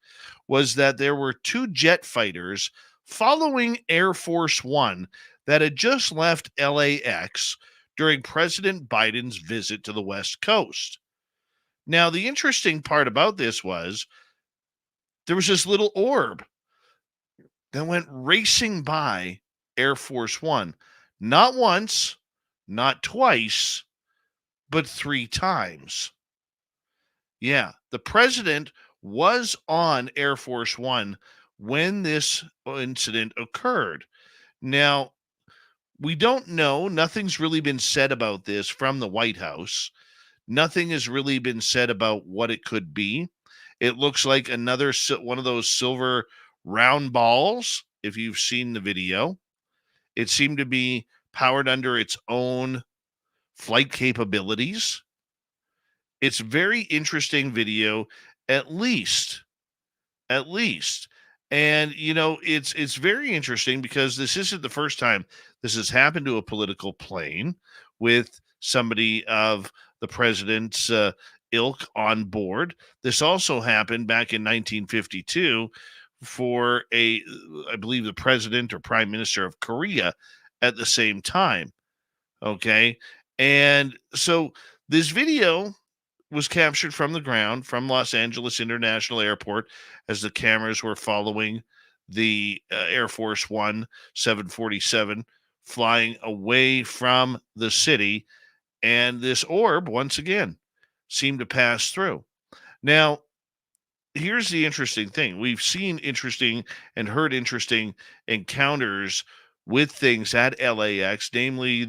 S2: was that there were 2 jet fighters following Air Force One that had just left LAX during President Biden's visit to the West Coast. Now, the interesting part about this was there was this little orb that went racing by Air Force One. Not once, not twice, but 3 times. Yeah, the president was on Air Force One when this incident occurred. Now, we don't know. Nothing's really been said about this from the White House. Nothing has really been said about what it could be. It looks like another one of those silver round balls, if you've seen the video. It seemed to be powered under its own flight capabilities. It's very interesting video, at least. And it's very interesting because this isn't the first time this has happened to a political plane with somebody of the president's ilk on board. This also happened back in 1952 for I believe the president or prime minister of Korea at the same time. Okay. And so this video was captured from the ground from Los Angeles International Airport as the cameras were following the Air Force One 747 flying away from the city. And this orb, once again, seemed to pass through. Now, here's the interesting thing. We've seen interesting and heard interesting encounters with things at LAX, namely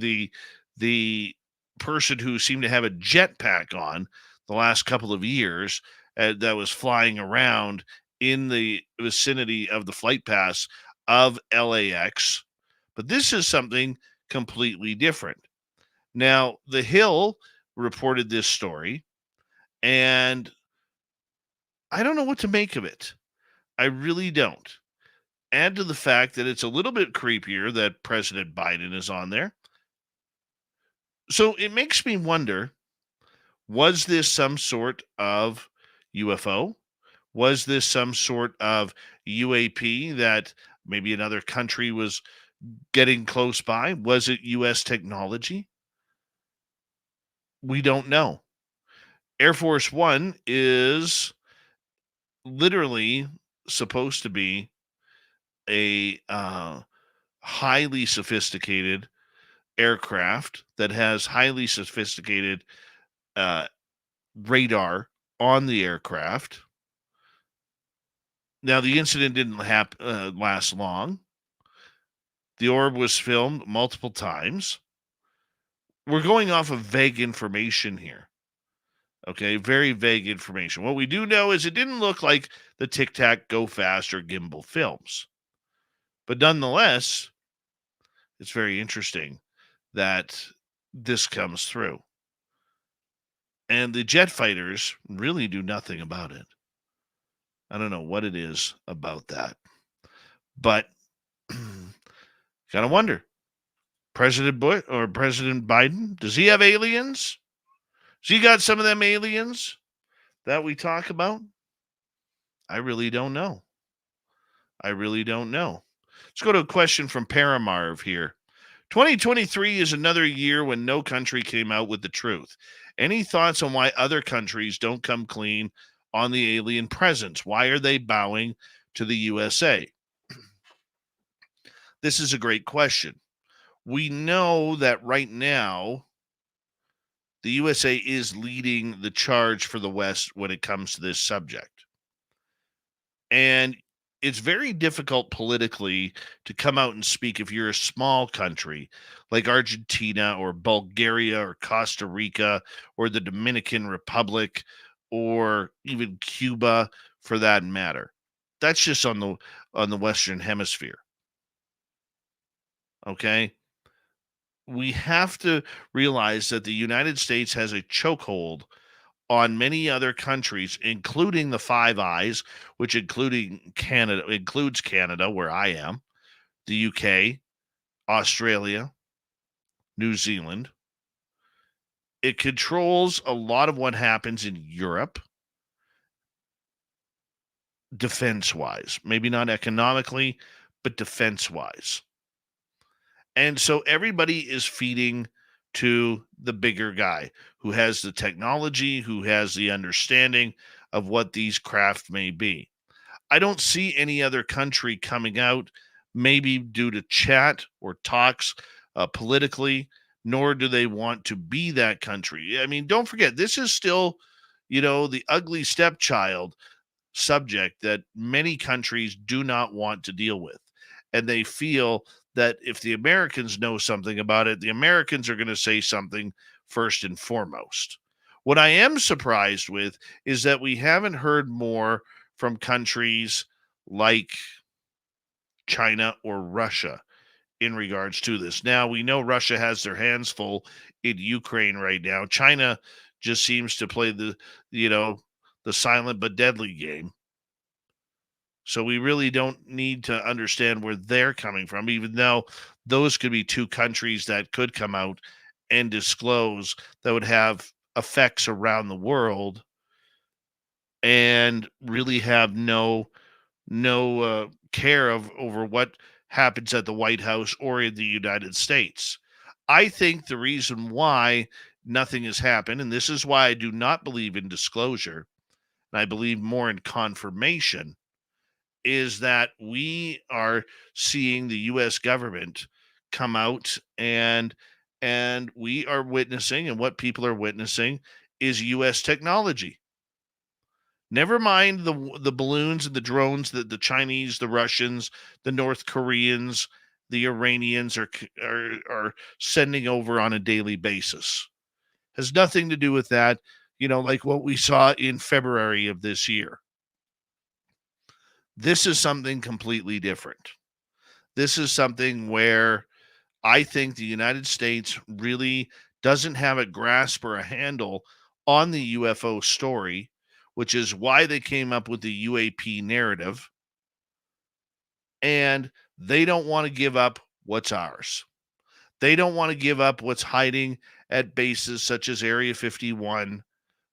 S2: the person who seemed to have a jetpack on the last couple of years that was flying around in the vicinity of the flight paths of LAX. But this is something completely different. Now, The Hill reported this story, and I don't know what to make of it. I really don't. Add to the fact that it's a little bit creepier that President Biden is on there. So it makes me wonder, was this some sort of UFO? Was this some sort of UAP that maybe another country was getting close by? Was it U.S. technology? We don't know. Air Force One is literally supposed to be a highly sophisticated aircraft that has highly sophisticated radar on the aircraft. Now, the incident didn't last long. The orb was filmed multiple times. We're going off of vague information here. Okay, very vague information. What we do know is it didn't look like the Tic Tac, Go Fast, or Gimbal films. But nonetheless, it's very interesting that this comes through. And the jet fighters really do nothing about it. I don't know what it is about that. But gotta wonder. President Bush or President Biden, does he have aliens? Has he got some of them aliens that we talk about? I really don't know. Let's go to a question from Paramarv here. 2023 is another year when no country came out with the truth. Any thoughts on why other countries don't come clean on the alien presence? Why are they bowing to the USA? This is a great question. We know that right now, the USA is leading the charge for the West when it comes to this subject. And it's very difficult politically to come out and speak if you're a small country like Argentina or Bulgaria or Costa Rica or the Dominican Republic or even Cuba for that matter. That's just on the Western Hemisphere. Okay? We have to realize that the United States has a chokehold on many other countries, including the Five Eyes, which includes Canada, where I am, the UK, Australia, New Zealand. It controls a lot of what happens in Europe, defense-wise. Maybe not economically, but defense-wise. And so everybody is feeding to the bigger guy who has the technology, who has the understanding of what these craft may be. I don't see any other country coming out, maybe due to chat or talks politically, nor do they want to be that country. I mean, don't forget, this is still, the ugly stepchild subject that many countries do not want to deal with. And they feel that if the Americans know something about it, the Americans are going to say something first and foremost. What I am surprised with is that we haven't heard more from countries like China or Russia in regards to this. Now, we know Russia has their hands full in Ukraine right now. China just seems to play the silent but deadly game. So we really don't need to understand where they're coming from, even though those could be two countries that could come out and disclose that would have effects around the world and really have no care over what happens at the White House or in the United States. I think the reason why nothing has happened, and this is why I do not believe in disclosure, and I believe more in confirmation, is that we are seeing the U.S. government come out and we are witnessing, and what people are witnessing is U.S. technology. Never mind the balloons and the drones that the Chinese, the Russians, the North Koreans, the Iranians are sending over on a daily basis. Has nothing to do with that, like what we saw in February of this year. This is something completely different. This is something where I think the United States really doesn't have a grasp or a handle on the UFO story, which is why they came up with the UAP narrative. And they don't want to give up what's ours. They don't want to give up what's hiding at bases such as Area 51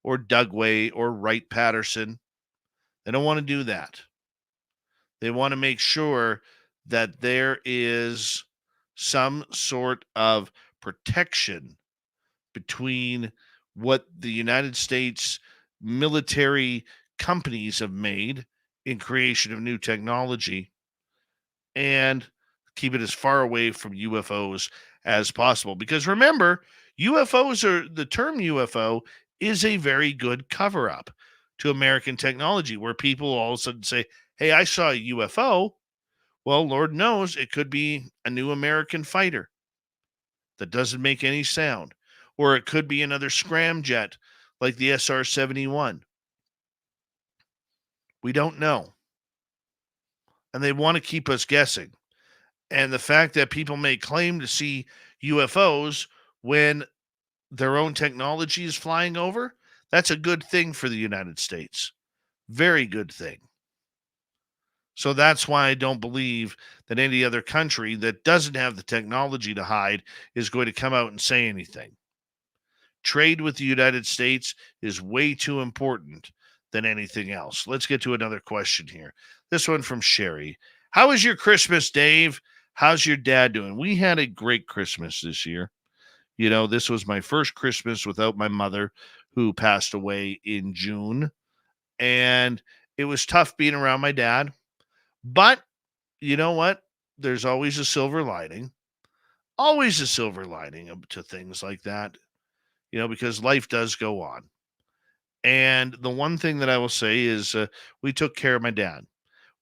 S2: or Dugway or Wright-Patterson. They don't want to do that. They want to make sure that there is some sort of protection between what the United States military companies have made in creation of new technology and keep it as far away from UFOs as possible. Because remember, the term UFO is a very good cover-up to American technology, where people all of a sudden say, hey, I saw a UFO. Well, Lord knows it could be a new American fighter that doesn't make any sound. Or it could be another scramjet like the SR-71. We don't know. And they want to keep us guessing. And the fact that people may claim to see UFOs when their own technology is flying over, that's a good thing for the United States. Very good thing. So that's why I don't believe that any other country that doesn't have the technology to hide is going to come out and say anything. Trade with the United States is way too important than anything else. Let's get to another question here. This one from Sherry. How was your Christmas, Dave? How's your dad doing? We had a great Christmas this year. This was my first Christmas without my mother, who passed away in June. And it was tough being around my dad. But you know what? There's always a silver lining. Always a silver lining to things like that, because life does go on. And the one thing that I will say is we took care of my dad.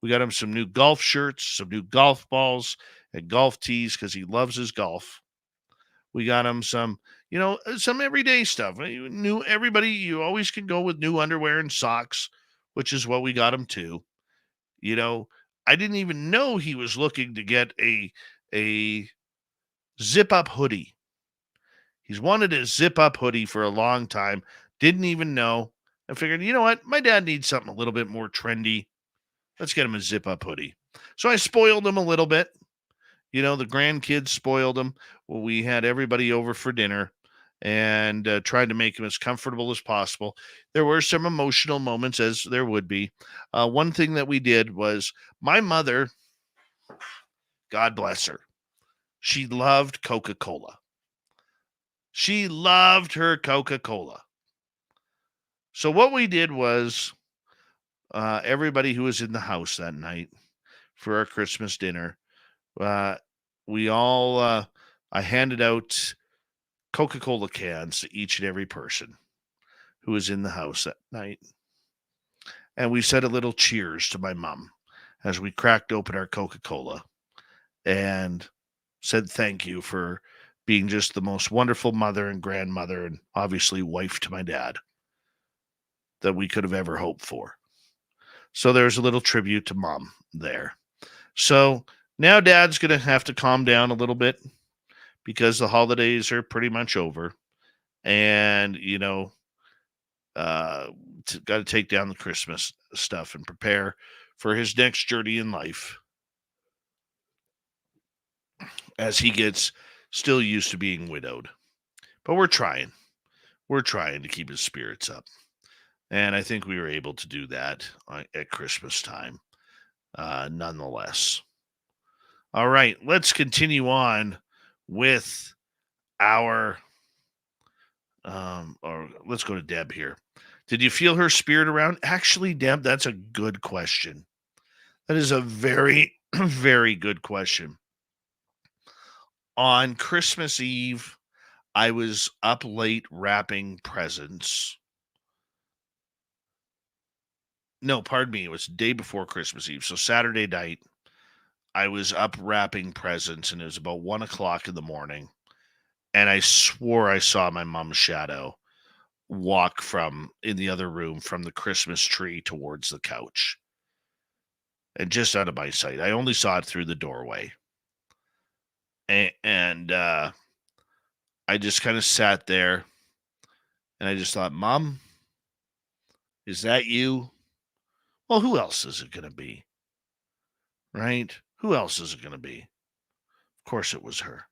S2: We got him some new golf shirts, some new golf balls, and golf tees because he loves his golf. We got him some everyday stuff. You always can go with new underwear and socks, which is what we got him too. I didn't even know he was looking to get a zip-up hoodie. He's wanted a zip-up hoodie for a long time. Didn't even know. I figured, you know what? My dad needs something a little bit more trendy. Let's get him a zip-up hoodie. So I spoiled him a little bit. The grandkids spoiled him. Well, we had everybody over for dinner and tried to make him as comfortable as possible. There were some emotional moments, as there would be. One thing that we did was my mother, God bless her, she loved Coca-Cola. She loved her Coca-Cola. So what we did was everybody who was in the house that night for our Christmas dinner, I handed out Coca-Cola cans to each and every person who was in the house that night. and we said a little cheers to my mom as we cracked open our Coca-Cola and said thank you for being just the most wonderful mother and grandmother and obviously wife to my dad that we could have ever hoped for. So there's a little tribute to mom there. So now dad's going to have to calm down a little bit because the holidays are pretty much over. And, got to take down the Christmas stuff and prepare for his next journey in life as he gets still used to being widowed. But we're trying. We're trying to keep his spirits up. And I think we were able to do that at Christmas time, nonetheless. All right, let's continue on with our, or let's go to Deb here. Did you feel her spirit around? Actually, Deb, that's a good question. That is a very, very good question. On Christmas Eve, I was up late wrapping presents. No, pardon me. It was the day before Christmas Eve. So Saturday night, I was up wrapping presents, and it was about 1 o'clock in the morning. And I swore I saw my mom's shadow walk in the other room from the Christmas tree towards the couch. And just out of my sight. I only saw it through the doorway. And I just kind of sat there, and I just thought, Mom, is that you? Well, who else is it going to be? Right? Who else is it going to be? Of course it was her.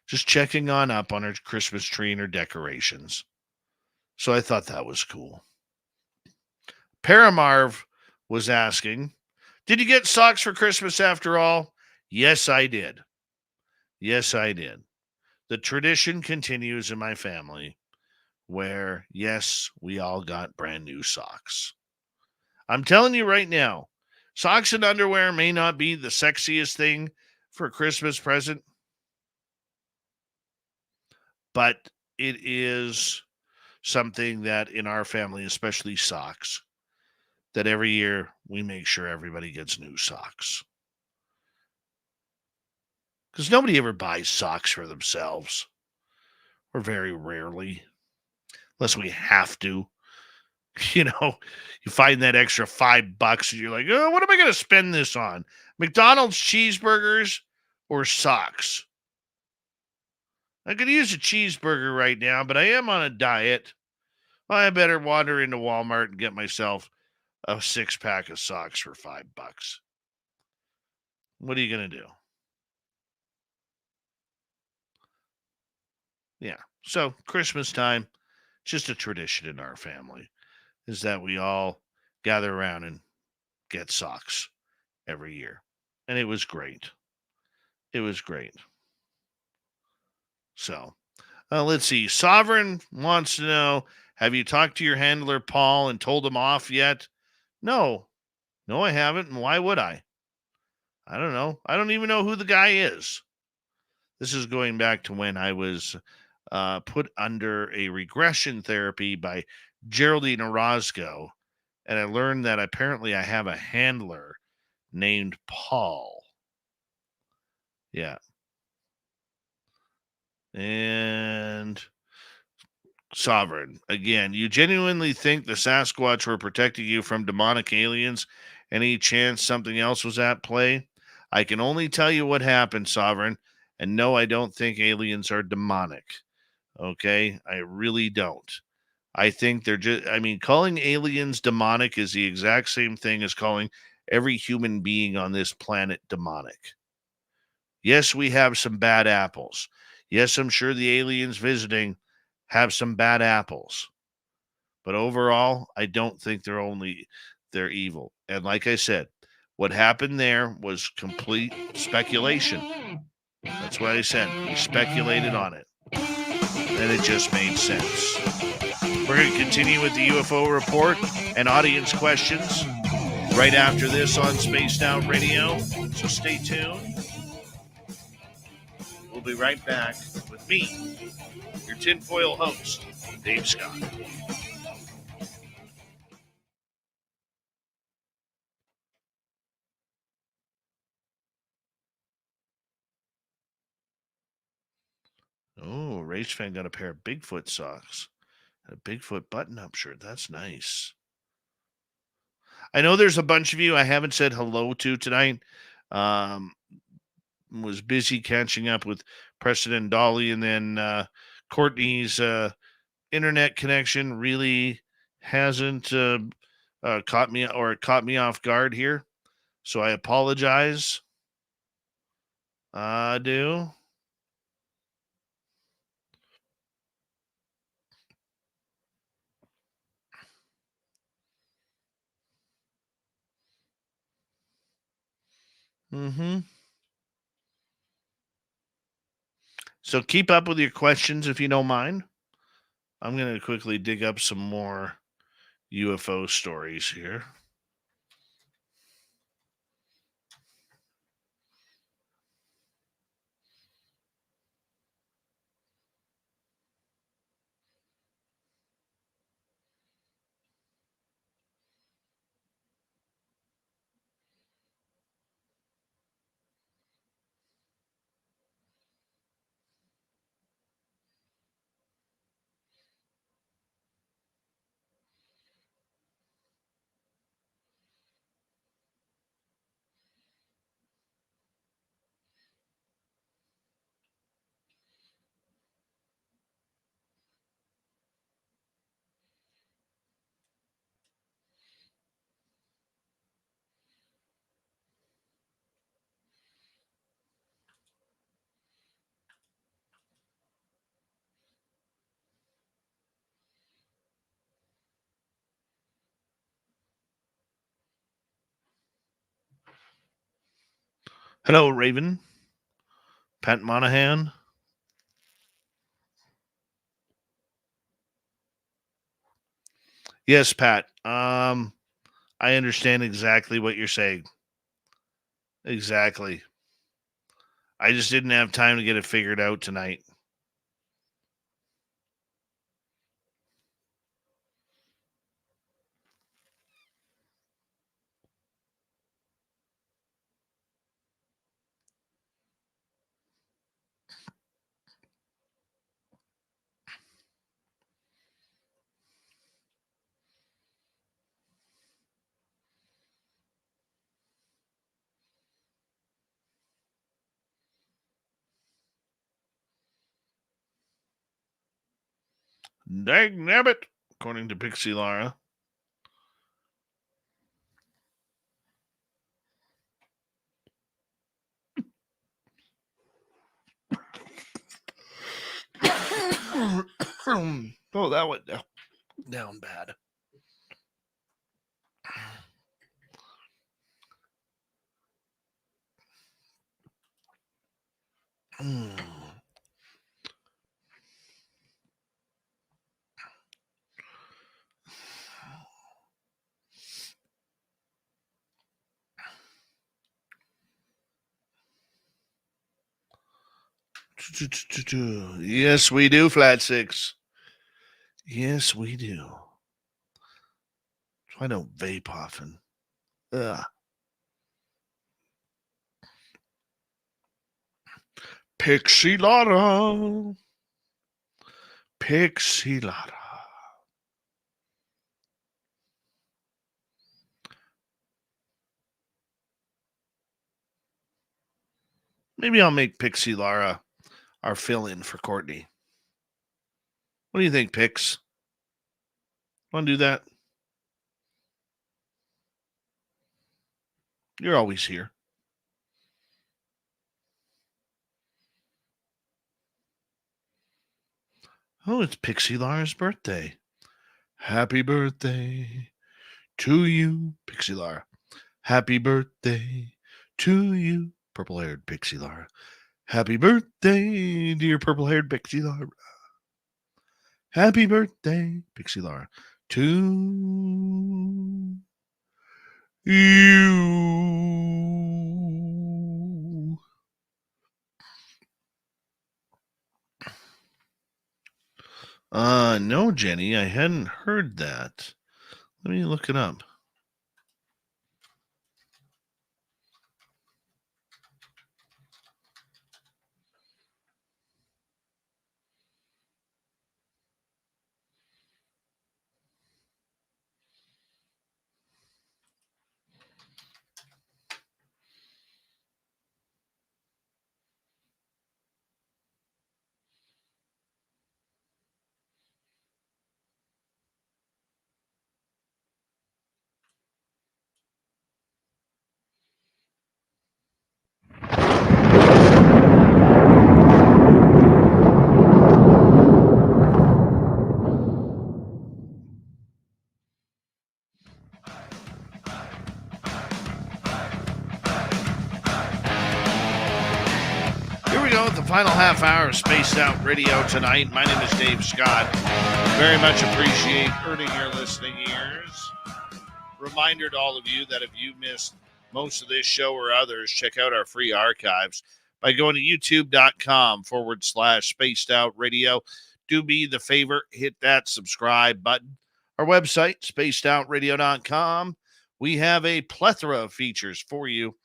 S2: Just checking on up on her Christmas tree and her decorations. So I thought that was cool. Paramarv was asking, did you get socks for Christmas after all? Yes, I did. Yes, I did. The tradition continues in my family where, yes, we all got brand new socks. I'm telling you right now, socks and underwear may not be the sexiest thing for a Christmas present, but it is something that in our family, especially socks, that every year we make sure everybody gets new socks. Because nobody ever buys socks for themselves, or very rarely, unless we have to. You find that extra $5 and you're like, oh, what am I going to spend this on? McDonald's cheeseburgers or socks? I could use a cheeseburger right now, but I am on a diet. Well, I better wander into Walmart and get myself a 6-pack of socks for $5. What are you going to do? Yeah. So Christmas time, just a tradition in our family, is that we all gather around and get socks every year. And it was great. It was great. So, let's see. Sovereign wants to know, have you talked to your handler, Paul, and told him off yet? No. No, I haven't. And why would I? I don't know. I don't even know who the guy is. This is going back to when I was put under a regression therapy by Geraldine Orozco, and I learned that apparently I have a handler named Paul. Yeah. And Sovereign, again, you genuinely think the Sasquatch were protecting you from demonic aliens? Any chance something else was at play? I can only tell you what happened, Sovereign, and no, I don't think aliens are demonic. Okay? I really don't. I think they're calling aliens demonic is the exact same thing as calling every human being on this planet demonic. Yes, we have some bad apples. Yes, I'm sure the aliens visiting have some bad apples. But overall, I don't think they're evil. And like I said, what happened there was complete speculation. That's what I said. We speculated on it. And it just made sense. We're going to continue with the UFO report and audience questions right after this on Spaced Out Radio. So stay tuned. We'll be right back with me, your tinfoil host, Dave Scott. Oh, Race fan got a pair of Bigfoot socks. A Bigfoot button-up shirt. That's nice. I know there's a bunch of you I haven't said hello to tonight. Was busy catching up with Preston and Dolly, and then Courtney's internet connection really hasn't caught me off guard here. So I apologize. I do. Mm-hmm. So keep up with your questions if you don't mind. I'm going to quickly dig up some more UFO stories here. Hello, Raven. Pat Monahan. Yes, Pat. I understand exactly what you're saying. Exactly. I just didn't have time to get it figured out tonight. Dang nabbit, according to Pixie Lara. Oh, that went down bad. Yes, we do, Flat Six. Yes, we do. I don't vape often. Ugh. Pixie Lara. Pixie Lara. Maybe I'll make Pixie Lara our fill-in for Courtney. What do you think, Pix? Want to do that? You're always here. Oh, it's Pixie Lara's birthday. Happy birthday to you, Pixie Lara. Happy birthday to you, purple-haired Pixie Lara. Happy birthday, dear purple-haired Pixie Lara. Happy birthday, Pixie Lara, to you. No, Jenny, I hadn't heard that. Let me look it up. Final half hour of Spaced Out Radio tonight. My name is Dave Scott. Very much appreciate earning your listening ears. Reminder to all of you that if you missed most of this show or others, check out our free archives by going to youtube.com/Spaced Out Radio. Do me the favor, hit that subscribe button. Our website, spacedoutradio.com. We have a plethora of features for you.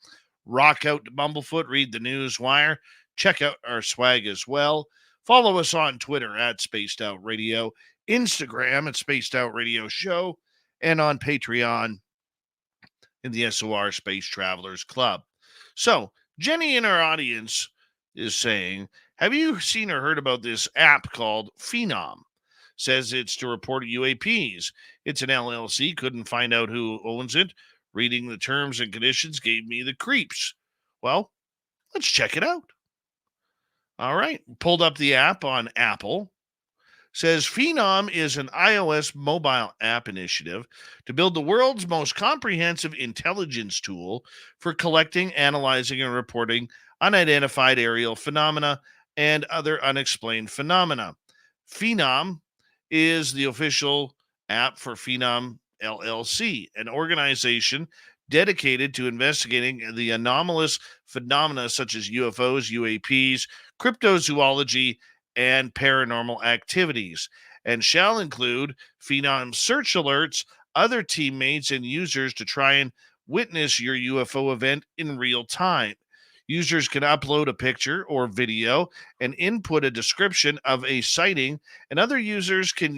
S2: Rock out to Bumblefoot, read the news wire. Check out our swag as well. Follow us on Twitter at Spaced Out Radio, Instagram at Spaced Out Radio Show, and on Patreon in the SOR Space Travelers Club. So, Jenny in our audience is saying, have you seen or heard about this app called Phenom? Says it's to report UAPs. It's an LLC, couldn't find out who owns it. Reading the terms and conditions gave me the creeps. Well, let's check it out. All right, pulled up the app on Apple. Says Phenom is an iOS mobile app initiative to build the world's most comprehensive intelligence tool for collecting, analyzing, and reporting unidentified aerial phenomena and other unexplained phenomena. Phenom is the official app for Phenom LLC, an organization dedicated to investigating the anomalous phenomena such as UFOs, UAPs, cryptozoology, and paranormal activities, and shall include Phenom search alerts, other teammates, and users to try and witness your UFO event in real time. Users can upload a picture or video and input a description of a sighting, and other users can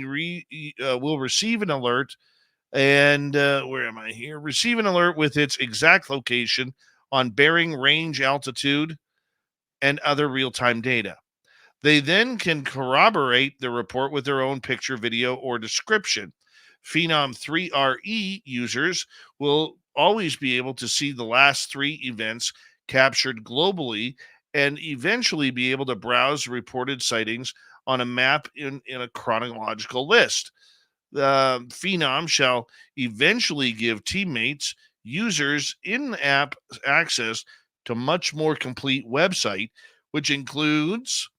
S2: will receive an alert. And where am I here? Receive an alert with its exact location on bearing, range, altitude, and other real-time data. They then can corroborate the report with their own picture, video, or description. Phenom 3RE users will always be able to see the last 3 events captured globally and eventually be able to browse reported sightings on a map in a chronological list. The Phenom shall eventually give teammates, users in the app access to much more complete website, which includes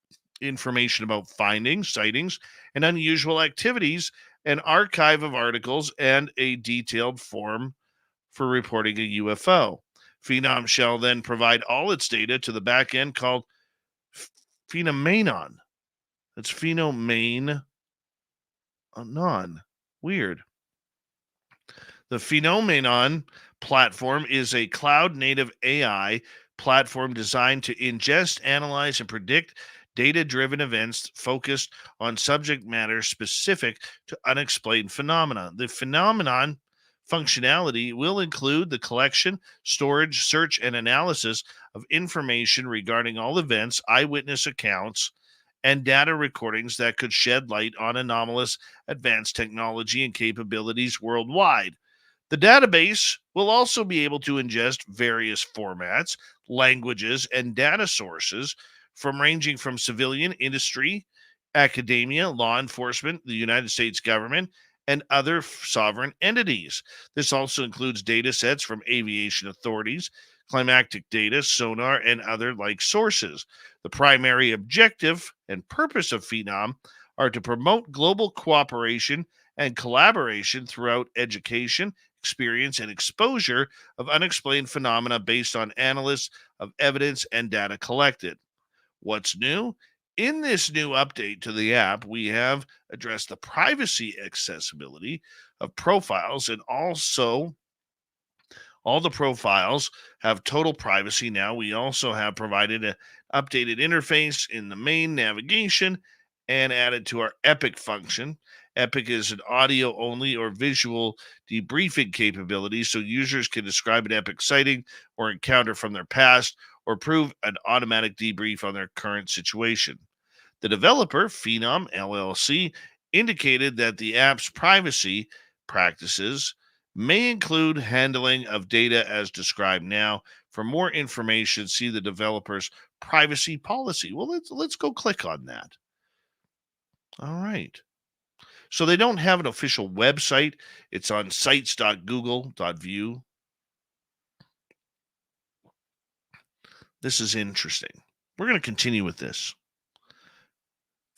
S2: information about findings, sightings, and unusual activities, an archive of articles, and a detailed form for reporting a UFO. Phenom shall then provide all its data to the back end called Phenomenon. That's Phenomenon. Weird. The Phenomenon platform is a cloud-native AI platform designed to ingest, analyze, and predict data-driven events focused on subject matter specific to unexplained phenomena. The Phenomenon functionality will include the collection, storage, search, and analysis of information regarding all events, eyewitness accounts, and data recordings that could shed light on anomalous advanced technology and capabilities worldwide. The database will also be able to ingest various formats, languages, and data sources ranging from civilian, industry, academia, law enforcement, the United States government, and other sovereign entities. This also includes data sets from aviation authorities, climatic data, sonar, and other like sources. The primary objective and purpose of Phenom are to promote global cooperation and collaboration throughout education, experience, and exposure of unexplained phenomena based on analysis of evidence and data collected. What's new? In this new update to the app, we have addressed the privacy accessibility of profiles, and also all the profiles have total privacy now. We also have provided an updated interface in the main navigation and added to our Epic function. Epic is an audio only or visual debriefing capability, so users can describe an epic sighting or encounter from their past or prove an automatic debrief on their current situation. The developer, Phenom LLC, indicated that the app's privacy practices may include handling of data as described now. For more information, see the developer's privacy policy. Well, let's go click on that. All right. So they don't have an official website. It's on sites.google.view. This is interesting. We're going to continue with this.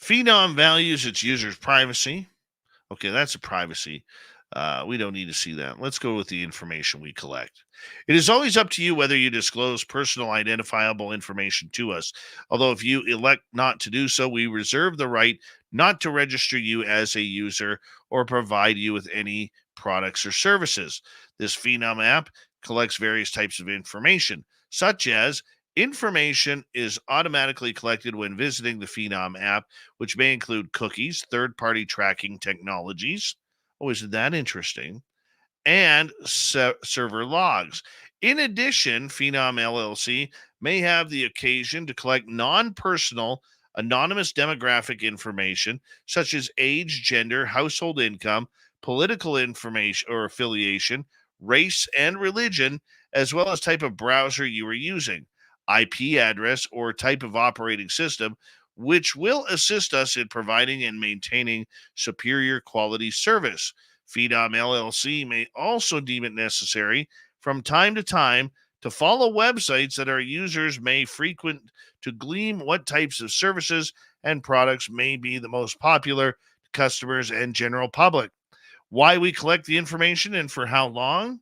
S2: Phenom values its users' privacy. Okay, that's a privacy. We don't need to see that. Let's go with the information we collect. It is always up to you whether you disclose personal identifiable information to us. Although if you elect not to do so, we reserve the right not to register you as a user or provide you with any products or services. This Phenom app collects various types of information, such as information is automatically collected when visiting the Phenom app, which may include cookies, third-party tracking technologies. Oh, isn't that interesting? And server logs. In addition, Phenom LLC may have the occasion to collect non-personal, anonymous demographic information such as age, gender, household income, political information or affiliation, race and religion, as well as type of browser you are using, IP address, or type of operating system, which will assist us in providing and maintaining superior quality service. Phenom LLC may also deem it necessary from time to time to follow websites that our users may frequent to glean what types of services and products may be the most popular to customers and general public. Why we collect the information and for how long?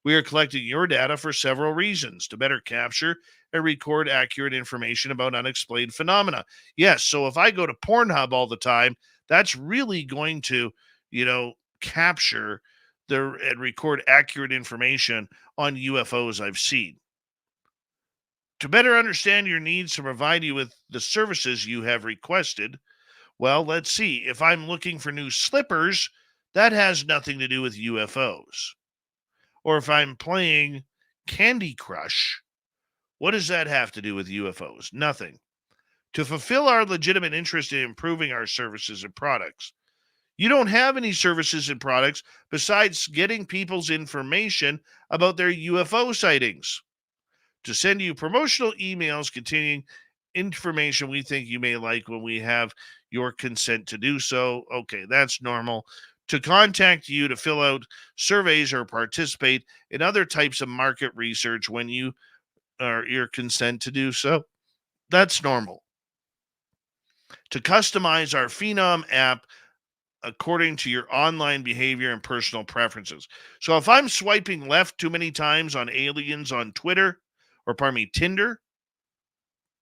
S2: We are collecting your data for several reasons: to better capture and record accurate information about unexplained phenomena. Yes, so if I go to Pornhub all the time, that's really going to, capture and record accurate information on UFOs I've seen. To better understand your needs to provide you with the services you have requested, well, let's see. If I'm looking for new slippers, that has nothing to do with UFOs. Or if I'm playing Candy Crush, what does that have to do with UFOs? Nothing. To fulfill our legitimate interest in improving our services and products. You don't have any services and products besides getting people's information about their UFO sightings. To send you promotional emails containing information we think you may like when we have your consent to do so. Okay, that's normal. To contact you to fill out surveys or participate in other types of market research when you are your consent to do so. That's normal. To customize our Phenom app according to your online behavior and personal preferences. So if I'm swiping left too many times on aliens on Twitter, or Tinder,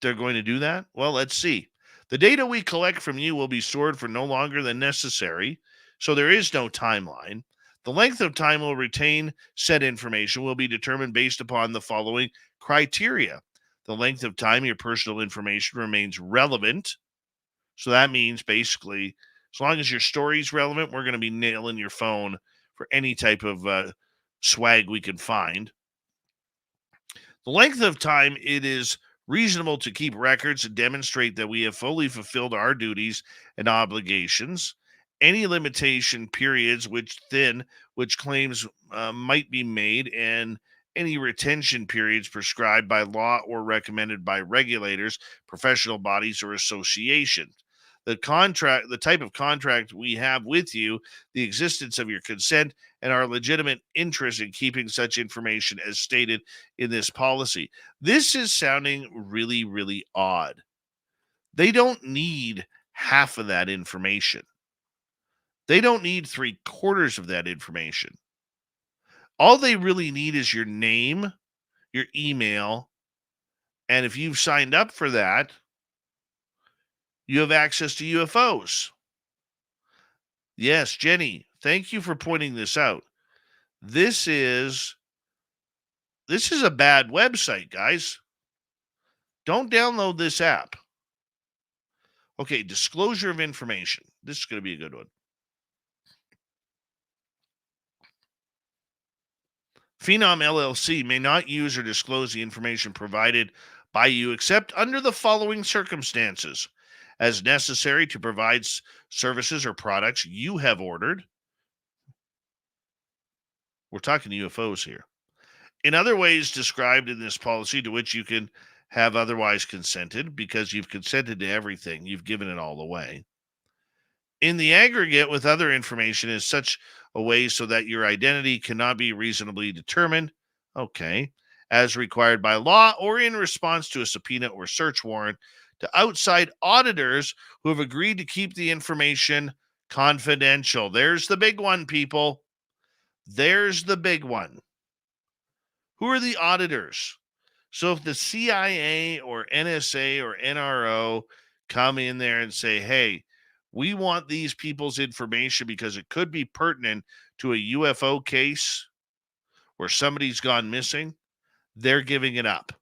S2: they're going to do that? Well, let's see. The data we collect from you will be stored for no longer than necessary, so there is no timeline. The length of time we'll retain said information will be determined based upon the following criteria. The length of time your personal information remains relevant. So that means basically, as long as your story's relevant, we're going to be nailing your phone for any type of swag we can find. The length of time it is reasonable to keep records and demonstrate that we have fully fulfilled our duties and obligations. Any limitation periods which claims might be made, and any retention periods prescribed by law or recommended by regulators, professional bodies, or associations. The type of contract we have with you, the existence of your consent, and our legitimate interest in keeping such information as stated in this policy. This is sounding really, really odd. They don't need half of that information. They don't need 3/4 of that information. All they really need is your name, your email, and if you've signed up for that, you have access to UFOs. Yes, Jenny, thank you for pointing this out. This is a bad website, guys. Don't download this app. Okay, disclosure of information. This is going to be a good one. Phenom LLC may not use or disclose the information provided by you except under the following circumstances: as necessary to provide services or products you have ordered. We're talking UFOs here. In other ways described in this policy to which you can have otherwise consented, because you've consented to everything. You've given it all away. In the aggregate with other information in such a way so that your identity cannot be reasonably determined. Okay. as required by law or in response to a subpoena or search warrant to outside auditors who have agreed to keep the information confidential. There's the big one, people. There's the big one. Who are the auditors? So if the CIA or NSA or NRO come in there and say, hey, we want these people's information because it could be pertinent to a UFO case where somebody's gone missing, they're giving it up.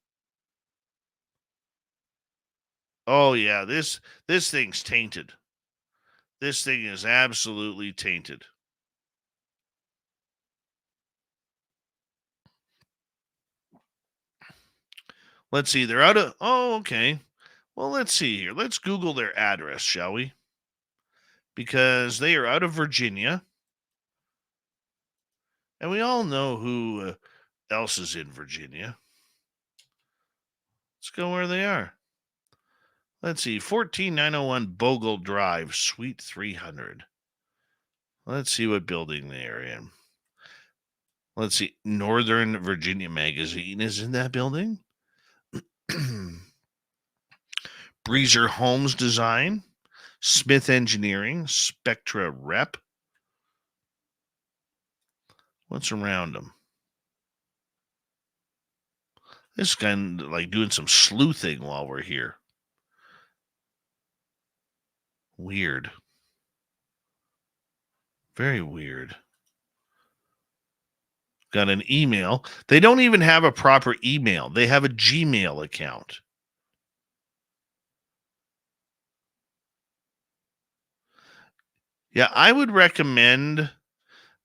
S2: Oh yeah, this thing's tainted. This thing is absolutely tainted. Let's see, they're out of, oh, okay. Well, let's see here. Let's Google their address, shall we? Because they are out of Virginia. And we all know who else is in Virginia. Let's go where they are. Let's see, 14901 Bogle Drive, Suite 300. Let's see what building they are in. Let's see, Northern Virginia Magazine is in that building. Breezer Homes Design, Smith Engineering, Spectra Rep. What's around them? This guy like doing some sleuthing while we're here. Weird. Very weird. Got an email. They don't even have a proper email. They have a Gmail account. Yeah, I would recommend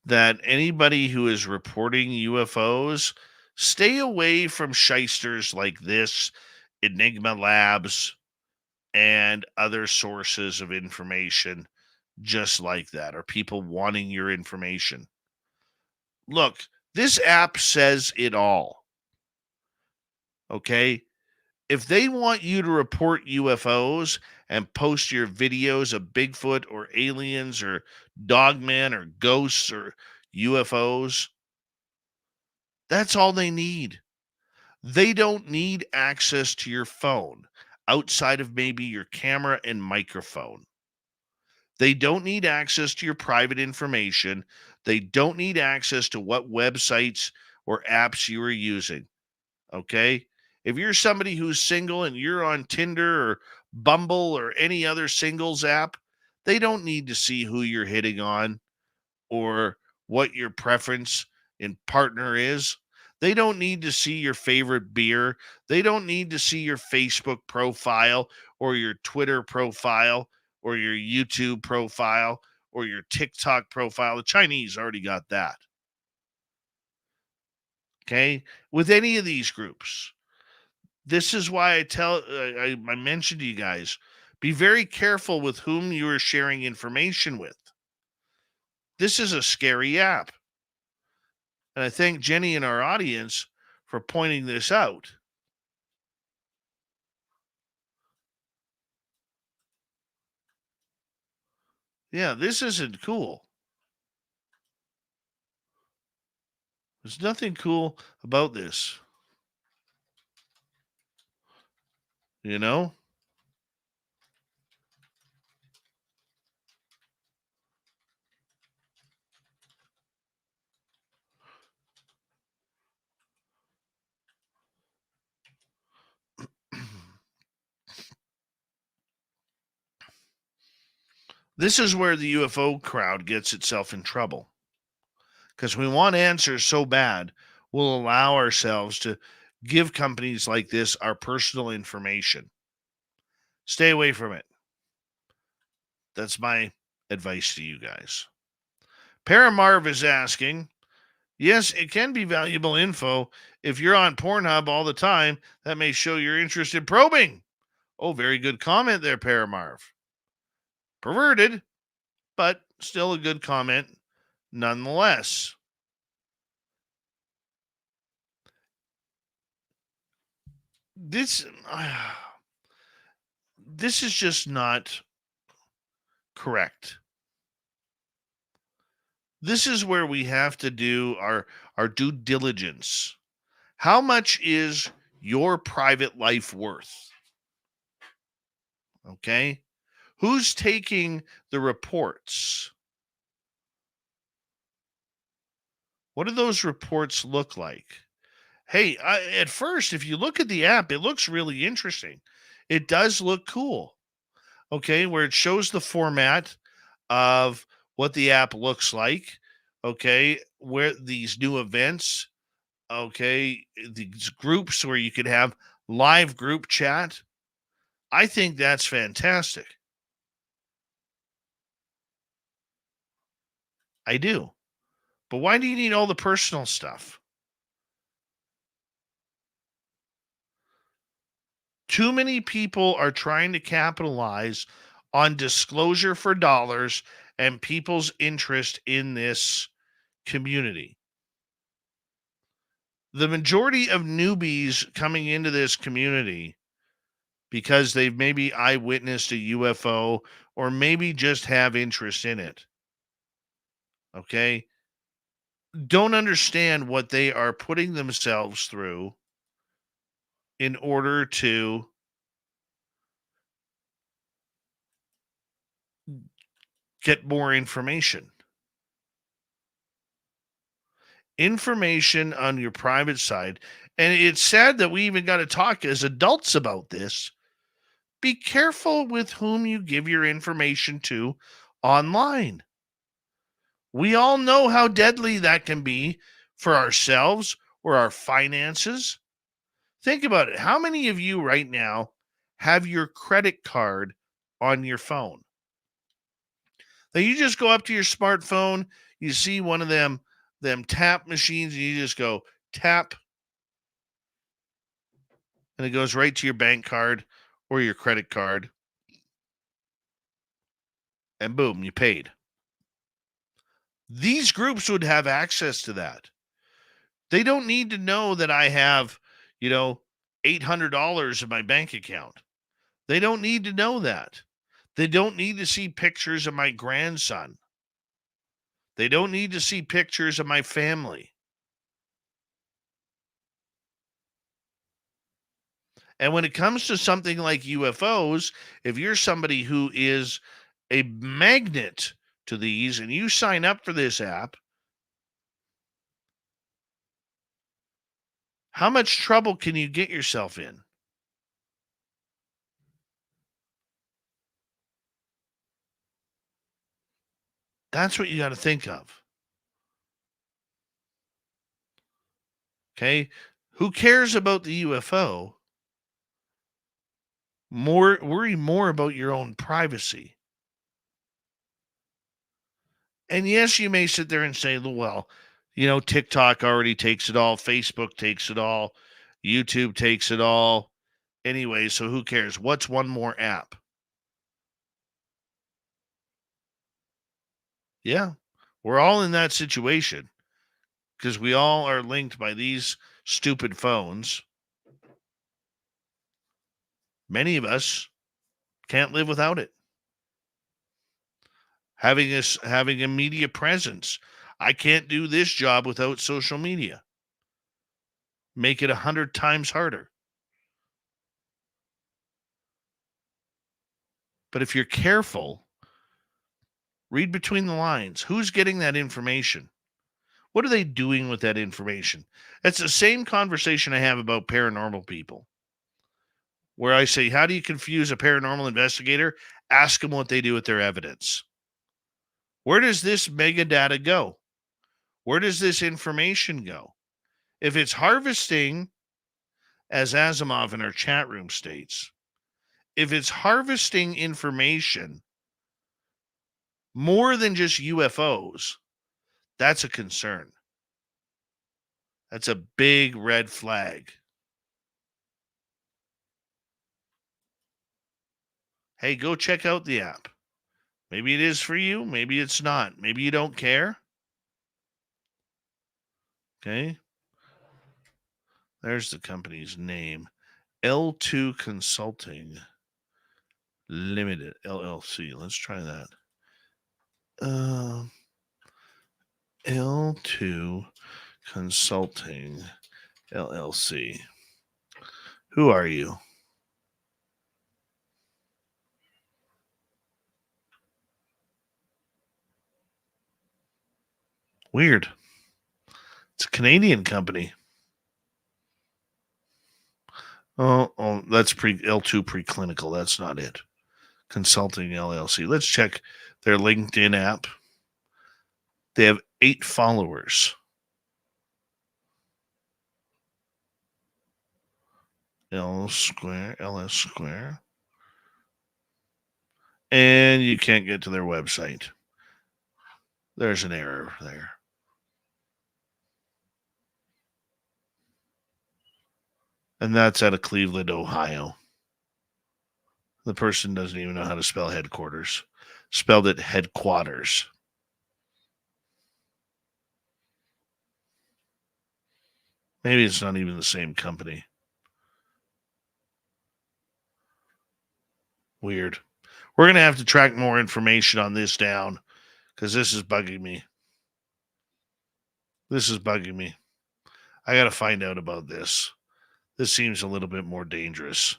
S2: that anybody who is reporting UFOs stay away from shysters like this, Enigma Labs, and other sources of information just like that, or people wanting your information. Look, this app says it all. Okay? If they want you to report UFOs and post your videos of Bigfoot or aliens or dogmen or ghosts or UFOs, that's all they need. They don't need access to your phone outside of maybe your camera and microphone. They don't need access to your private information. They don't need access to what websites or apps you are using. Okay? If you're somebody who's single and you're on Tinder or Bumble or any other singles app, they don't need to see who you're hitting on or what your preference in partner is. They don't need to see your favorite beer. They don't need to see your Facebook profile or your Twitter profile or your YouTube profile or your TikTok profile. The Chinese already got that. Okay? With any of these groups. This is why I mentioned to you guys, be very careful with whom you are sharing information with. This is a scary app. And I thank Jenny and our audience for pointing this out. Yeah, this isn't cool. There's nothing cool about this. You know? This is where the UFO crowd gets itself in trouble. Because we want answers so bad, we'll allow ourselves to give companies like this our personal information. Stay away from it. That's my advice to you guys. Paramarv is asking, yes, it can be valuable info. If you're on Pornhub all the time, that may show your interest in probing. Oh, very good comment there, Paramarv. Perverted, but still a good comment nonetheless. This is just not correct. This is where we have to do our due diligence. How much is your private life worth? Okay. Who's taking the reports? What do those reports look like? Hey, at first, if you look at the app, it looks really interesting. It does look cool. Okay. Where it shows the format of what the app looks like. Okay. Where these new events, okay, these groups where you could have live group chat. I think that's fantastic. I do. But why do you need all the personal stuff? Too many people are trying to capitalize on disclosure for dollars and people's interest in this community. The majority of newbies coming into this community because they've maybe eyewitnessed a UFO or maybe just have interest in it, okay, don't understand what they are putting themselves through in order to get more information. Information on your private side. And it's sad that we even got to talk as adults about this. Be careful with whom you give your information to online. We all know how deadly that can be for ourselves or our finances. Think about it. How many of you right now have your credit card on your phone? Now you just go up to your smartphone, you see one of them tap machines, and you just go tap, and it goes right to your bank card or your credit card, and boom, you paid. These groups would have access to that. They don't need to know that I have, $800 in my bank account. They don't need to know that. They don't need to see pictures of my grandson. They don't need to see pictures of my family. And when it comes to something like UFOs, if you're somebody who is a magnet to these and you sign up for this app, how much trouble can you get yourself in? That's what you got to think of. Okay? Who cares about the UFO? Worry more about your own privacy. And yes, you may sit there and say, well, TikTok already takes it all. Facebook takes it all. YouTube takes it all. Anyway, so who cares? What's one more app? Yeah, we're all in that situation because we all are linked by these stupid phones. Many of us can't live without it. Having a media presence. I can't do this job without social media. Make it 100 times harder. But if you're careful, read between the lines. Who's getting that information? What are they doing with that information? That's the same conversation I have about paranormal people, where I say, how do you confuse a paranormal investigator? Ask them what they do with their evidence. Where does this mega data go? Where does this information go? If it's harvesting, as Asimov in our chat room states, if it's harvesting information more than just UFOs, that's a concern. That's a big red flag. Hey, go check out the app. Maybe it is for you. Maybe it's not. Maybe you don't care. Okay. There's the company's name. L2 Consulting Limited, LLC. Let's try that. L2 Consulting LLC. Who are you? Weird. It's a Canadian company. Oh, that's L2 preclinical. That's not it. Consulting LLC. Let's check their LinkedIn app. They have 8 followers. LS Square. And you can't get to their website. There's an error there. And that's out of Cleveland, Ohio. The person doesn't even know how to spell headquarters. Spelled it headquarters. Maybe it's not even the same company. Weird. We're going to have to track more information on this down because this is bugging me. I got to find out about this. This seems a little bit more dangerous.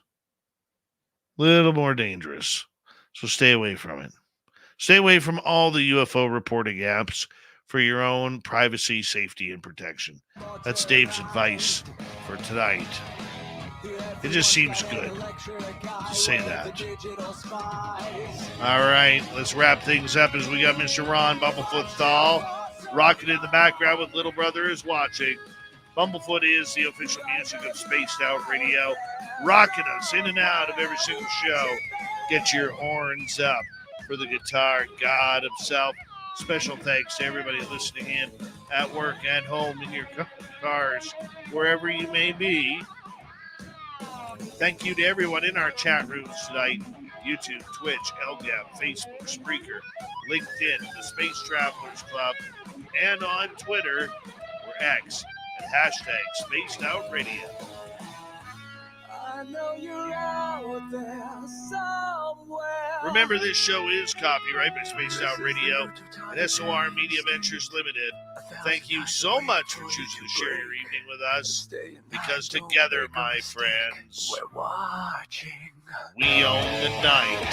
S2: So stay away from it. Stay away from all the UFO reporting apps for your own privacy, safety, and protection. That's Dave's advice for tonight. It just seems good to say that. All right, let's wrap things up as we got Mr. Ron Bumblefoot Stahl rocking in the background with Little Brother is Watching. Bumblefoot is the official music of Spaced Out Radio, rocking us in and out of every single show. Get your horns up for the guitar god himself. Special thanks to everybody listening in at work, at home, in your cars, wherever you may be. Thank you to everyone in our chat rooms tonight. YouTube, Twitch, LGAP, Facebook, Spreaker, LinkedIn, the Space Travelers Club, and on Twitter or X at hashtag Spaced Out Radio.
S8: I know you're out there somewhere.
S2: Remember, this show is copyright by Spaced Out Radio and SOR Media Ventures Limited. Thank you so much for choosing to share your evening with us, because together, my friends,
S8: We're watching.
S2: we own the night.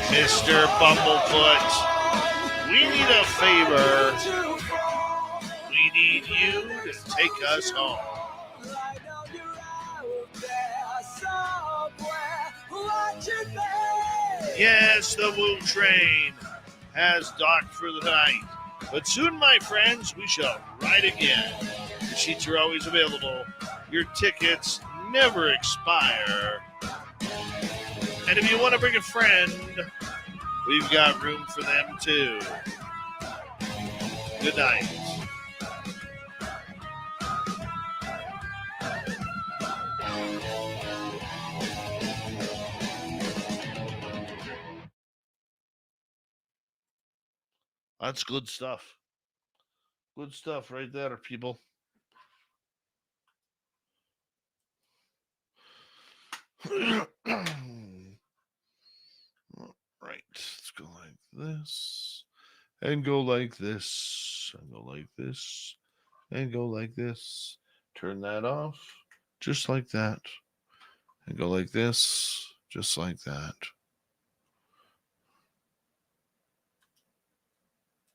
S2: Mr. Bumblefoot, we need a favor. We need you to take us home.
S8: I know you're out there somewhere watching me.
S2: Yes, the Woo Train has docked for the night. But soon, my friends, we shall ride again. The sheets are always available. Your tickets never expire. And if you want to bring a friend, we've got room for them too. Good night. That's good stuff. Good stuff right there, people. All right, let's go like this, and go like this, and go like this, and go like this. Turn that off, just like that, and go like this, just like that.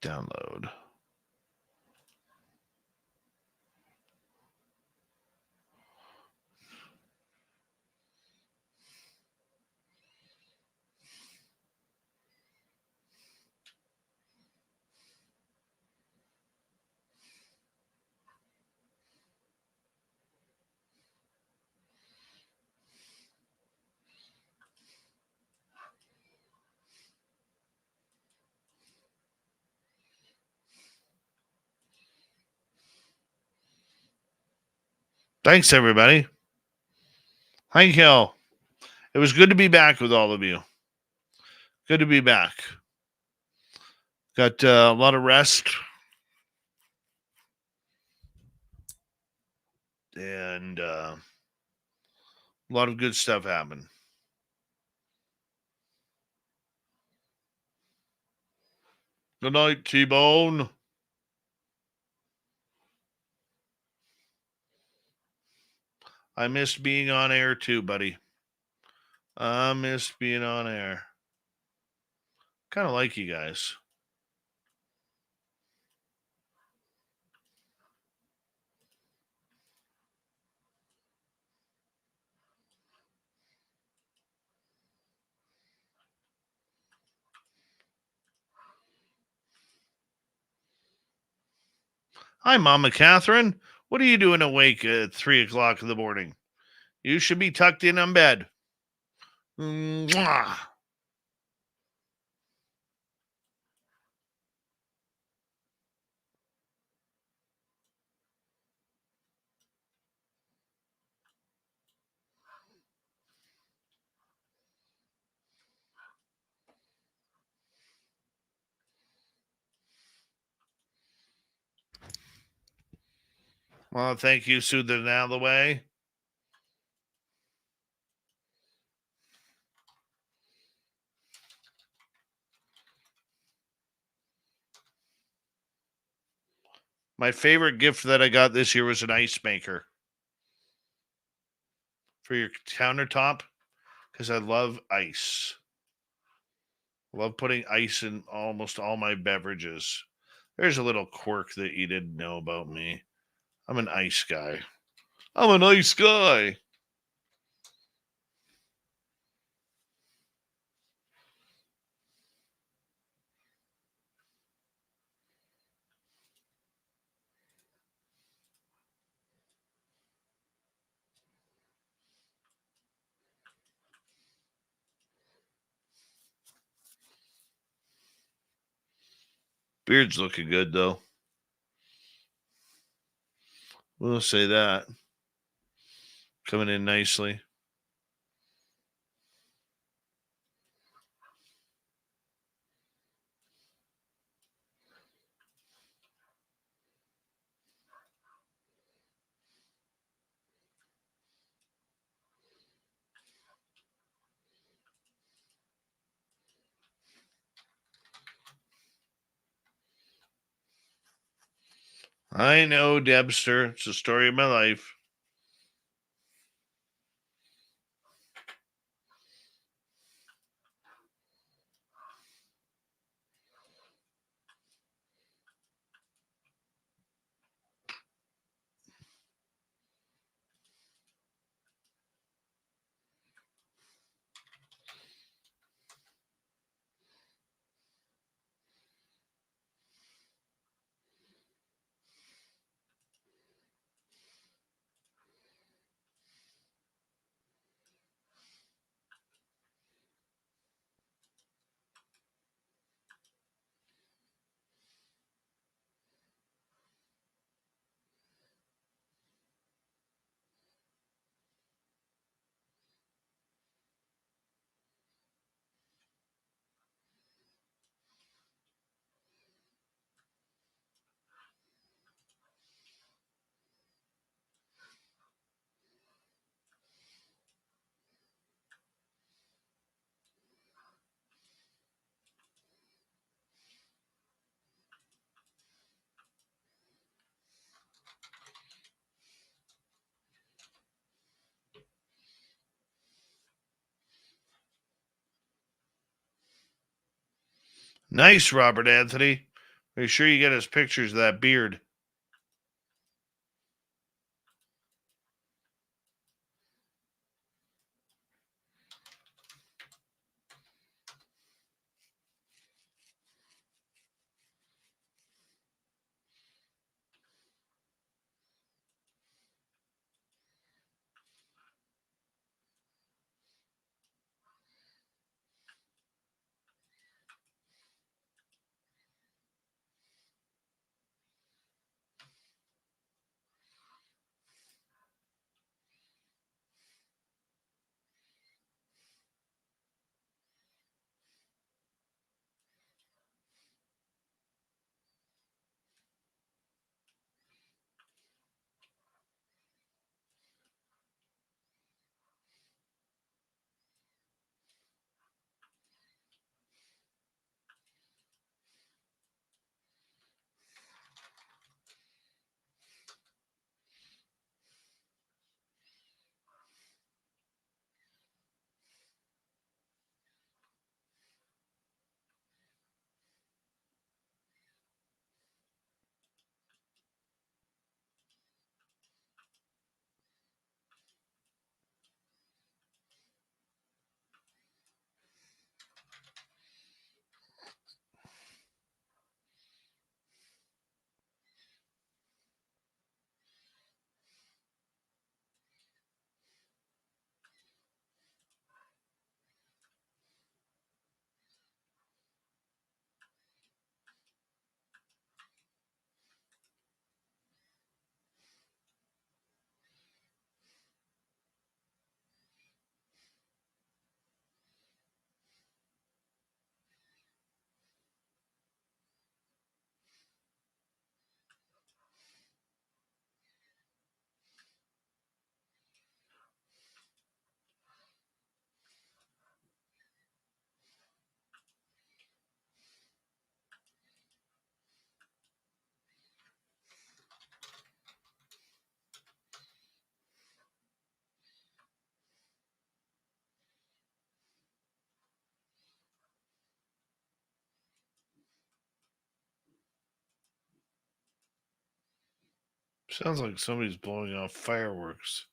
S2: Download. Thanks, everybody. Thank you. It was good to be back with all of you. Good to be back. Got a lot of rest. And a lot of good stuff happened. Good night, T-Bone. I missed being on air too, buddy. I missed being on air. Kind of like you guys. Hi, Mama Catherine. What are you doing awake at 3 o'clock in the morning? You should be tucked in on bed. Mwah. Well, thank you, soothing it out of the way. My favorite gift that I got this year was an ice maker for your countertop because I love ice. I love putting ice in almost all my beverages. There's a little quirk that you didn't know about me. I'm an ice guy. I'm an ice guy. Beard's looking good, though. We'll say that. Coming in nicely. I know, Debster. It's the story of my life. Nice, Robert Anthony. Make sure you get us pictures of that beard. Sounds like somebody's blowing off fireworks.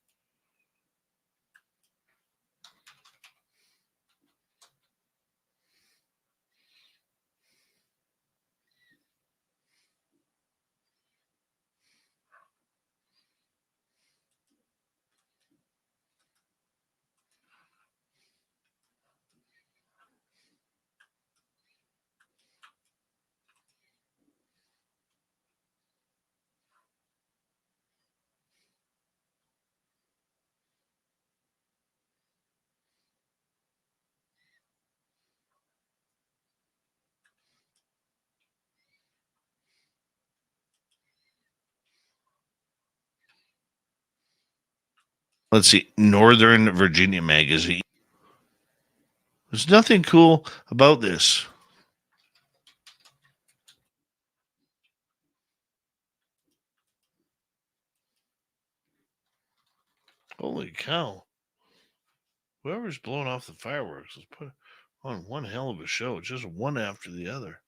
S2: Let's see, Northern Virginia Magazine. There's nothing cool about this. Holy cow. Whoever's blowing off the fireworks has put on one hell of a show, just one after the other.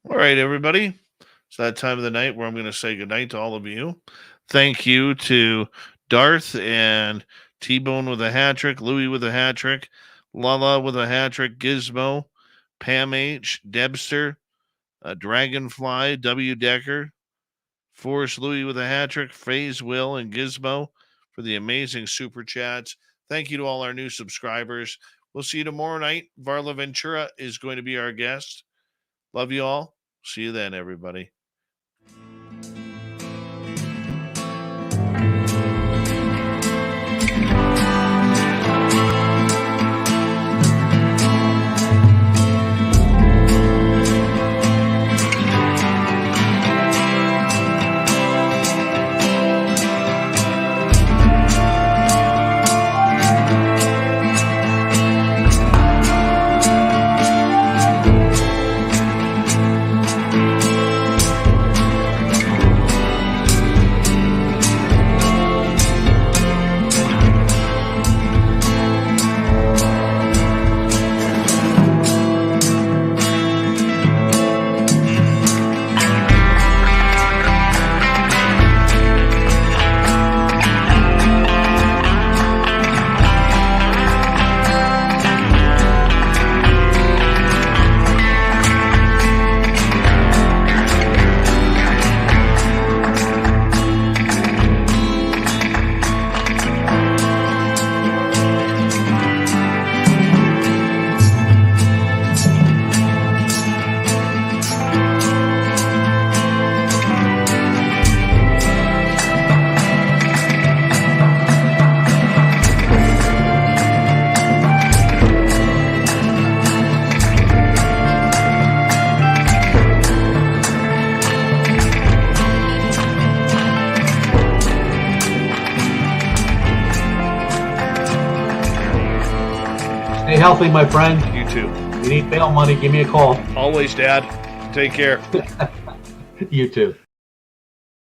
S2: All right, everybody. It's that time of the night where I'm going to say goodnight to all of you. Thank you to Darth and T-Bone with a hat trick, Louie with a hat trick, Lala with a hat trick, Gizmo, Pam H, Debster, Dragonfly, W. Decker, Forrest Louie with a hat trick, Phase Will, and Gizmo for the amazing super chats. Thank you to all our new subscribers. We'll see you tomorrow night. Varla Ventura is going to be our guest. Love you all. See you then, everybody.
S9: Stay healthy, my friend.
S2: You too.
S9: You need bail money, give me a call.
S2: Always, Dad. Take care.
S9: You too.